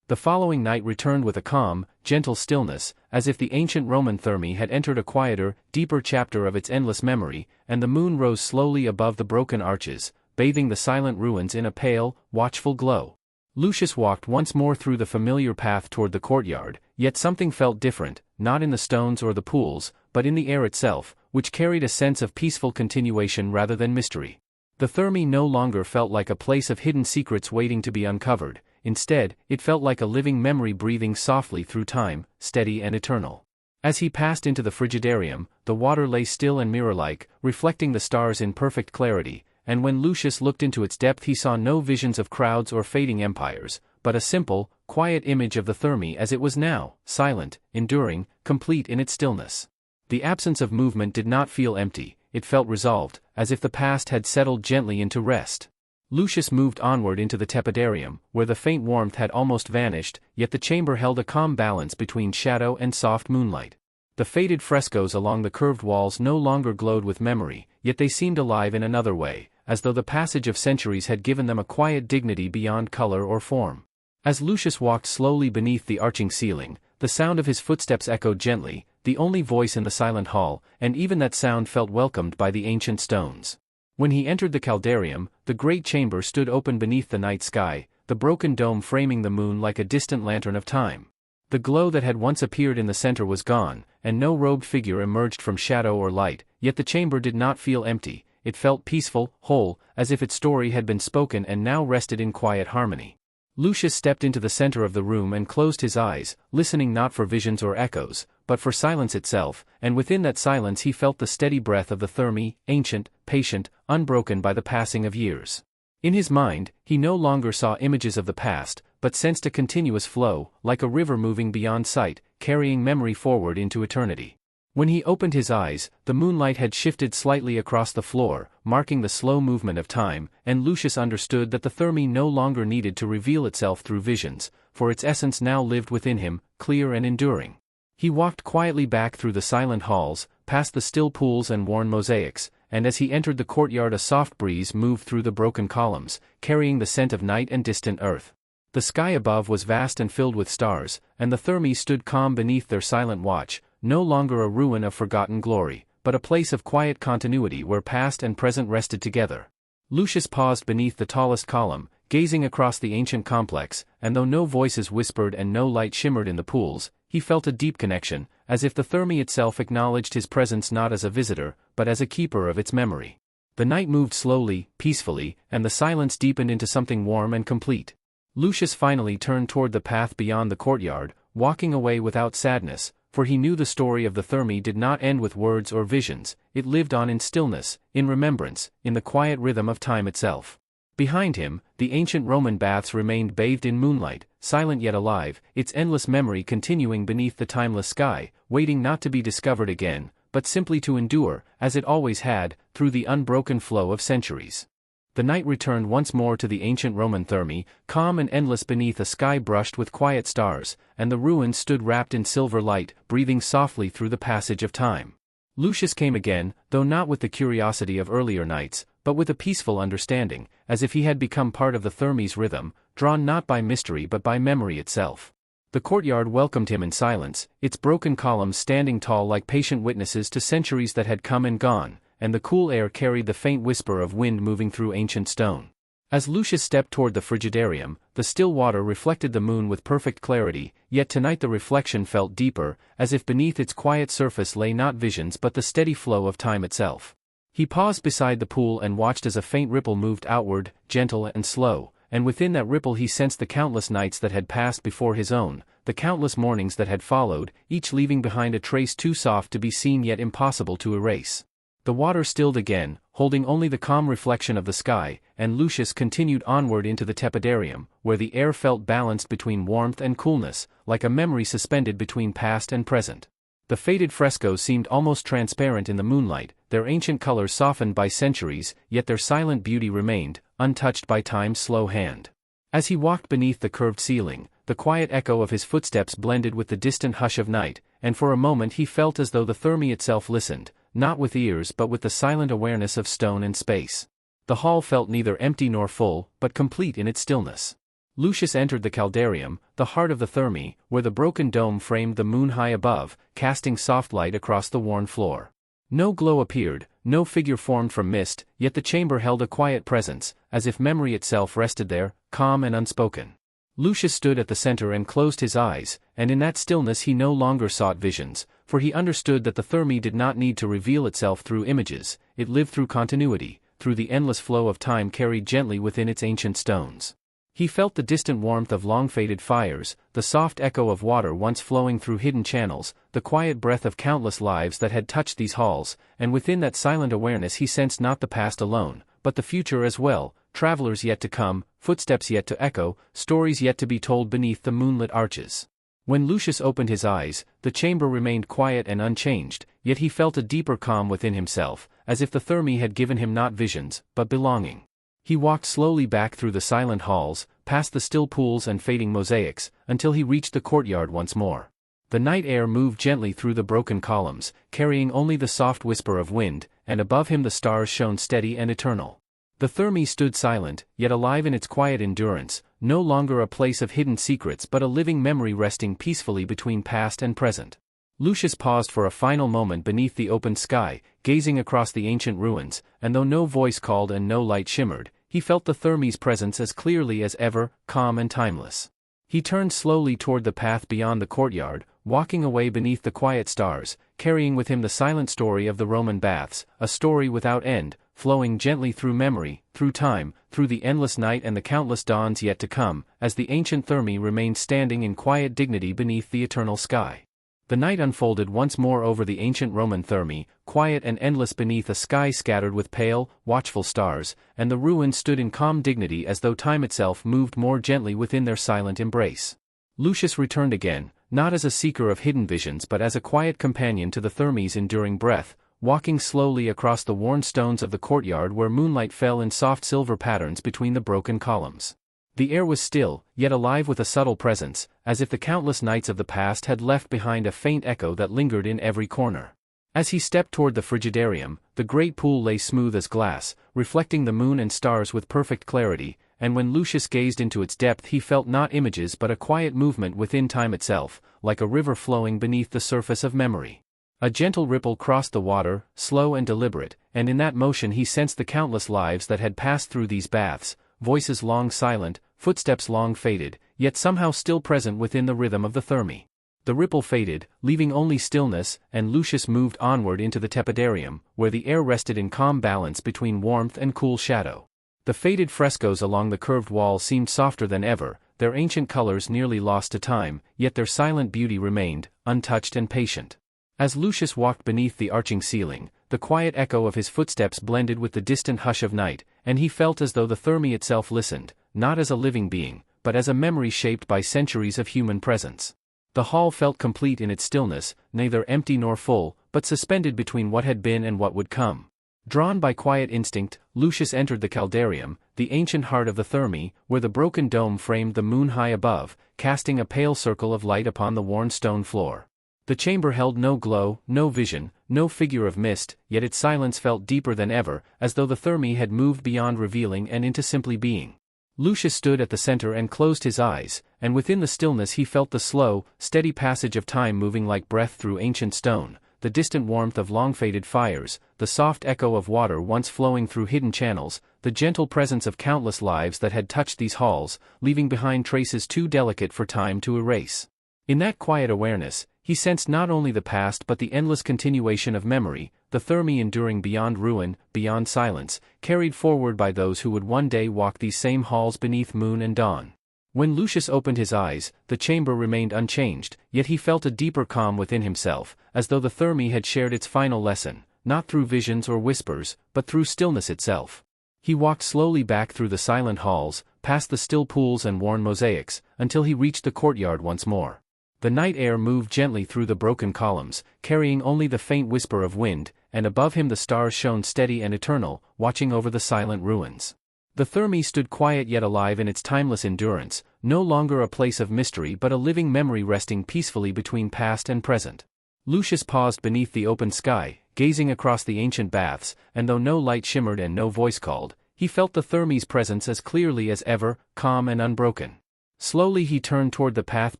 The following night returned with a calm, gentle stillness, as if the ancient Roman Thermae had entered a quieter, deeper chapter of its endless memory, and the moon rose slowly above the broken arches, bathing the silent ruins in a pale, watchful glow. Lucius walked once more through the familiar path toward the courtyard, yet something felt different, not in the stones or the pools, but in the air itself, which carried a sense of peaceful continuation rather than mystery. The Thermae no longer felt like a place of hidden secrets waiting to be uncovered. Instead, it felt like a living memory breathing softly through time, steady and eternal. As he passed into the frigidarium, the water lay still and mirror-like, reflecting the stars in perfect clarity, and when Lucius looked into its depth he saw no visions of crowds or fading empires, but a simple, quiet image of the Thermae as it was now, silent, enduring, complete in its stillness. The absence of movement did not feel empty, it felt resolved, as if the past had settled gently into rest. Lucius moved onward into the tepidarium, where the faint warmth had almost vanished, yet the chamber held a calm balance between shadow and soft moonlight. The faded frescoes along the curved walls no longer glowed with memory, yet they seemed alive in another way, as though the passage of centuries had given them a quiet dignity beyond color or form. As Lucius walked slowly beneath the arching ceiling, the sound of his footsteps echoed gently, the only voice in the silent hall, and even that sound felt welcomed by the ancient stones. When he entered the caldarium, the great chamber stood open beneath the night sky, the broken dome framing the moon like a distant lantern of time. The glow that had once appeared in the center was gone, and no robed figure emerged from shadow or light, yet the chamber did not feel empty, it felt peaceful, whole, as if its story had been spoken and now rested in quiet harmony. Lucius stepped into the center of the room and closed his eyes, listening not for visions or echoes, but for silence itself, and within that silence he felt the steady breath of the Thermae, ancient, patient, unbroken by the passing of years. In his mind, he no longer saw images of the past, but sensed a continuous flow, like a river moving beyond sight, carrying memory forward into eternity. When he opened his eyes, the moonlight had shifted slightly across the floor, marking the slow movement of time, and Lucius understood that the Thermae no longer needed to reveal itself through visions, for its essence now lived within him, clear and enduring. He walked quietly back through the silent halls, past the still pools and worn mosaics, and as he entered the courtyard a soft breeze moved through the broken columns, carrying the scent of night and distant earth. The sky above was vast and filled with stars, and the Thermae stood calm beneath their silent watch, no longer a ruin of forgotten glory, but a place of quiet continuity where past and present rested together. Lucius paused beneath the tallest column, gazing across the ancient complex, and though no voices whispered and no light shimmered in the pools, he felt a deep connection, as if the Thermae itself acknowledged his presence not as a visitor, but as a keeper of its memory. The night moved slowly, peacefully, and the silence deepened into something warm and complete. Lucius finally turned toward the path beyond the courtyard, walking away without sadness, for he knew the story of the Thermae did not end with words or visions, it lived on in stillness, in remembrance, in the quiet rhythm of time itself. Behind him, the ancient Roman baths remained bathed in moonlight, silent yet alive, its endless memory continuing beneath the timeless sky, waiting not to be discovered again, but simply to endure, as it always had, through the unbroken flow of centuries. The night returned once more to the ancient Roman Thermae, calm and endless beneath a sky brushed with quiet stars, and the ruins stood wrapped in silver light, breathing softly through the passage of time. Lucius came again, though not with the curiosity of earlier nights, but with a peaceful understanding, as if he had become part of the Thermae's rhythm, drawn not by mystery but by memory itself. The courtyard welcomed him in silence, its broken columns standing tall like patient witnesses to centuries that had come and gone, and the cool air carried the faint whisper of wind moving through ancient stone. As Lucius stepped toward the frigidarium, the still water reflected the moon with perfect clarity, yet tonight the reflection felt deeper, as if beneath its quiet surface lay not visions but the steady flow of time itself. He paused beside the pool and watched as a faint ripple moved outward, gentle and slow, and within that ripple he sensed the countless nights that had passed before his own, the countless mornings that had followed, each leaving behind a trace too soft to be seen yet impossible to erase. The water stilled again, holding only the calm reflection of the sky, and Lucius continued onward into the tepidarium, where the air felt balanced between warmth and coolness, like a memory suspended between past and present. The faded frescoes seemed almost transparent in the moonlight, their ancient colors softened by centuries, yet their silent beauty remained, untouched by time's slow hand. As he walked beneath the curved ceiling, the quiet echo of his footsteps blended with the distant hush of night, and for a moment he felt as though the Thermae itself listened, not with ears but with the silent awareness of stone and space. The hall felt neither empty nor full, but complete in its stillness. Lucius entered the caldarium, the heart of the Thermae, where the broken dome framed the moon high above, casting soft light across the worn floor. No glow appeared, no figure formed from mist, yet the chamber held a quiet presence, as if memory itself rested there, calm and unspoken. Lucius stood at the center and closed his eyes, and in that stillness he no longer sought visions, for he understood that the Thermae did not need to reveal itself through images, it lived through continuity, through the endless flow of time carried gently within its ancient stones. He felt the distant warmth of long-faded fires, the soft echo of water once flowing through hidden channels, the quiet breath of countless lives that had touched these halls, and within that silent awareness he sensed not the past alone, but the future as well, travelers yet to come, footsteps yet to echo, stories yet to be told beneath the moonlit arches. When Lucius opened his eyes, the chamber remained quiet and unchanged, yet he felt a deeper calm within himself, as if the Thermae had given him not visions, but belonging. He walked slowly back through the silent halls, past the still pools and fading mosaics, until he reached the courtyard once more. The night air moved gently through the broken columns, carrying only the soft whisper of wind, and above him the stars shone steady and eternal. The Thermae stood silent, yet alive in its quiet endurance, no longer a place of hidden secrets but a living memory resting peacefully between past and present. Lucius paused for a final moment beneath the open sky, gazing across the ancient ruins, and though no voice called and no light shimmered, he felt the Thermae's presence as clearly as ever, calm and timeless. He turned slowly toward the path beyond the courtyard, walking away beneath the quiet stars, carrying with him the silent story of the Roman baths, a story without end, flowing gently through memory, through time, through the endless night and the countless dawns yet to come, as the ancient Thermae remained standing in quiet dignity beneath the eternal sky. The night unfolded once more over the ancient Roman Thermae, quiet and endless beneath a sky scattered with pale, watchful stars, and the ruins stood in calm dignity as though time itself moved more gently within their silent embrace. Lucius returned again, not as a seeker of hidden visions but as a quiet companion to the Thermae's enduring breath, walking slowly across the worn stones of the courtyard where moonlight fell in soft silver patterns between the broken columns. The air was still, yet alive with a subtle presence, as if the countless nights of the past had left behind a faint echo that lingered in every corner. As he stepped toward the frigidarium, the great pool lay smooth as glass, reflecting the moon and stars with perfect clarity, and when Lucius gazed into its depth he felt not images but a quiet movement within time itself, like a river flowing beneath the surface of memory. A gentle ripple crossed the water, slow and deliberate, and in that motion he sensed the countless lives that had passed through these baths, voices long silent, footsteps long faded, yet somehow still present within the rhythm of the Thermae. The ripple faded, leaving only stillness, and Lucius moved onward into the tepidarium, where the air rested in calm balance between warmth and cool shadow. The faded frescoes along the curved wall seemed softer than ever, their ancient colors nearly lost to time, yet their silent beauty remained, untouched and patient. As Lucius walked beneath the arching ceiling, the quiet echo of his footsteps blended with the distant hush of night, and he felt as though the Thermae itself listened, not as a living being, but as a memory shaped by centuries of human presence. The hall felt complete in its stillness, neither empty nor full, but suspended between what had been and what would come. Drawn by quiet instinct, Lucius entered the caldarium, the ancient heart of the Thermae, where the broken dome framed the moon high above, casting a pale circle of light upon the worn stone floor. The chamber held no glow, no vision, no figure of mist, yet its silence felt deeper than ever, as though the Thermae had moved beyond revealing and into simply being. Lucius stood at the center and closed his eyes, and within the stillness he felt the slow, steady passage of time moving like breath through ancient stone, the distant warmth of long-faded fires, the soft echo of water once flowing through hidden channels, the gentle presence of countless lives that had touched these halls, leaving behind traces too delicate for time to erase. In that quiet awareness, he sensed not only the past but the endless continuation of memory, the Thermae enduring beyond ruin, beyond silence, carried forward by those who would one day walk these same halls beneath moon and dawn. When Lucius opened his eyes, the chamber remained unchanged, yet he felt a deeper calm within himself, as though the Thermae had shared its final lesson, not through visions or whispers, but through stillness itself. He walked slowly back through the silent halls, past the still pools and worn mosaics, until he reached the courtyard once more. The night air moved gently through the broken columns, carrying only the faint whisper of wind, and above him the stars shone steady and eternal, watching over the silent ruins. The Thermae stood quiet yet alive in its timeless endurance, no longer a place of mystery but a living memory resting peacefully between past and present. Lucius paused beneath the open sky, gazing across the ancient baths, and though no light shimmered and no voice called, he felt the Thermae's presence as clearly as ever, calm and unbroken. Slowly he turned toward the path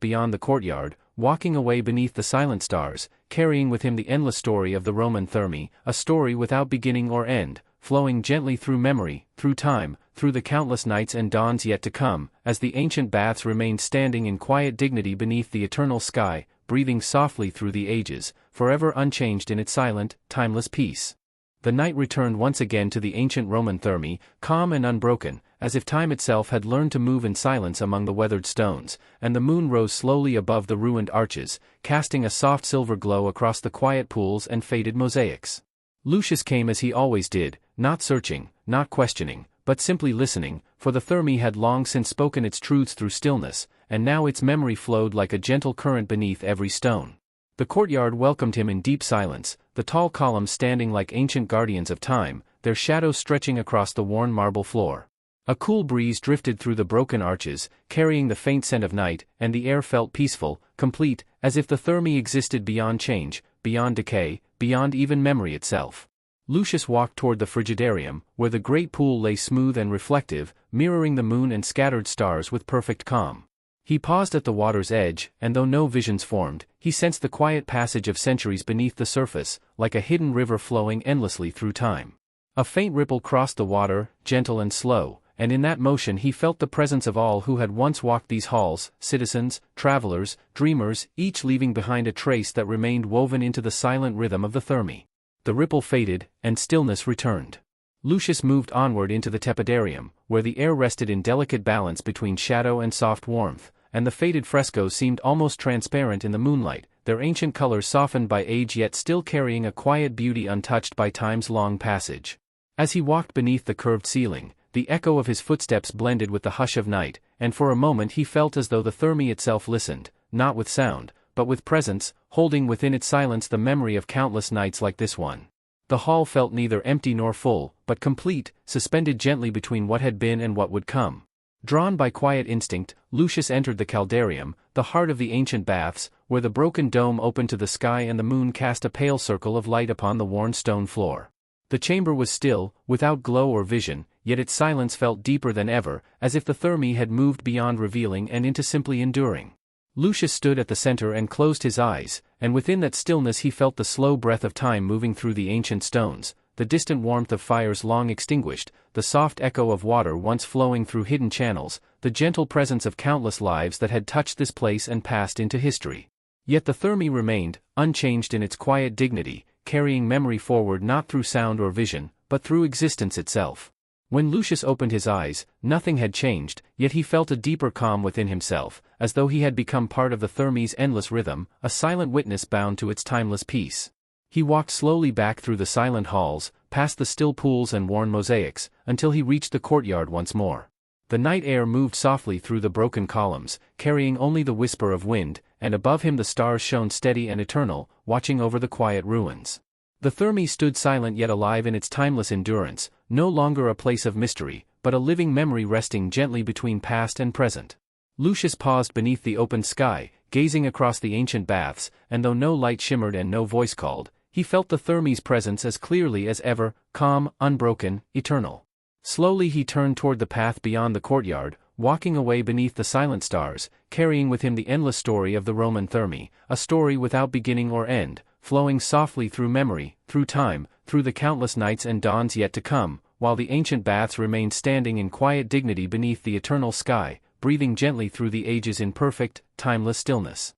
beyond the courtyard, walking away beneath the silent stars, carrying with him the endless story of the Roman Thermae, a story without beginning or end, flowing gently through memory, through time, through the countless nights and dawns yet to come, as the ancient baths remained standing in quiet dignity beneath the eternal sky, breathing softly through the ages, forever unchanged in its silent, timeless peace. The night returned once again to the ancient Roman Thermae, calm and unbroken, as if time itself had learned to move in silence among the weathered stones, and the moon rose slowly above the ruined arches, casting a soft silver glow across the quiet pools and faded mosaics. Lucius came as he always did, not searching, not questioning, but simply listening, for the Thermae had long since spoken its truths through stillness, and now its memory flowed like a gentle current beneath every stone. The courtyard welcomed him in deep silence, the tall columns standing like ancient guardians of time, their shadows stretching across the worn marble floor. A cool breeze drifted through the broken arches, carrying the faint scent of night, and the air felt peaceful, complete, as if the Thermae existed beyond change, beyond decay, beyond even memory itself. Lucius walked toward the frigidarium, where the great pool lay smooth and reflective, mirroring the moon and scattered stars with perfect calm. He paused at the water's edge, and though no visions formed, he sensed the quiet passage of centuries beneath the surface, like a hidden river flowing endlessly through time. A faint ripple crossed the water, gentle and slow, and in that motion he felt the presence of all who had once walked these halls, citizens, travelers, dreamers, each leaving behind a trace that remained woven into the silent rhythm of the Thermae. The ripple faded, and stillness returned. Lucius moved onward into the tepidarium, where the air rested in delicate balance between shadow and soft warmth, and the faded frescoes seemed almost transparent in the moonlight, their ancient colors softened by age yet still carrying a quiet beauty untouched by time's long passage. As he walked beneath the curved ceiling, the echo of his footsteps blended with the hush of night, and for a moment he felt as though the Thermae itself listened, not with sound, but with presence, holding within its silence the memory of countless nights like this one. The hall felt neither empty nor full, but complete, suspended gently between what had been and what would come. Drawn by quiet instinct, Lucius entered the caldarium, the heart of the ancient baths, where the broken dome opened to the sky and the moon cast a pale circle of light upon the worn stone floor. The chamber was still, without glow or vision, yet its silence felt deeper than ever, as if the Thermae had moved beyond revealing and into simply enduring. Lucius stood at the center and closed his eyes, and within that stillness he felt the slow breath of time moving through the ancient stones, the distant warmth of fires long extinguished, the soft echo of water once flowing through hidden channels, the gentle presence of countless lives that had touched this place and passed into history. Yet the Thermae remained, unchanged in its quiet dignity, carrying memory forward not through sound or vision, but through existence itself. When Lucius opened his eyes, nothing had changed, yet he felt a deeper calm within himself, as though he had become part of the Thermae's endless rhythm, a silent witness bound to its timeless peace. He walked slowly back through the silent halls, past the still pools and worn mosaics, until he reached the courtyard once more. The night air moved softly through the broken columns, carrying only the whisper of wind, and above him the stars shone steady and eternal, watching over the quiet ruins. The Thermae stood silent yet alive in its timeless endurance, no longer a place of mystery, but a living memory resting gently between past and present. Lucius paused beneath the open sky, gazing across the ancient baths, and though no light shimmered and no voice called, he felt the Thermae's presence as clearly as ever, calm, unbroken, eternal. Slowly he turned toward the path beyond the courtyard, walking away beneath the silent stars, carrying with him the endless story of the Roman Thermae, a story without beginning or end, flowing softly through memory, through time, through the countless nights and dawns yet to come, while the ancient baths remained standing in quiet dignity beneath the eternal sky, breathing gently through the ages in perfect, timeless stillness.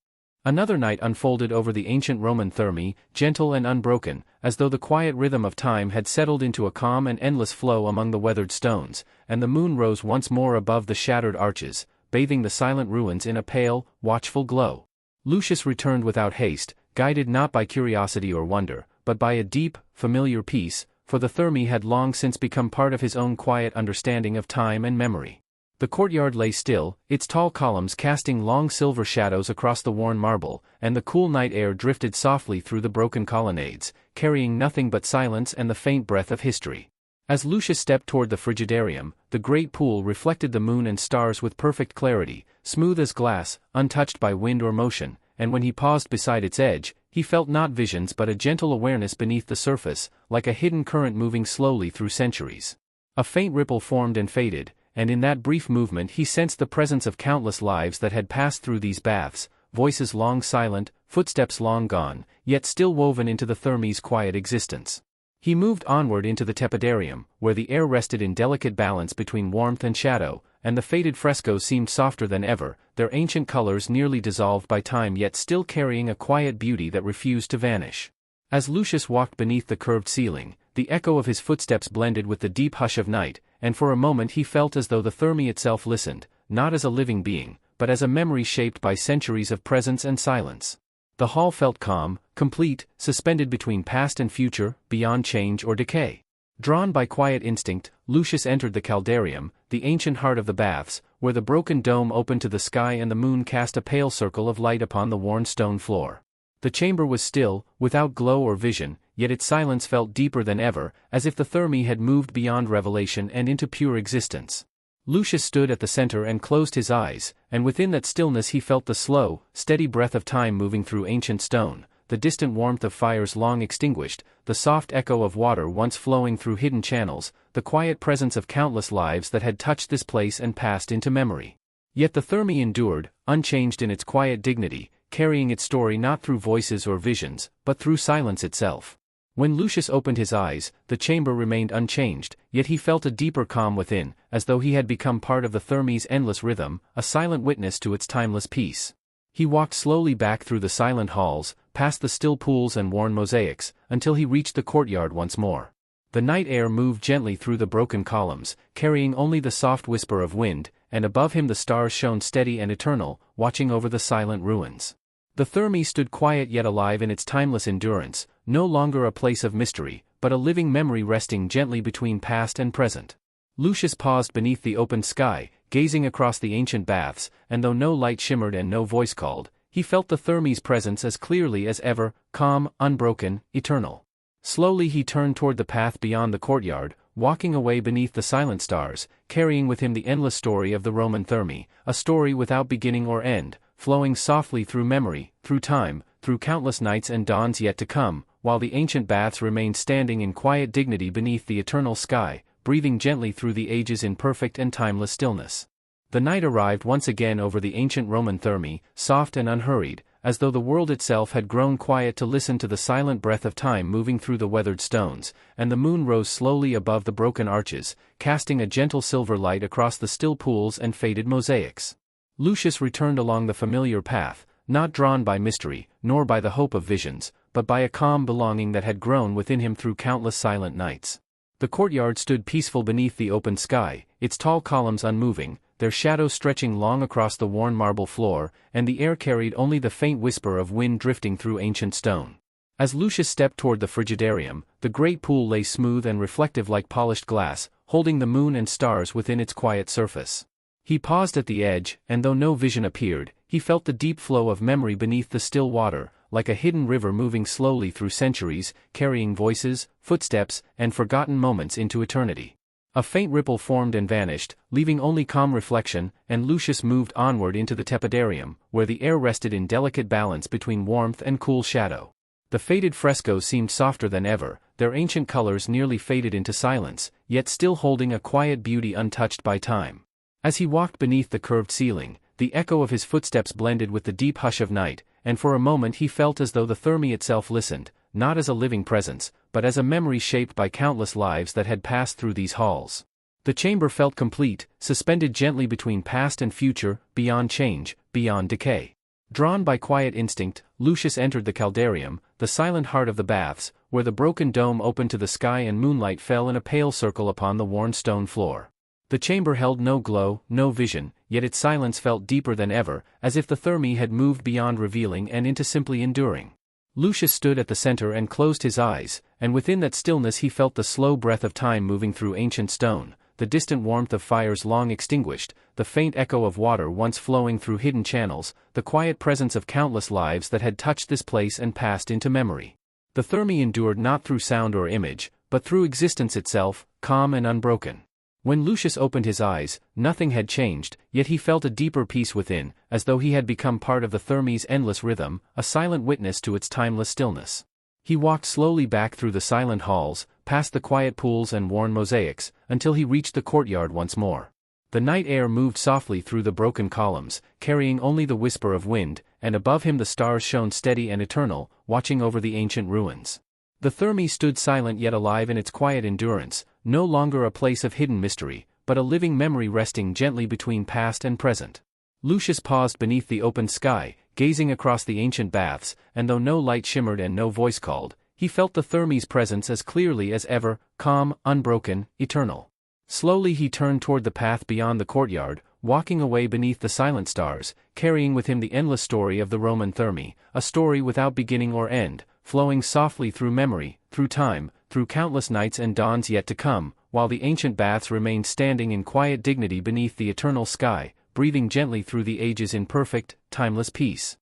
Another night unfolded over the ancient Roman Thermae, gentle and unbroken, as though the quiet rhythm of time had settled into a calm and endless flow among the weathered stones, and the moon rose once more above the shattered arches, bathing the silent ruins in a pale, watchful glow. Lucius returned without haste, guided not by curiosity or wonder, but by a deep, familiar peace, for the Thermae had long since become part of his own quiet understanding of time and memory. The courtyard lay still, its tall columns casting long silver shadows across the worn marble, and the cool night air drifted softly through the broken colonnades, carrying nothing but silence and the faint breath of history. As Lucius stepped toward the frigidarium, the great pool reflected the moon and stars with perfect clarity, smooth as glass, untouched by wind or motion, and when he paused beside its edge, he felt not visions but a gentle awareness beneath the surface, like a hidden current moving slowly through centuries. A faint ripple formed and faded, and in that brief movement he sensed the presence of countless lives that had passed through these baths, voices long silent, footsteps long gone, yet still woven into the Thermae's quiet existence. He moved onward into the tepidarium, where the air rested in delicate balance between warmth and shadow, and the faded frescoes seemed softer than ever, their ancient colors nearly dissolved by time yet still carrying a quiet beauty that refused to vanish. As Lucius walked beneath the curved ceiling, the echo of his footsteps blended with the deep hush of night, and for a moment he felt as though the Thermae itself listened, not as a living being, but as a memory shaped by centuries of presence and silence. The hall felt calm, complete, suspended between past and future, beyond change or decay. Drawn by quiet instinct, Lucius entered the caldarium, the ancient heart of the baths, where the broken dome opened to the sky and the moon cast a pale circle of light upon the worn stone floor. The chamber was still, without glow or vision, yet its silence felt deeper than ever, as if the Thermae had moved beyond revelation and into pure existence. Lucius stood at the center and closed his eyes, and within that stillness he felt the slow, steady breath of time moving through ancient stone, the distant warmth of fires long extinguished, the soft echo of water once flowing through hidden channels, the quiet presence of countless lives that had touched this place and passed into memory. Yet the Thermae endured, unchanged in its quiet dignity, carrying its story not through voices or visions, but through silence itself. When Lucius opened his eyes, the chamber remained unchanged, yet he felt a deeper calm within, as though he had become part of the Thermae's endless rhythm, a silent witness to its timeless peace. He walked slowly back through the silent halls, past the still pools and worn mosaics, until he reached the courtyard once more. The night air moved gently through the broken columns, carrying only the soft whisper of wind, and above him the stars shone steady and eternal, watching over the silent ruins. The Thermae stood quiet yet alive in its timeless endurance, no longer a place of mystery, but a living memory resting gently between past and present. Lucius paused beneath the open sky, gazing across the ancient baths, and though no light shimmered and no voice called, he felt the Thermae's presence as clearly as ever, calm, unbroken, eternal. Slowly he turned toward the path beyond the courtyard, walking away beneath the silent stars, carrying with him the endless story of the Roman Thermae, a story without beginning or end, flowing softly through memory, through time, through countless nights and dawns yet to come, while the ancient baths remained standing in quiet dignity beneath the eternal sky, breathing gently through the ages in perfect and timeless stillness. The night arrived once again over the ancient Roman Thermae, soft and unhurried, as though the world itself had grown quiet to listen to the silent breath of time moving through the weathered stones, and the moon rose slowly above the broken arches, casting a gentle silver light across the still pools and faded mosaics. Lucius returned along the familiar path, not drawn by mystery, nor by the hope of visions, but by a calm belonging that had grown within him through countless silent nights. The courtyard stood peaceful beneath the open sky, its tall columns unmoving, their shadows stretching long across the worn marble floor, and the air carried only the faint whisper of wind drifting through ancient stone. As Lucius stepped toward the frigidarium, the great pool lay smooth and reflective like polished glass, holding the moon and stars within its quiet surface. He paused at the edge, and though no vision appeared, he felt the deep flow of memory beneath the still water, like a hidden river moving slowly through centuries, carrying voices, footsteps, and forgotten moments into eternity. A faint ripple formed and vanished, leaving only calm reflection, and Lucius moved onward into the tepidarium, where the air rested in delicate balance between warmth and cool shadow. The faded frescoes seemed softer than ever, their ancient colors nearly faded into silence, yet still holding a quiet beauty untouched by time. As he walked beneath the curved ceiling, the echo of his footsteps blended with the deep hush of night, and for a moment he felt as though the Thermae itself listened, not as a living presence, but as a memory shaped by countless lives that had passed through these halls. The chamber felt complete, suspended gently between past and future, beyond change, beyond decay. Drawn by quiet instinct, Lucius entered the caldarium, the silent heart of the baths, where the broken dome opened to the sky and moonlight fell in a pale circle upon the worn stone floor. The chamber held no glow, no vision, yet its silence felt deeper than ever, as if the Thermae had moved beyond revealing and into simply enduring. Lucius stood at the center and closed his eyes, and within that stillness he felt the slow breath of time moving through ancient stone, the distant warmth of fires long extinguished, the faint echo of water once flowing through hidden channels, the quiet presence of countless lives that had touched this place and passed into memory. The Thermae endured not through sound or image, but through existence itself, calm and unbroken. When Lucius opened his eyes, nothing had changed, yet he felt a deeper peace within, as though he had become part of the Thermae's endless rhythm, a silent witness to its timeless stillness. He walked slowly back through the silent halls, past the quiet pools and worn mosaics, until he reached the courtyard once more. The night air moved softly through the broken columns, carrying only the whisper of wind, and above him the stars shone steady and eternal, watching over the ancient ruins. The Thermae stood silent yet alive in its quiet endurance, no longer a place of hidden mystery, but a living memory resting gently between past and present. Lucius paused beneath the open sky, gazing across the ancient baths, and though no light shimmered and no voice called, He felt the Therme's presence as clearly as ever, calm, unbroken, eternal. Slowly he turned toward the path beyond the courtyard, walking away beneath the silent stars, carrying with him the endless story of the Roman Thermae, a story without beginning or end, flowing softly through memory, through time, through countless nights and dawns yet to come, while the ancient baths remained standing in quiet dignity beneath the eternal sky, breathing gently through the ages in perfect, timeless peace.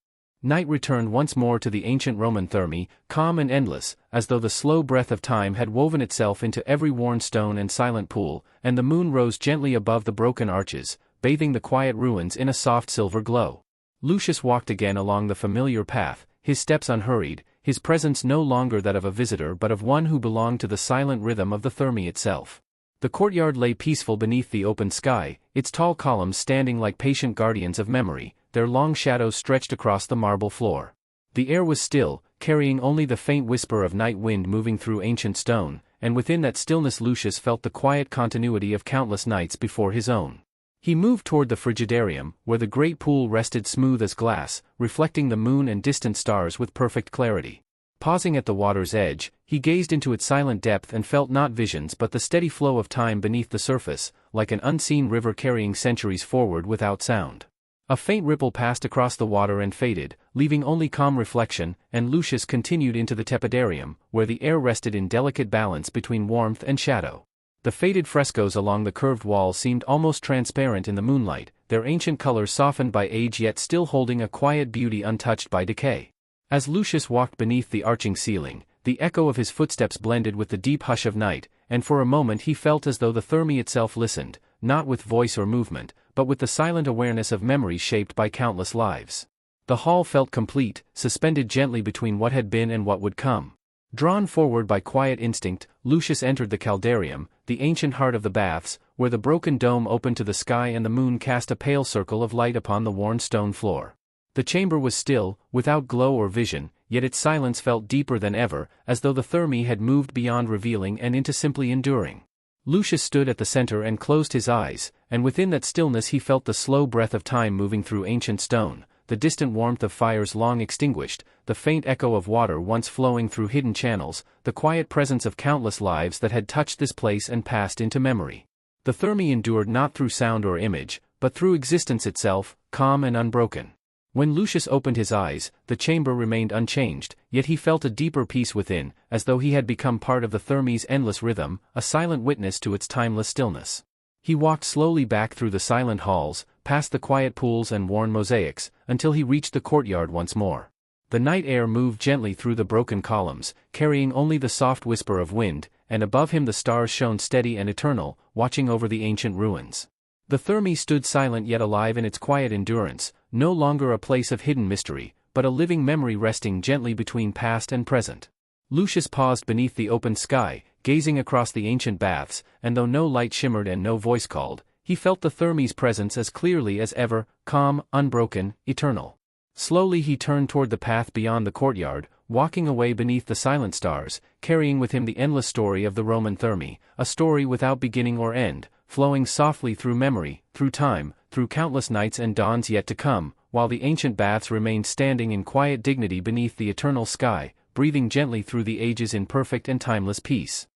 Night returned once more to the ancient Roman Thermae, calm and endless, as though the slow breath of time had woven itself into every worn stone and silent pool, and the moon rose gently above the broken arches, bathing the quiet ruins in a soft silver glow. Lucius walked again along the familiar path, his steps unhurried, his presence no longer that of a visitor but of one who belonged to the silent rhythm of the Thermae itself. The courtyard lay peaceful beneath the open sky, its tall columns standing like patient guardians of memory, their long shadows stretched across the marble floor. The air was still, carrying only the faint whisper of night wind moving through ancient stone, and within that stillness Lucius felt the quiet continuity of countless nights before his own. He moved toward the frigidarium, where the great pool rested smooth as glass, reflecting the moon and distant stars with perfect clarity. Pausing at the water's edge, he gazed into its silent depth and felt not visions but the steady flow of time beneath the surface, like an unseen river carrying centuries forward without sound. A faint ripple passed across the water and faded, leaving only calm reflection, and Lucius continued into the tepidarium, where the air rested in delicate balance between warmth and shadow. The faded frescoes along the curved wall seemed almost transparent in the moonlight, their ancient colors softened by age yet still holding a quiet beauty untouched by decay. As Lucius walked beneath the arching ceiling, the echo of his footsteps blended with the deep hush of night, and for a moment he felt as though the Thermae itself listened, not with voice or movement, but with the silent awareness of memories shaped by countless lives. The hall felt complete, suspended gently between what had been and what would come. Drawn forward by quiet instinct, Lucius entered the caldarium, the ancient heart of the baths, where the broken dome opened to the sky and the moon cast a pale circle of light upon the worn stone floor. The chamber was still, without glow or vision, yet its silence felt deeper than ever, as though the Thermae had moved beyond revealing and into simply enduring. Lucius stood at the center and closed his eyes, and within that stillness he felt the slow breath of time moving through ancient stone, the distant warmth of fires long extinguished, the faint echo of water once flowing through hidden channels, the quiet presence of countless lives that had touched this place and passed into memory. The Thermae endured not through sound or image, but through existence itself, calm and unbroken. When Lucius opened his eyes, the chamber remained unchanged, yet he felt a deeper peace within, as though he had become part of the Thermae's endless rhythm, a silent witness to its timeless stillness. He walked slowly back through the silent halls, past the quiet pools and worn mosaics, until he reached the courtyard once more. The night air moved gently through the broken columns, carrying only the soft whisper of wind, and above him the stars shone steady and eternal, watching over the ancient ruins. The Thermae stood silent yet alive in its quiet endurance, no longer a place of hidden mystery, but a living memory resting gently between past and present. Lucius paused beneath the open sky, gazing across the ancient baths, and though no light shimmered and no voice called, he felt the Thermae's presence as clearly as ever, calm, unbroken, eternal. Slowly he turned toward the path beyond the courtyard, walking away beneath the silent stars, carrying with him the endless story of the Roman Thermae, a story without beginning or end, flowing softly through memory, through time, through countless nights and dawns yet to come, while the ancient baths remained standing in quiet dignity beneath the eternal sky, breathing gently through the ages in perfect and timeless peace.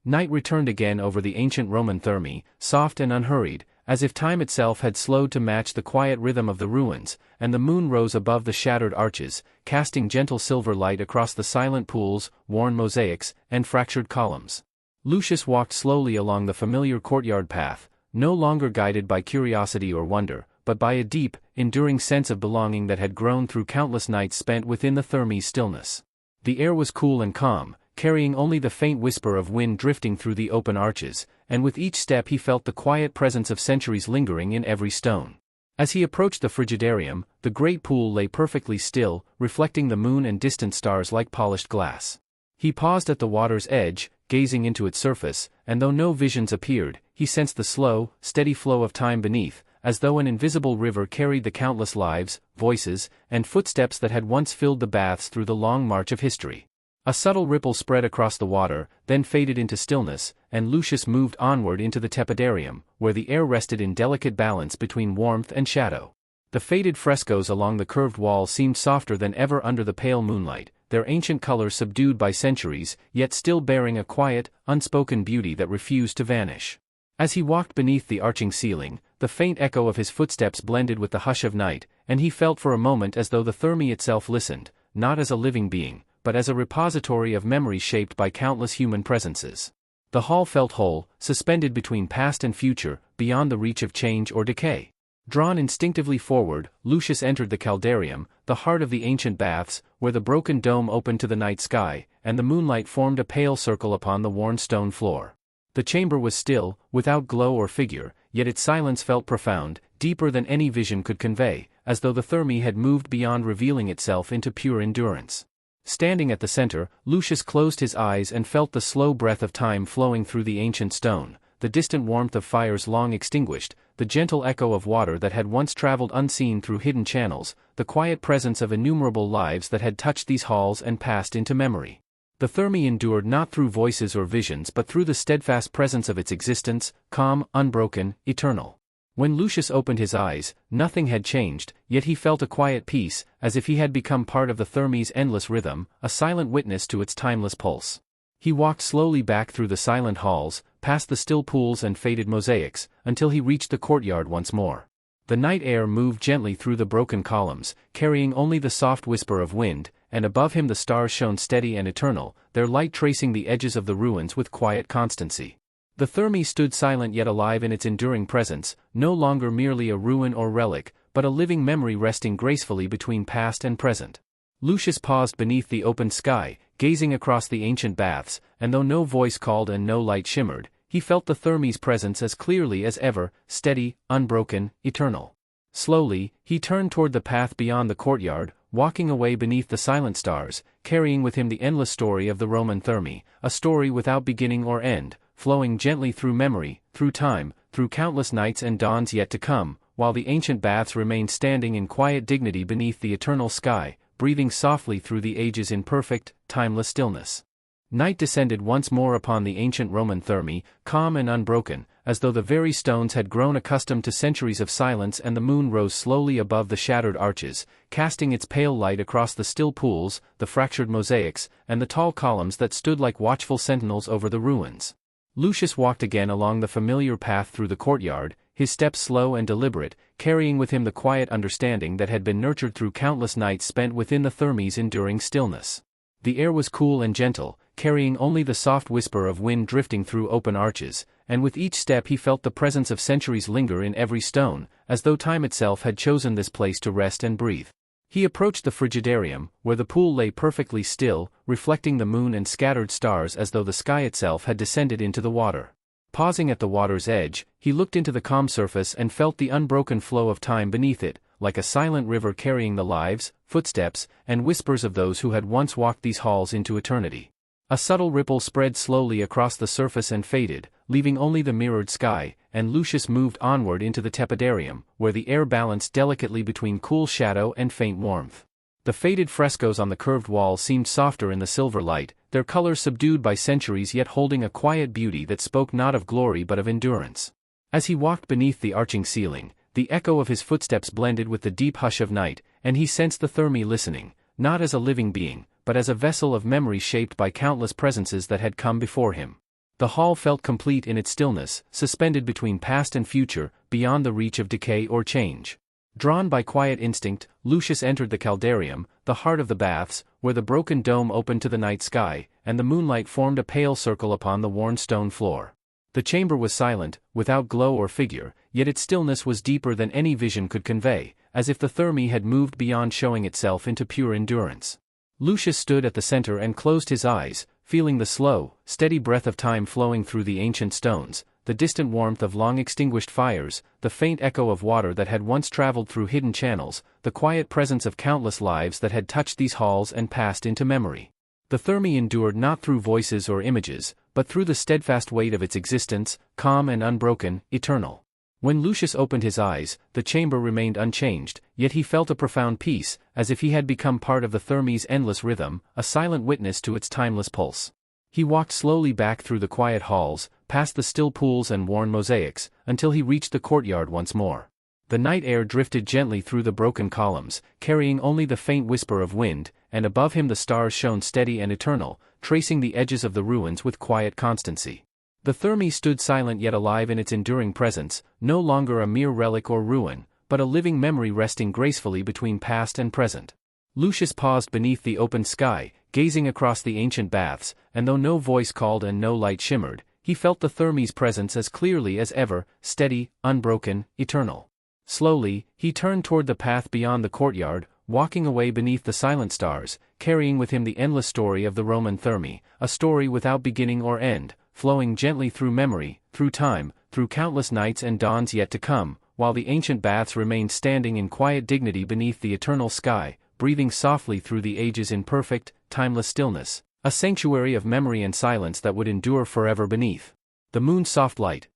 Night returned again over the ancient Roman Thermae, soft and unhurried, as if time itself had slowed to match the quiet rhythm of the ruins, and the moon rose above the shattered arches, casting gentle silver light across the silent pools, worn mosaics, and fractured columns. Lucius walked slowly along the familiar courtyard path, no longer guided by curiosity or wonder, but by a deep, enduring sense of belonging that had grown through countless nights spent within the Thermae's stillness. The air was cool and calm, carrying only the faint whisper of wind drifting through the open arches, and with each step he felt the quiet presence of centuries lingering in every stone. As he approached the frigidarium, the great pool lay perfectly still, reflecting the moon and distant stars like polished glass. He paused at the water's edge, gazing into its surface, and though no visions appeared, he sensed the slow, steady flow of time beneath, as though an invisible river carried the countless lives, voices, and footsteps that had once filled the baths through the long march of history. A subtle ripple spread across the water, then faded into stillness, and Lucius moved onward into the tepidarium, where the air rested in delicate balance between warmth and shadow. The faded frescoes along the curved wall seemed softer than ever under the pale moonlight, their ancient color subdued by centuries, yet still bearing a quiet, unspoken beauty that refused to vanish. As he walked beneath the arching ceiling, the faint echo of his footsteps blended with the hush of night, and he felt for a moment as though the Thermae itself listened, not as a living being, but as a repository of memories shaped by countless human presences. The hall felt whole, suspended between past and future, beyond the reach of change or decay. Drawn instinctively forward, Lucius entered the caldarium, the heart of the ancient baths, where the broken dome opened to the night sky, and the moonlight formed a pale circle upon the worn stone floor. The chamber was still, without glow or figure, yet its silence felt profound, deeper than any vision could convey, as though the Thermae had moved beyond revealing itself into pure endurance. Standing at the center, Lucius closed his eyes and felt the slow breath of time flowing through the ancient stone, the distant warmth of fires long extinguished, the gentle echo of water that had once traveled unseen through hidden channels, the quiet presence of innumerable lives that had touched these halls and passed into memory. The Thermae endured not through voices or visions but through the steadfast presence of its existence, calm, unbroken, eternal. When Lucius opened his eyes, nothing had changed, yet he felt a quiet peace, as if he had become part of the Thermae's endless rhythm, a silent witness to its timeless pulse. He walked slowly back through the silent halls, past the still pools and faded mosaics, until he reached the courtyard once more. The night air moved gently through the broken columns, carrying only the soft whisper of wind, and above him the stars shone steady and eternal, their light tracing the edges of the ruins with quiet constancy. The Thermae stood silent yet alive in its enduring presence, no longer merely a ruin or relic, but a living memory resting gracefully between past and present. Lucius paused beneath the open sky, gazing across the ancient baths, and though no voice called and no light shimmered, he felt the Thermae's presence as clearly as ever, steady, unbroken, eternal. Slowly, he turned toward the path beyond the courtyard, walking away beneath the silent stars, carrying with him the endless story of the Roman Thermae, a story without beginning or end, flowing gently through memory, through time, through countless nights and dawns yet to come, while the ancient baths remained standing in quiet dignity beneath the eternal sky, breathing softly through the ages in perfect, timeless stillness. Night descended once more upon the ancient Roman Thermae, calm and unbroken, as though the very stones had grown accustomed to centuries of silence, and the moon rose slowly above the shattered arches, casting its pale light across the still pools, the fractured mosaics, and the tall columns that stood like watchful sentinels over the ruins. Lucius walked again along the familiar path through the courtyard, his steps slow and deliberate, carrying with him the quiet understanding that had been nurtured through countless nights spent within the Thermae's enduring stillness. The air was cool and gentle, carrying only the soft whisper of wind drifting through open arches, and with each step he felt the presence of centuries linger in every stone, as though time itself had chosen this place to rest and breathe. He approached the frigidarium, where the pool lay perfectly still, reflecting the moon and scattered stars as though the sky itself had descended into the water. Pausing at the water's edge, he looked into the calm surface and felt the unbroken flow of time beneath it, like a silent river carrying the lives, footsteps, and whispers of those who had once walked these halls into eternity. A subtle ripple spread slowly across the surface and faded, leaving only the mirrored sky, and Lucius moved onward into the tepidarium, where the air balanced delicately between cool shadow and faint warmth. The faded frescoes on the curved wall seemed softer in the silver light, their colors subdued by centuries yet holding a quiet beauty that spoke not of glory but of endurance. As he walked beneath the arching ceiling, the echo of his footsteps blended with the deep hush of night, and he sensed the Thermae listening, not as a living being, but as a vessel of memory shaped by countless presences that had come before him. The hall felt complete in its stillness, suspended between past and future, beyond the reach of decay or change. Drawn by quiet instinct, Lucius entered the caldarium, the heart of the baths, where the broken dome opened to the night sky, and the moonlight formed a pale circle upon the worn stone floor. The chamber was silent, without glow or figure, yet its stillness was deeper than any vision could convey, as if the Thermae had moved beyond showing itself into pure endurance. Lucius stood at the center and closed his eyes, feeling the slow, steady breath of time flowing through the ancient stones, the distant warmth of long-extinguished fires, the faint echo of water that had once traveled through hidden channels, the quiet presence of countless lives that had touched these halls and passed into memory. The Thermae endured not through voices or images, but through the steadfast weight of its existence, calm and unbroken, eternal. When Lucius opened his eyes, the chamber remained unchanged, yet he felt a profound peace, as if he had become part of the Thermae's endless rhythm, a silent witness to its timeless pulse. He walked slowly back through the quiet halls, past the still pools and worn mosaics, until he reached the courtyard once more. The night air drifted gently through the broken columns, carrying only the faint whisper of wind, and above him the stars shone steady and eternal, tracing the edges of the ruins with quiet constancy. The Thermae stood silent yet alive in its enduring presence, no longer a mere relic or ruin, but a living memory resting gracefully between past and present. Lucius paused beneath the open sky, gazing across the ancient baths, and though no voice called and no light shimmered, he felt the Thermae's presence as clearly as ever, steady, unbroken, eternal. Slowly, he turned toward the path beyond the courtyard, walking away beneath the silent stars, carrying with him the endless story of the Roman Thermae, a story without beginning or end, flowing gently through memory, through time, through countless nights and dawns yet to come, while the ancient baths remained standing in quiet dignity beneath the eternal sky, breathing softly through the ages in perfect, timeless stillness, a sanctuary of memory and silence that would endure forever beneath the moon's soft light.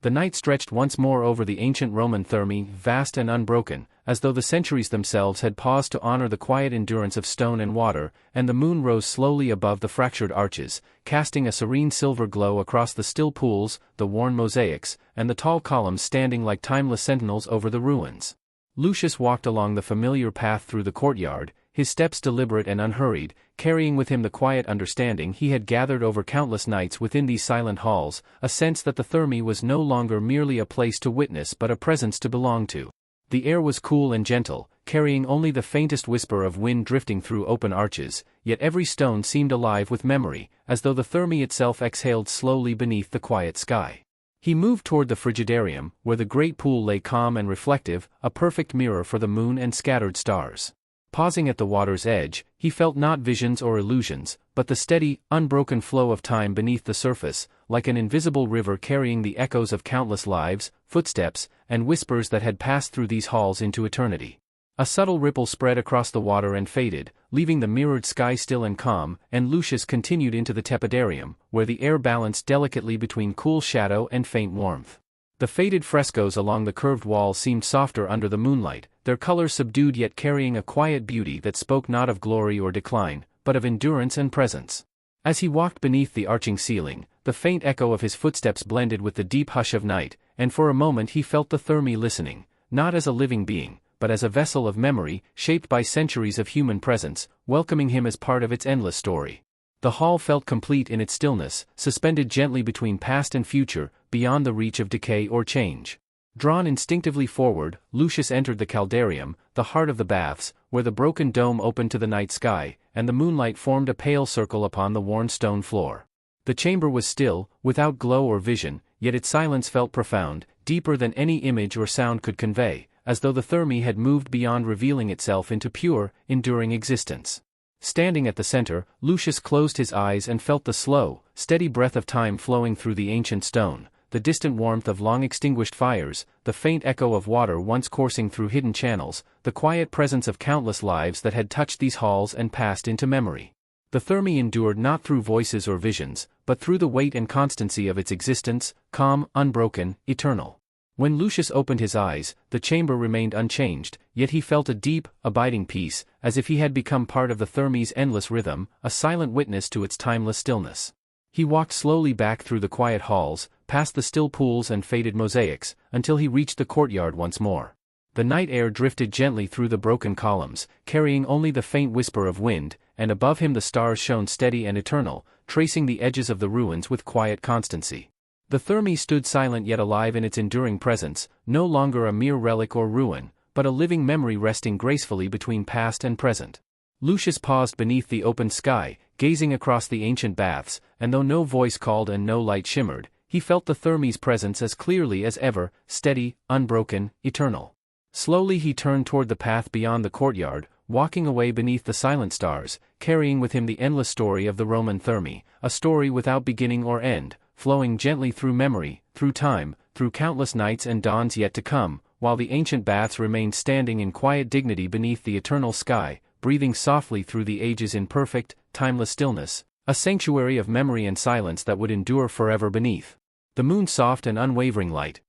The night stretched once more over the ancient Roman Thermae, vast and unbroken, as though the centuries themselves had paused to honor the quiet endurance of stone and water, and the moon rose slowly above the fractured arches, casting a serene silver glow across the still pools, the worn mosaics, and the tall columns standing like timeless sentinels over the ruins. Lucius walked along the familiar path through the courtyard, his steps deliberate and unhurried, carrying with him the quiet understanding he had gathered over countless nights within these silent halls, a sense that the Thermae was no longer merely a place to witness but a presence to belong to. The air was cool and gentle, carrying only the faintest whisper of wind drifting through open arches, yet every stone seemed alive with memory, as though the Thermae itself exhaled slowly beneath the quiet sky. He moved toward the frigidarium, where the great pool lay calm and reflective, a perfect mirror for the moon and scattered stars. Pausing at the water's edge, he felt not visions or illusions, but the steady, unbroken flow of time beneath the surface, like an invisible river carrying the echoes of countless lives, footsteps, and whispers that had passed through these halls into eternity. A subtle ripple spread across the water and faded, leaving the mirrored sky still and calm, and Lucius continued into the tepidarium, where the air balanced delicately between cool shadow and faint warmth. The faded frescoes along the curved walls seemed softer under the moonlight, their colors subdued yet carrying a quiet beauty that spoke not of glory or decline, but of endurance and presence. As he walked beneath the arching ceiling, the faint echo of his footsteps blended with the deep hush of night, and for a moment he felt the Thermae listening, not as a living being, but as a vessel of memory, shaped by centuries of human presence, welcoming him as part of its endless story. The hall felt complete in its stillness, suspended gently between past and future, beyond the reach of decay or change. Drawn instinctively forward, Lucius entered the caldarium, the heart of the baths, where the broken dome opened to the night sky, and the moonlight formed a pale circle upon the worn stone floor. The chamber was still, without glow or vision, yet its silence felt profound, deeper than any image or sound could convey, as though the Thermae had moved beyond revealing itself into pure, enduring existence. Standing at the center, Lucius closed his eyes and felt the slow, steady breath of time flowing through the ancient stone, the distant warmth of long-extinguished fires, the faint echo of water once coursing through hidden channels, the quiet presence of countless lives that had touched these halls and passed into memory. The Thermae endured not through voices or visions, but through the weight and constancy of its existence, calm, unbroken, eternal. When Lucius opened his eyes, the chamber remained unchanged, yet he felt a deep, abiding peace, as if he had become part of the Thermae's endless rhythm, a silent witness to its timeless stillness. He walked slowly back through the quiet halls, past the still pools and faded mosaics, until he reached the courtyard once more. The night air drifted gently through the broken columns, carrying only the faint whisper of wind, and above him the stars shone steady and eternal, tracing the edges of the ruins with quiet constancy. The Thermae stood silent yet alive in its enduring presence, no longer a mere relic or ruin, but a living memory resting gracefully between past and present. Lucius paused beneath the open sky, gazing across the ancient baths, and though no voice called and no light shimmered, he felt the Thermae's presence as clearly as ever, steady, unbroken, eternal. Slowly he turned toward the path beyond the courtyard, walking away beneath the silent stars, carrying with him the endless story of the Roman Thermae, a story without beginning or end, flowing gently through memory, through time, through countless nights and dawns yet to come, while the ancient baths remained standing in quiet dignity beneath the eternal sky, breathing softly through the ages in perfect, timeless stillness, a sanctuary of memory and silence that would endure forever beneath the moon's soft and unwavering light.